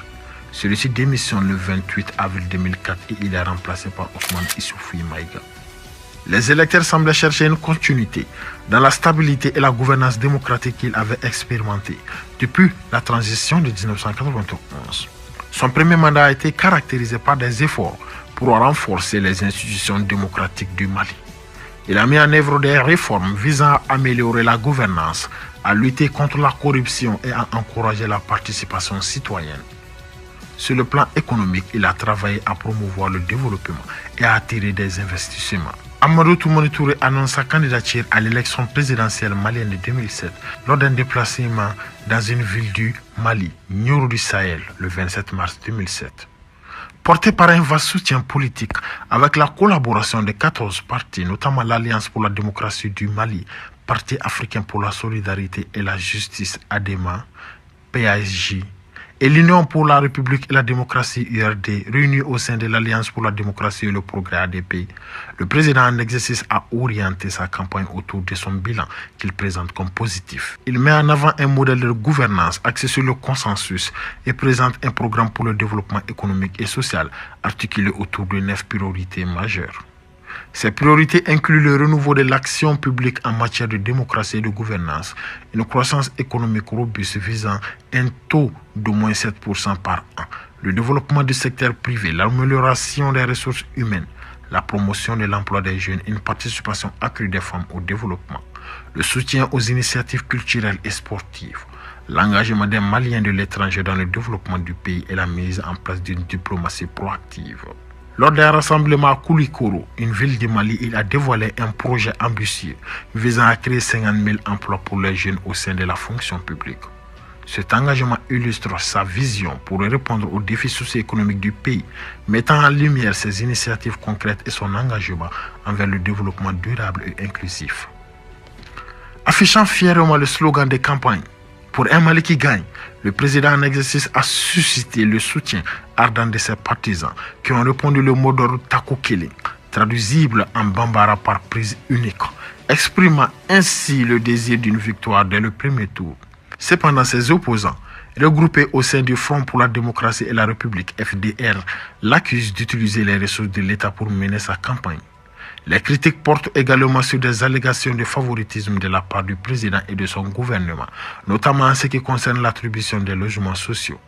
Celui-ci démissionne le 28 avril 2004 et il est remplacé par Ousmane Issoufou Maïga. Les électeurs semblaient chercher une continuité dans la stabilité et la gouvernance démocratique qu'il avait expérimentée depuis la transition de 1991. Son premier mandat a été caractérisé par des efforts pour renforcer les institutions démocratiques du Mali. Il a mis en œuvre des réformes visant à améliorer la gouvernance, à lutter contre la corruption et à encourager la participation citoyenne. Sur le plan économique, il a travaillé à promouvoir le développement et à attirer des investissements. Amadou Toumani Touré annonce sa candidature à l'élection présidentielle malienne de 2007 lors d'un déplacement dans une ville du Mali, Nioro du Sahel, le 27 mars 2007. Porté par un vaste soutien politique avec la collaboration de 14 partis, notamment l'Alliance pour la démocratie du Mali, Parti africain pour la solidarité et la justice ADEMA, PSG, et l'Union pour la République et la démocratie URD, réunis au sein de l'Alliance pour la démocratie et le progrès ADP, le président en exercice a orienté sa campagne autour de son bilan qu'il présente comme positif. Il met en avant un modèle de gouvernance axé sur le consensus et présente un programme pour le développement économique et social articulé autour de 9 priorités majeures. Ces priorités incluent le renouveau de l'action publique en matière de démocratie et de gouvernance, une croissance économique robuste visant un taux d'au moins 7% par an, le développement du secteur privé, l'amélioration des ressources humaines, la promotion de l'emploi des jeunes, une participation accrue des femmes au développement, le soutien aux initiatives culturelles et sportives, l'engagement des Maliens de l'étranger dans le développement du pays et la mise en place d'une diplomatie proactive. Lors d'un rassemblement à Koulikoro, une ville du Mali, il a dévoilé un projet ambitieux visant à créer 50 000 emplois pour les jeunes au sein de la fonction publique. Cet engagement illustre sa vision pour répondre aux défis socio-économiques du pays, mettant en lumière ses initiatives concrètes et son engagement envers le développement durable et inclusif. Affichant fièrement le slogan des campagnes « Pour un Mali qui gagne », le président en exercice a suscité le soutien ardent de ses partisans qui ont répondu le mot d'ordre Takokele, traduisible en bambara par prise unique, exprimant ainsi le désir d'une victoire dès le premier tour. Cependant, ses opposants, regroupés au sein du Front pour la démocratie et la République, FDR, l'accusent d'utiliser les ressources de l'État pour mener sa campagne. Les critiques portent également sur des allégations de favoritisme de la part du président et de son gouvernement, notamment en ce qui concerne l'attribution des logements sociaux.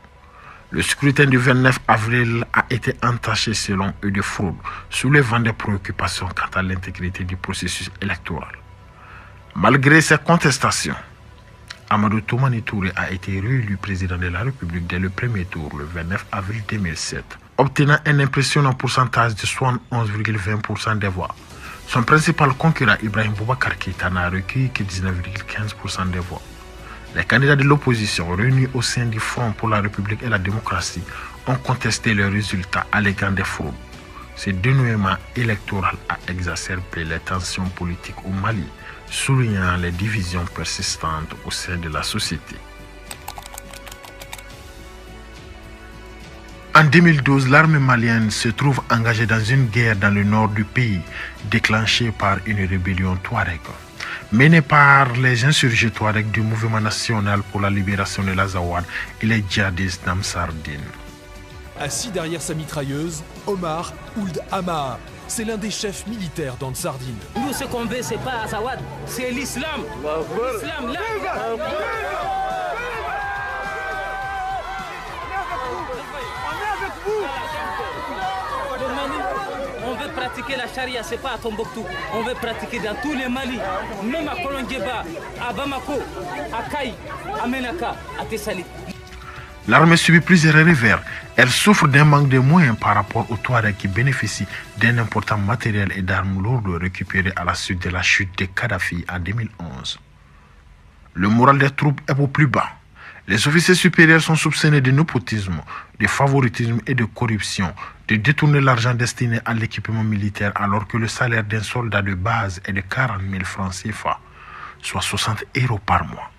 Le scrutin du 29 avril a été entaché selon eux de fraude, soulevant des préoccupations quant à l'intégrité du processus électoral. Malgré ces contestations, Amadou Toumani Touré a été réélu président de la République dès le premier tour le 29 avril 2007, obtenant un impressionnant pourcentage de 71,20% des voix. Son principal concurrent Ibrahim Boubacar Keïta n'a recueilli que 19,15% des voix. Les candidats de l'opposition réunis au sein du Front pour la République et la démocratie ont contesté les résultats alléguant des fraudes. Ce dénouement électoral a exacerbé les tensions politiques au Mali, soulignant les divisions persistantes au sein de la société. En 2012, l'armée malienne se trouve engagée dans une guerre dans le nord du pays, déclenchée par une rébellion touareg, menée par les insurgés touareg du Mouvement national pour la libération de l'Azawad et les djihadistes d'Amsardine. Assis derrière sa mitrailleuse, Omar Ould Amaa. C'est l'un des chefs militaires d'Ansardine. Nous, ce qu'on veut, c'est pas Azawad, c'est l'islam. L'islam, là. On veut pratiquer la charia, c'est pas à Tombouctou. On veut pratiquer dans tous les Mali, même à Kolongueba, à Bamako, à Kaï, à Menaka, à Tessalit. L'armée subit plusieurs revers. Elle souffre d'un manque de moyens par rapport aux Touaregs qui bénéficient d'un important matériel et d'armes lourdes récupérées à la suite de la chute de Kadhafi en 2011. Le moral des troupes est au plus bas. Les officiers supérieurs sont soupçonnés de népotisme, de favoritisme et de corruption, de détourner l'argent destiné à l'équipement militaire alors que le salaire d'un soldat de base est de 40 000 francs CFA, soit 60 € par mois.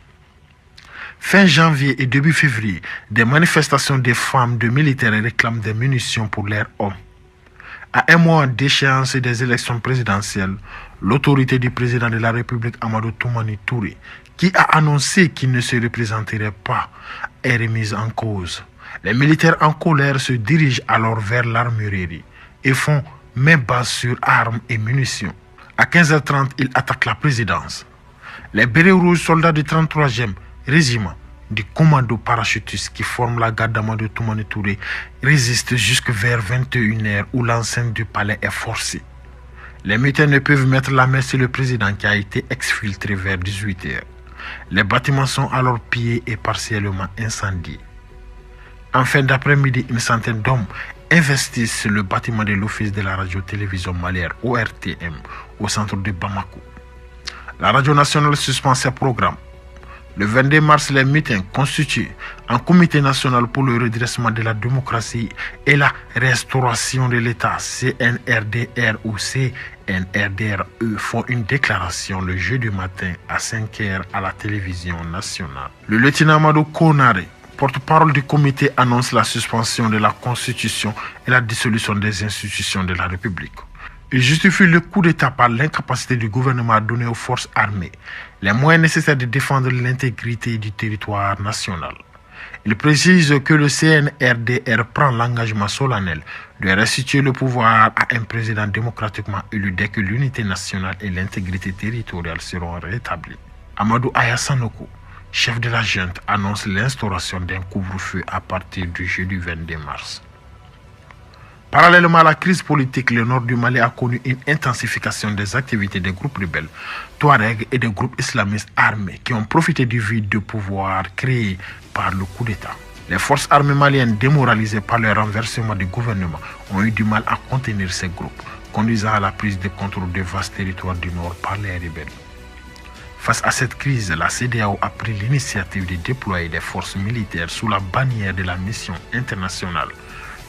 Fin janvier et début février, des manifestations des femmes de militaires réclament des munitions pour leurs hommes. À un mois d'échéance des élections présidentielles, l'autorité du président de la République Amadou Toumani Touré, qui a annoncé qu'il ne se représenterait pas, est remise en cause. Les militaires en colère se dirigent alors vers l'armurerie et font main basse sur armes et munitions. À 15h30, ils attaquent la présidence. Les bérets rouges, soldats du 33e régiment du commando parachutiste qui forme la garde d'Amadou Toumani Touré résistent jusque vers 21h où l'enceinte du palais est forcée. Les militaires ne peuvent mettre la main sur le président qui a été exfiltré vers 18h. Les bâtiments sont alors pillés et partiellement incendiés. En fin d'après-midi, une centaine d'hommes investissent le bâtiment de l'Office de la radio-télévision malienne ORTM au centre de Bamako. La radio nationale suspend ses programmes. Le 22 mars, les mutins constitués en comité national pour le redressement de la démocratie et la restauration de l'État, CNRDR ou CNRDRE, font une déclaration le jeudi matin à 5h à la télévision nationale. Le lieutenant Amadou Konaré, porte-parole du comité, annonce la suspension de la Constitution et la dissolution des institutions de la République. Il justifie le coup d'État par l'incapacité du gouvernement à donner aux forces armées les moyens nécessaires de défendre l'intégrité du territoire national. Il précise que le CNRDR prend l'engagement solennel de restituer le pouvoir à un président démocratiquement élu dès que l'unité nationale et l'intégrité territoriale seront rétablies. Amadou Aya Sanoko, chef de la junte, annonce l'instauration d'un couvre-feu à partir du jeudi 22 mars. Parallèlement à la crise politique, le nord du Mali a connu une intensification des activités des groupes rebelles, Touaregs et des groupes islamistes armés qui ont profité du vide de pouvoir créé par le coup d'État. Les forces armées maliennes, démoralisées par le renversement du gouvernement, ont eu du mal à contenir ces groupes, conduisant à la prise de contrôle de vastes territoires du nord par les rebelles. Face à cette crise, la CEDEAO a pris l'initiative de déployer des forces militaires sous la bannière de la mission internationale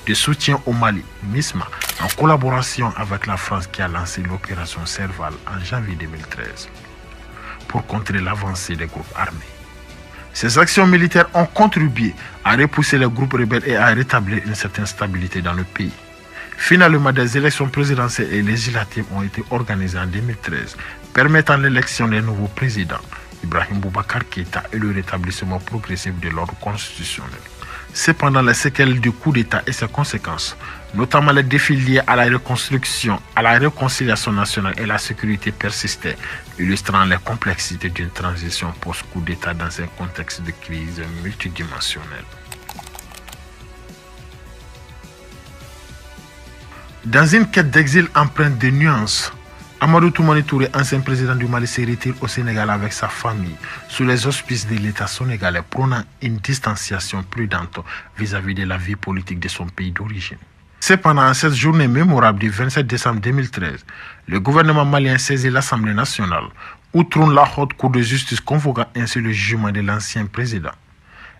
de soutien au Mali, MISMA, en collaboration avec la France qui a lancé l'opération Serval en janvier 2013 pour contrer l'avancée des groupes armés. Ces actions militaires ont contribué à repousser les groupes rebelles et à rétablir une certaine stabilité dans le pays. Finalement, des élections présidentielles et législatives ont été organisées en 2013, permettant l'élection des nouveaux présidents, Ibrahim Boubacar Keïta, et le rétablissement progressif de l'ordre constitutionnel. Cependant, les séquelles du coup d'État et ses conséquences, notamment les défis liés à la reconstruction, à la réconciliation nationale et la sécurité persistaient, illustrant les complexités d'une transition post-coup d'État dans un contexte de crise multidimensionnelle. Dans une quête d'exil empreinte de nuances, Amadou Toumani Touré, ancien président du Mali, se retire au Sénégal avec sa famille, sous les auspices de l'État sénégalais, prônant une distanciation prudente vis-à-vis de la vie politique de son pays d'origine. Cependant, à cette journée mémorable du 27 décembre 2013, le gouvernement malien saisit l'Assemblée nationale, où trône la haute cour de justice convoquant ainsi le jugement de l'ancien président.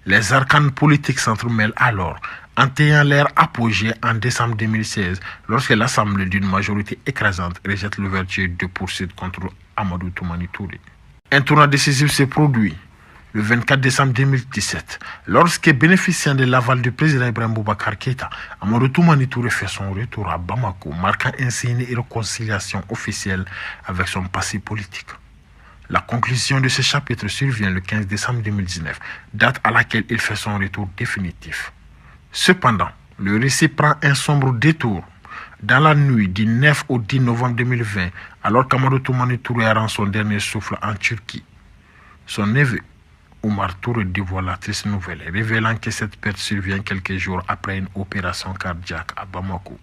Les arcanes politiques s'entremêlent alors, en ayant l'air apogée en décembre 2016, lorsque l'Assemblée d'une majorité écrasante rejette l'ouverture de poursuites contre Amadou Toumani Touré. Un tournant décisif s'est produit le 24 décembre 2017, lorsque, bénéficiant de l'aval du président Ibrahim Boubacar Keïta, Amadou Toumani Touré fait son retour à Bamako, marquant ainsi une réconciliation officielle avec son passé politique. La conclusion de ce chapitre survient le 15 décembre 2019, date à laquelle il fait son retour définitif. Cependant, le récit prend un sombre détour. Dans la nuit du 9 au 10 novembre 2020, alors qu'Amadou Toumani Touré rend son dernier souffle en Turquie, son neveu, Oumar Touré, dévoile la triste nouvelle, révélant que cette perte survient quelques jours après une opération cardiaque à Bamako.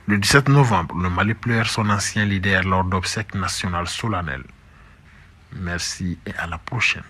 Le 17 novembre, le Mali pleure son ancien leader lors d'obsèques nationales solennelles. Merci et à la prochaine.